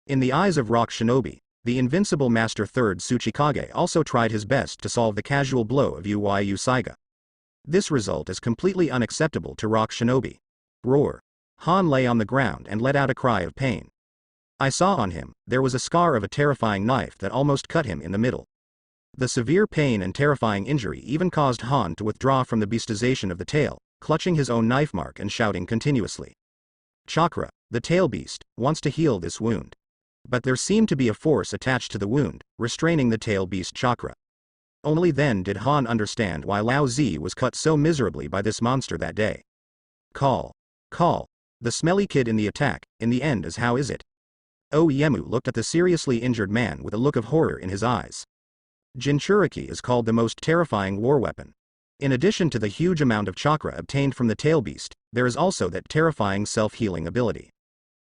In the eyes of Rock Shinobi, the invincible Master 3rd Tsuchikage also tried his best to solve the casual blow of Uyu Saiga. This result is completely unacceptable to Rock Shinobi. Roar. Han lay on the ground and let out a cry of pain. I saw on him, there was a scar of a terrifying knife that almost cut him in the middle. The severe pain and terrifying injury even caused Han to withdraw from the beastization of the tail, clutching his own knife mark and shouting continuously. Chakra, the tail beast, wants to heal this wound. But there seemed to be a force attached to the wound, restraining the tail beast chakra. Only then did Han understand why Lao Zi was cut so miserably by this monster that day. Call. The smelly kid in the attack, in the end is how is it? Oyemu looked at the seriously injured man with a look of horror in his eyes. Jinchuriki is called the most terrifying war weapon. In addition to the huge amount of chakra obtained from the tail beast, there is also that terrifying self-healing ability.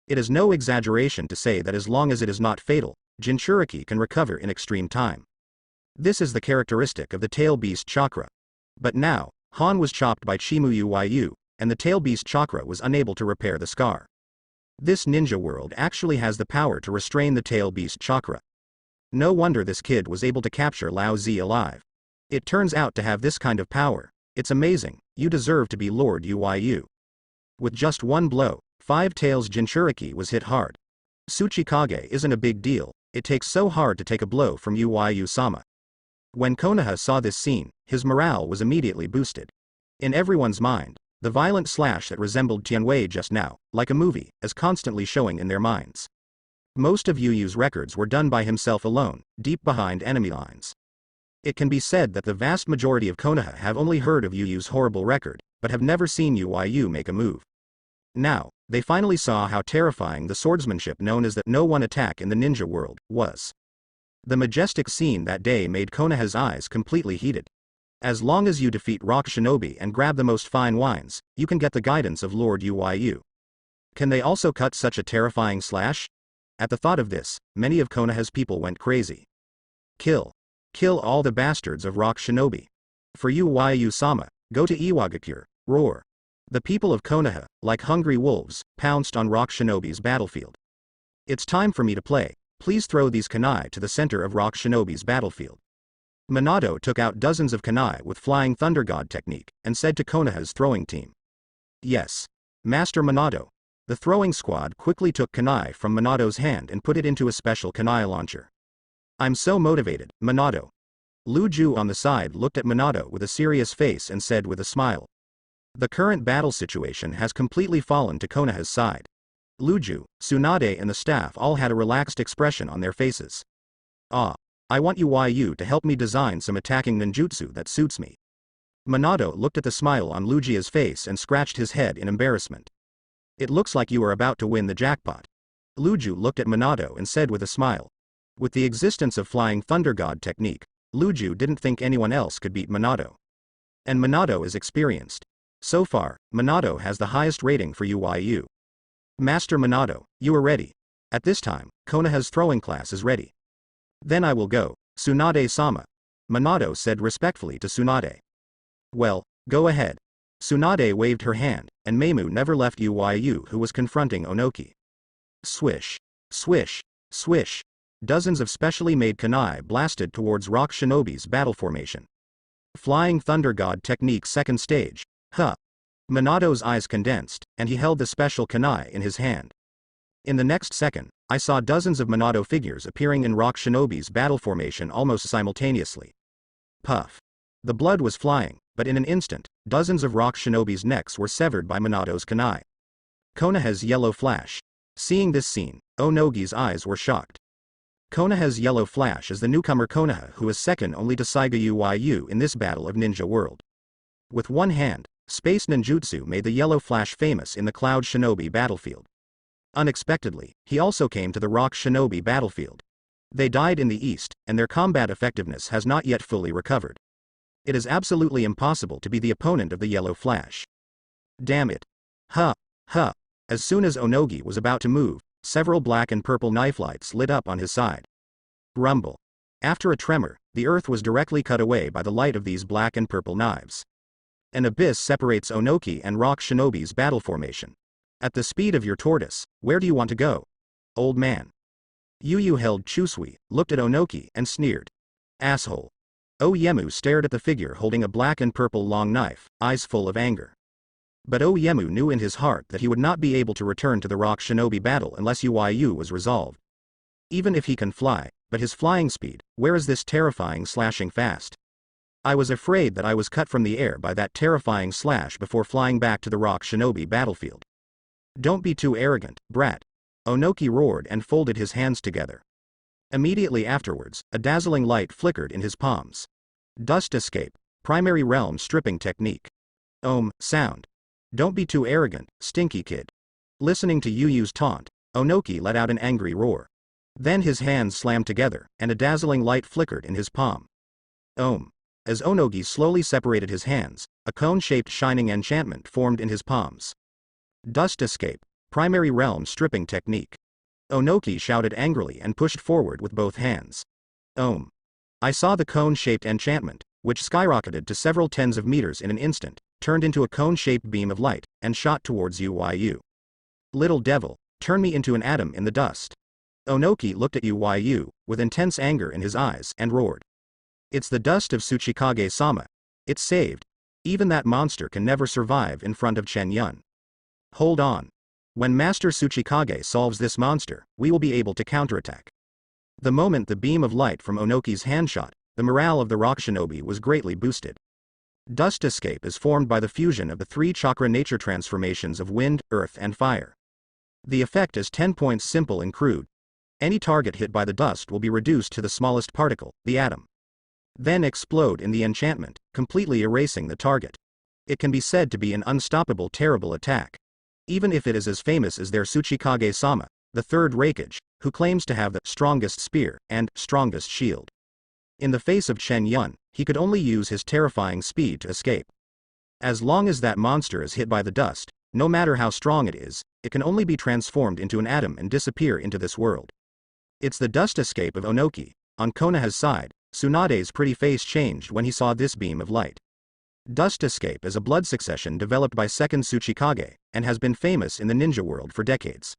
It is no exaggeration to say that as long as it is not fatal, Jinchuriki can recover in extreme time. This is the characteristic of the tail beast chakra. But now, Han was chopped by Chimuyu Yu, and the tail beast chakra was unable to repair the scar. This ninja world actually has the power to restrain the tail beast chakra. No wonder this kid was able to capture Lao Zi alive. It turns out to have this kind of power. It's amazing. You deserve to be Lord Uyu. With just one blow, 5 Tails Jinchuriki was hit hard. Tsuchikage isn't a big deal, it takes so hard to take a blow from Uyu-sama. When Konoha saw this scene, his morale was immediately boosted. In everyone's mind, the violent slash that resembled Tianwei just now, like a movie, is constantly showing in their minds. Most of Uyu's records were done by himself alone, deep behind enemy lines. It can be said that the vast majority of Konoha have only heard of Uyu's horrible record, but have never seen Uyu make a move. Now, they finally saw how terrifying the swordsmanship known as the no one attack in the ninja world was. The majestic scene that day made Konoha's eyes completely heated. As long as you defeat Rock Shinobi and grab the most fine wines, you can get the guidance of Lord Uyu. Can they also cut such a terrifying slash? At the thought of this, many of Konoha's people went crazy. Kill all the bastards of Rock Shinobi. For Uyu-sama, go to Iwagakure, roar. The people of Konoha, like hungry wolves, pounced on Rock Shinobi's battlefield. It's time for me to play, please throw these kunai to the center of Rock Shinobi's battlefield. Minato took out dozens of kunai with Flying Thunder God technique, and said to Konoha's throwing team. Yes. Master Minato. The throwing squad quickly took kunai from Minato's hand and put it into a special kunai launcher. I'm so motivated, Minato. Luju on the side looked at Minato with a serious face and said with a smile. The current battle situation has completely fallen to Konoha's side. Luju, Tsunade and the staff all had a relaxed expression on their faces. I want Uyu to help me design some attacking ninjutsu that suits me. Minato looked at the smile on Lujia's face and scratched his head in embarrassment. It looks like you are about to win the jackpot. Luju looked at Minato and said with a smile. With the existence of Flying Thunder God technique, Luju didn't think anyone else could beat Minato. And Minato is experienced. So far, Minato has the highest rating for Uyu. Master Minato, you are ready. At this time, Konoha's throwing class is ready. Then I will go, Tsunade-sama. Minato said respectfully to Tsunade. Well, go ahead. Tsunade waved her hand, and Meimu never left Uyu who was confronting Onoki. Swish. Swish. Swish. Dozens of specially made kunai blasted towards Rock Shinobi's battle formation. Flying Thunder God technique second stage. Minato's eyes condensed, and he held the special kunai in his hand. In the next second, I saw dozens of Minato figures appearing in Rock Shinobi's battle formation almost simultaneously. Puff. The blood was flying, but in an instant, dozens of Rock Shinobi's necks were severed by Minato's kunai. Konoha's yellow flash. Seeing this scene, Onogi's eyes were shocked. Konoha's yellow flash is the newcomer Konoha who is second only to Saiga Uyu in this battle of ninja world. With one hand, Space Ninjutsu made the yellow flash famous in the Cloud Shinobi battlefield. Unexpectedly, he also came to the Rock Shinobi battlefield. They died in the east, and their combat effectiveness has not yet fully recovered. It is absolutely impossible to be the opponent of the yellow flash. Damn it. As soon as Onogi was about to move, several black and purple knife lights lit up on his side. Rumble. After a tremor, the earth was directly cut away by the light of these black and purple knives. An abyss separates Onoki and Rock Shinobi's battle formation. At the speed of your tortoise, where do you want to go? Old man. Yu held Chusui, looked at Onoki, and sneered. Asshole. Oyemu stared at the figure holding a black and purple long knife, eyes full of anger. But Oyemu knew in his heart that he would not be able to return to the Rock Shinobi battle unless Yu was resolved. Even if he can fly, but his flying speed, where is this terrifying slashing fast? I was afraid that I was cut from the air by that terrifying slash before flying back to the Rock Shinobi battlefield. Don't be too arrogant, brat. Onoki roared and folded his hands together. Immediately afterwards, a dazzling light flickered in his palms. Dust escape, primary realm stripping technique. Sound. Don't be too arrogant, stinky kid. Listening to Yu's taunt, Onoki let out an angry roar. Then his hands slammed together, and a dazzling light flickered in his palm. As Onogi slowly separated his hands, a cone-shaped shining enchantment formed in his palms. Dust escape, primary realm stripping technique. Onoki shouted angrily and pushed forward with both hands. I saw the cone-shaped enchantment, which skyrocketed to several tens of meters in an instant, turned into a cone-shaped beam of light, and shot towards Yu. Little devil, turn me into an atom in the dust. Onoki looked at Yu, with intense anger in his eyes, and roared. It's the dust of Tsuchikage-sama. It's saved. Even that monster can never survive in front of Chen Yun. Hold on. When Master Tsuchikage solves this monster, we will be able to counterattack. The moment the beam of light from Onoki's hand shot, the morale of the Rock Shinobi was greatly boosted. Dust escape is formed by the fusion of the 3 chakra nature transformations of wind, earth and fire. The effect is 10 points simple and crude. Any target hit by the dust will be reduced to the smallest particle, the atom. Then explode in the enchantment, completely erasing the target. It can be said to be an unstoppable terrible attack. Even if it is as famous as their Tsuchikage-sama, the third Raikage, who claims to have the strongest spear and strongest shield. In the face of Chen Yun, he could only use his terrifying speed to escape. As long as that monster is hit by the dust, no matter how strong it is, it can only be transformed into an atom and disappear into this world. It's the dust escape of Onoki. On Konoha's side, Tsunade's pretty face changed when he saw this beam of light. Dust escape is a blood succession developed by second Tsuchikage, and has been famous in the ninja world for decades.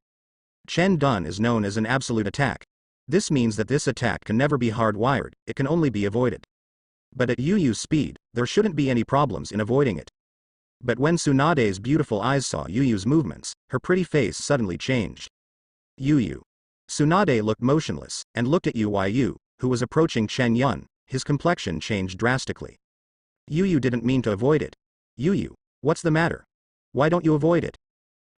Chen Dun is known as an absolute attack. This means that this attack can never be hardwired, it can only be avoided. But at Yu's speed, there shouldn't be any problems in avoiding it. But when Tsunade's beautiful eyes saw Yu's movements, her pretty face suddenly changed. Yu. Tsunade looked motionless, and looked at Yu, who was approaching Chen Yun. His complexion changed drastically. Yu didn't mean to avoid it. Yu, what's the matter? Why don't you avoid it?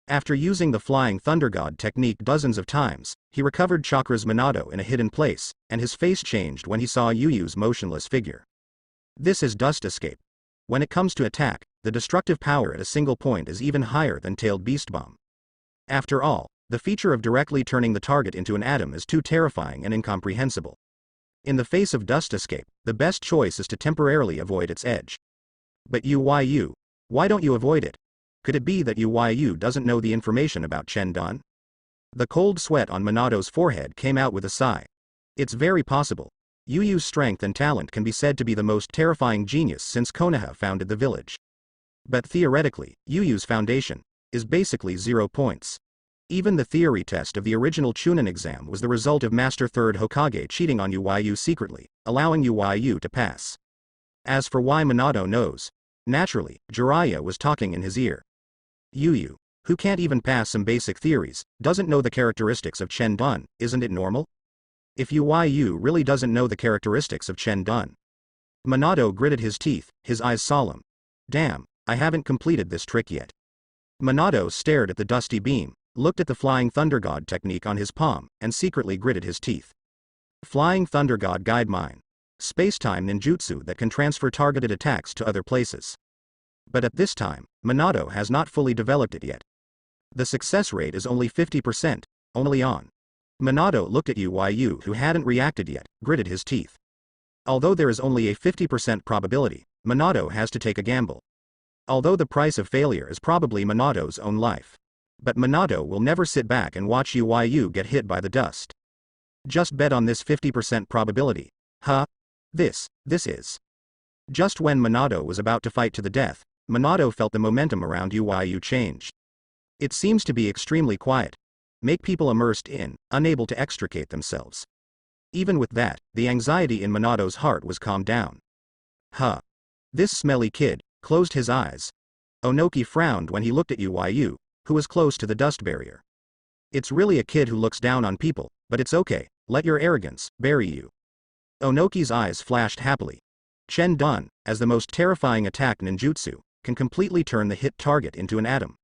After using the Flying Thunder God technique dozens of times, he recovered Chakra's Minato in a hidden place, and his face changed when he saw Yu's motionless figure. This is dust escape. When it comes to attack, the destructive power at a single point is even higher than Tailed Beast Bomb. After all, the feature of directly turning the target into an atom is too terrifying and incomprehensible. In the face of dust escape, the best choice is to temporarily avoid its edge. But Yu, why don't you avoid it? Could it be that Yu doesn't know the information about Chen Dun? The cold sweat on Minato's forehead came out with a sigh. It's very possible. Yu's strength and talent can be said to be the most terrifying genius since Konoha founded the village. But theoretically, Yu's foundation is basically 0 points. Even the theory test of the original Chunin exam was the result of Master Third Hokage cheating on Yu secretly, allowing Yu to pass. As for why Minato knows, naturally, Jiraiya was talking in his ear. Yu, who can't even pass some basic theories, doesn't know the characteristics of Chen Dun, isn't it normal? If Yu really doesn't know the characteristics of Chen Dun. Minato gritted his teeth, his eyes solemn. Damn, I haven't completed this trick yet. Minato stared at the dusty beam, looked at the Flying Thunder God technique on his palm, and secretly gritted his teeth. Flying Thunder God Guide Mine. Space-time ninjutsu that can transfer targeted attacks to other places. But at this time, Minato has not fully developed it yet. The success rate is only 50%, only on. Minato looked at Yu, who hadn't reacted yet, gritted his teeth. Although there is only a 50% probability, Minato has to take a gamble. Although the price of failure is probably Minato's own life. But Minato will never sit back and watch Yu get hit by the dust. Just bet on this 50% probability. Huh? This is. Just when Minato was about to fight to the death, Minato felt the momentum around Yu change. It seems to be extremely quiet. Make people immersed in, unable to extricate themselves. Even with that, the anxiety in Minato's heart was calmed down. Huh. This smelly kid closed his eyes. Onoki frowned when he looked at Yu, who was close to the dust barrier. It's really a kid who looks down on people, but it's okay, let your arrogance bury you. Onoki's eyes flashed happily. Chen Dun, as the most terrifying attack ninjutsu, can completely turn the hit target into an atom.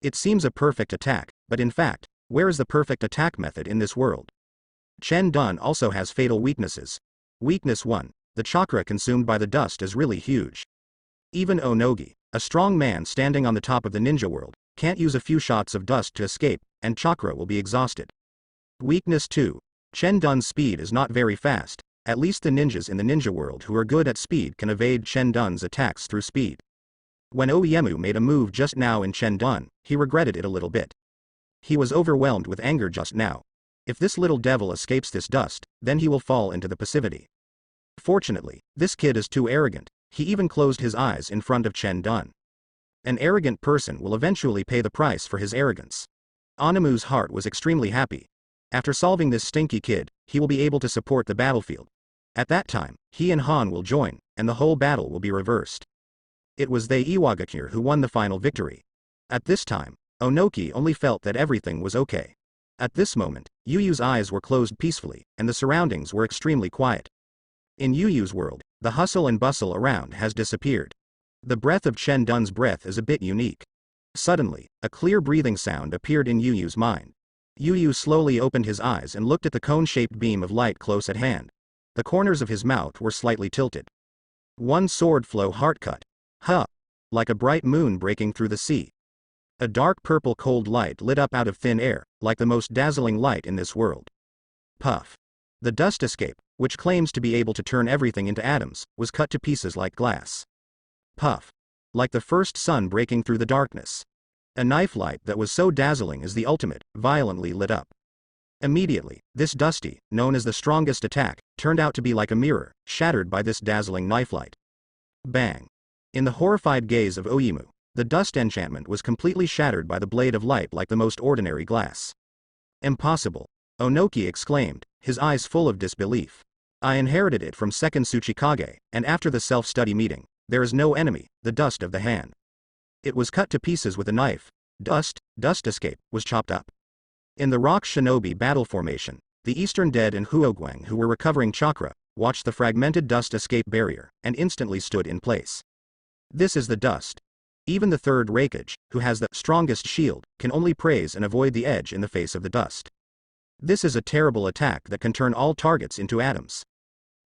It seems a perfect attack, but in fact, where is the perfect attack method in this world? Chen Dun also has fatal weaknesses. Weakness 1, the chakra consumed by the dust is really huge. Even Onogi, a strong man standing on the top of the ninja world, can't use a few shots of dust to escape, and chakra will be exhausted. Weakness 2, Chen Dun's speed is not very fast. At least the ninjas in the ninja world who are good at speed can evade Chen Dun's attacks through speed. When Oyemu made a move just now in Chen Dun, he regretted it a little bit. He was overwhelmed with anger just now. If this little devil escapes this dust, then he will fall into the passivity. Fortunately, this kid is too arrogant. He even closed his eyes in front of Chen Dun. An arrogant person will eventually pay the price for his arrogance. Onimu's heart was extremely happy. After solving this stinky kid, he will be able to support the battlefield. At that time, he and Han will join, and the whole battle will be reversed. It was they Iwagakure who won the final victory. At this time, Onoki only felt that everything was okay. At this moment, Yuyu's eyes were closed peacefully, and the surroundings were extremely quiet. In Yuyu's world, the hustle and bustle around has disappeared. The breath of Chen Dun's breath is a bit unique. Suddenly, a clear breathing sound appeared in Yuyu's mind. Yuyu slowly opened his eyes and looked at the cone-shaped beam of light close at hand. The corners of his mouth were slightly tilted. One sword flow heart cut. Huh! Like a bright moon breaking through the sea. A dark purple cold light lit up out of thin air, like the most dazzling light in this world. Puff. The dust escape, which claims to be able to turn everything into atoms, was cut to pieces like glass. Puff. Like the first sun breaking through the darkness. A knife light that was so dazzling as the ultimate, violently lit up. Immediately, this dusty, known as the strongest attack, turned out to be like a mirror, shattered by this dazzling knife light. Bang. In the horrified gaze of Oyemu, the dust enchantment was completely shattered by the blade of light like the most ordinary glass. Impossible. Onoki exclaimed, his eyes full of disbelief. I inherited it from second Tsuchikage, and after the self-study meeting, there is no enemy, the dust of the hand. It was cut to pieces with a knife. Dust escape, was chopped up. In the rock shinobi battle formation, the Eastern Dead and Huoguang who were recovering chakra, watched the fragmented dust escape barrier, and instantly stood in place. This is the dust. Even the third Reikage, who has the strongest shield, can only praise and avoid the edge in the face of the dust. This is a terrible attack that can turn all targets into atoms.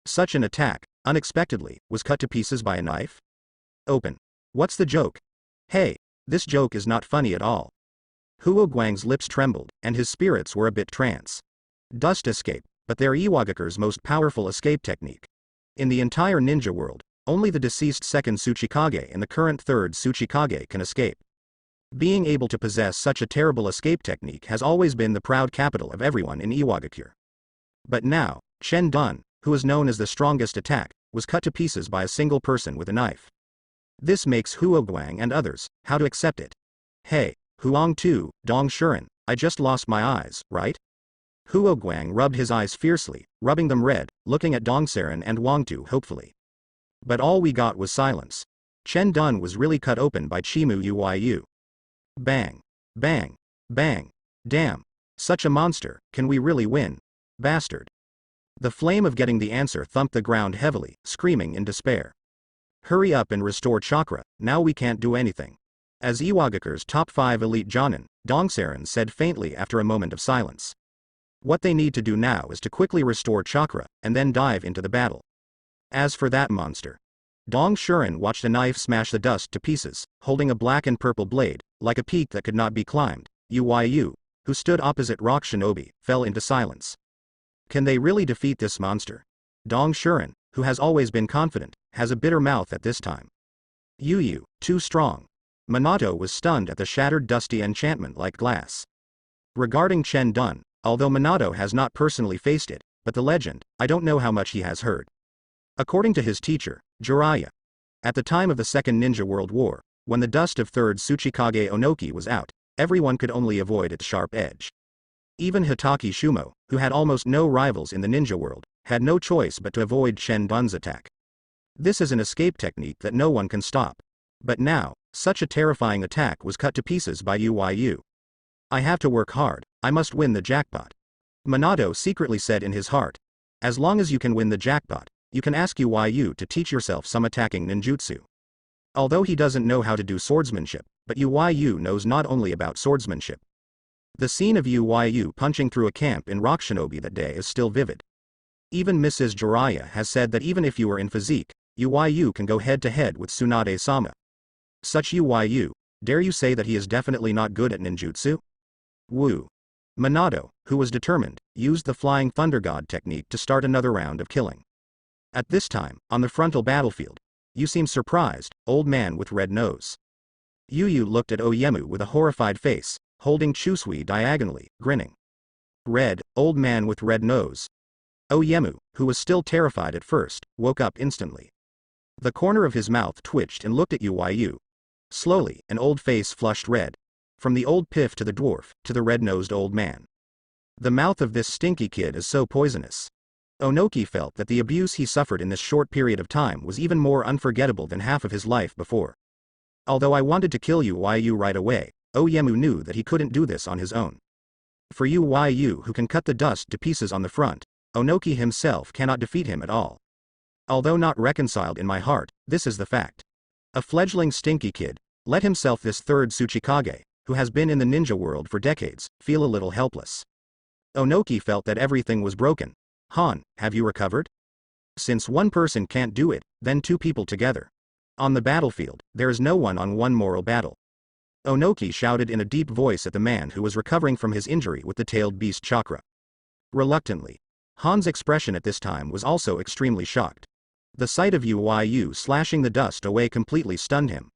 Such an attack, unexpectedly, was cut to pieces by a knife? Open. What's the joke? Hey, this joke is not funny at all. Huoguang's lips trembled, and his spirits were a bit trance. Dust escape, but they're Iwagakure's most powerful escape technique. In the entire ninja world, only the deceased second Tsuchikage and the current third Tsuchikage can escape. Being able to possess such a terrible escape technique has always been the proud capital of everyone in Iwagakure. But now, Chen Dun, who is known as the strongest attack, was cut to pieces by a single person with a knife. This makes Huoguang and others, how to accept it. Hey, Huang Tu, Dong Shuren, I just lost my eyes, right? Huoguang rubbed his eyes fiercely, rubbing them red, looking at Dongsaren and Wang Tu hopefully. But all we got was silence. Chen Dun was really cut open by Chimu Uyu. Bang. Bang. Bang. Damn. Such a monster, can we really win? Bastard. The flame of getting the answer thumped the ground heavily, screaming in despair. Hurry up and restore chakra, now we can't do anything. As Iwagakure's top 5 elite jonin, Dongsaren said faintly after a moment of silence. What they need to do now is to quickly restore chakra, and then dive into the battle. As for that monster. Dong Shuren watched a knife smash the dust to pieces, holding a black and purple blade, like a peak that could not be climbed. Uyu, who stood opposite Rock Shinobi, fell into silence. Can they really defeat this monster? Dong Shuren, who has always been confident, has a bitter mouth at this time. Yuyu, too strong. Minato was stunned at the shattered dusty enchantment like glass. Regarding Chen Dun, although Minato has not personally faced it, but the legend, I don't know how much he has heard. According to his teacher, Jiraiya, At the time of the Second Ninja World War, when the dust of third Tsuchikage Onoki was out, everyone could only avoid its sharp edge. Even Hitaki Shumo, who had almost no rivals in the ninja world, had no choice but to avoid Shen Bun's attack. This is an escape technique that no one can stop. But now, such a terrifying attack was cut to pieces by Yu. I have to work hard, I must win the jackpot. Minato secretly said in his heart. As long as you can win the jackpot, you can ask Yu to teach yourself some attacking ninjutsu. Although he doesn't know how to do swordsmanship, but Yu knows not only about swordsmanship. The scene of Yu punching through a camp in Rock Shinobi that day is still vivid. Even Mrs. Jiraiya has said that even if you are in physique, Yu can go head-to-head with Tsunade-sama. Such Yu, dare you say that he is definitely not good at ninjutsu? Woo. Minato, who was determined, used the Flying Thunder God technique to start another round of killing. At this time, on the frontal battlefield, you seem surprised, old man with red nose. Yu looked at Oyemu with a horrified face, holding Chusui diagonally, grinning. Red, old man with red nose. Oyemu, who was still terrified at first, woke up instantly. The corner of his mouth twitched and looked at Yu. Slowly, an old face flushed red. From the old piff to the dwarf, to the red-nosed old man. The mouth of this stinky kid is so poisonous. Onoki felt that the abuse he suffered in this short period of time was even more unforgettable than half of his life before. Although I wanted to kill Yu right away, Oyemu knew that he couldn't do this on his own. For Yu who can cut the dust to pieces on the front, Onoki himself cannot defeat him at all. Although not reconciled in my heart, this is the fact. A fledgling stinky kid, let himself this third Tsuchikage, who has been in the ninja world for decades, feel a little helpless. Onoki felt that everything was broken. Han, have you recovered? Since one person can't do it, then two people together. On the battlefield, there is no one-on-one moral battle. Onoki shouted in a deep voice at the man who was recovering from his injury with the tailed beast chakra. Reluctantly, Han's expression at this time was also extremely shocked. The sight of Yu slashing the dust away completely stunned him.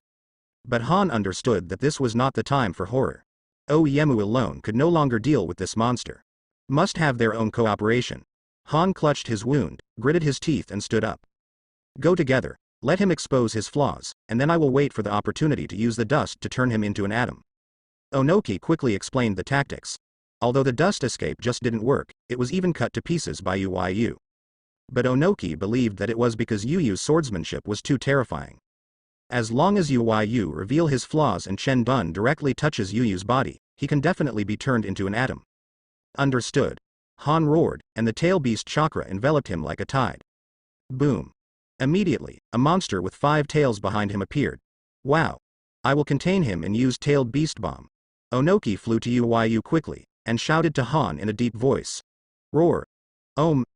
But Han understood that this was not the time for horror. Oyemu alone could no longer deal with this monster. Must have their own cooperation. Han clutched his wound, gritted his teeth and stood up. Go together, let him expose his flaws, and then I will wait for the opportunity to use the dust to turn him into an atom. Onoki quickly explained the tactics. Although the dust escape just didn't work, it was even cut to pieces by Yu. But Onoki believed that it was because Yu's swordsmanship was too terrifying. As long as Yu reveal his flaws and Shen Bun directly touches Yu's body, he can definitely be turned into an atom. Understood. Han roared, and the tail beast chakra enveloped him like a tide. Boom. Immediately, a monster with 5 tails behind him appeared. Wow. I will contain him and use tailed beast bomb. Onoki flew to Yu quickly, and shouted to Han in a deep voice. Roar.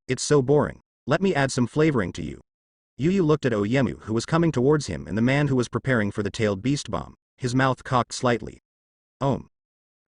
It's so boring. Let me add some flavoring to you. Yu looked at Oyemu who was coming towards him and the man who was preparing for the tailed beast bomb, his mouth cocked slightly.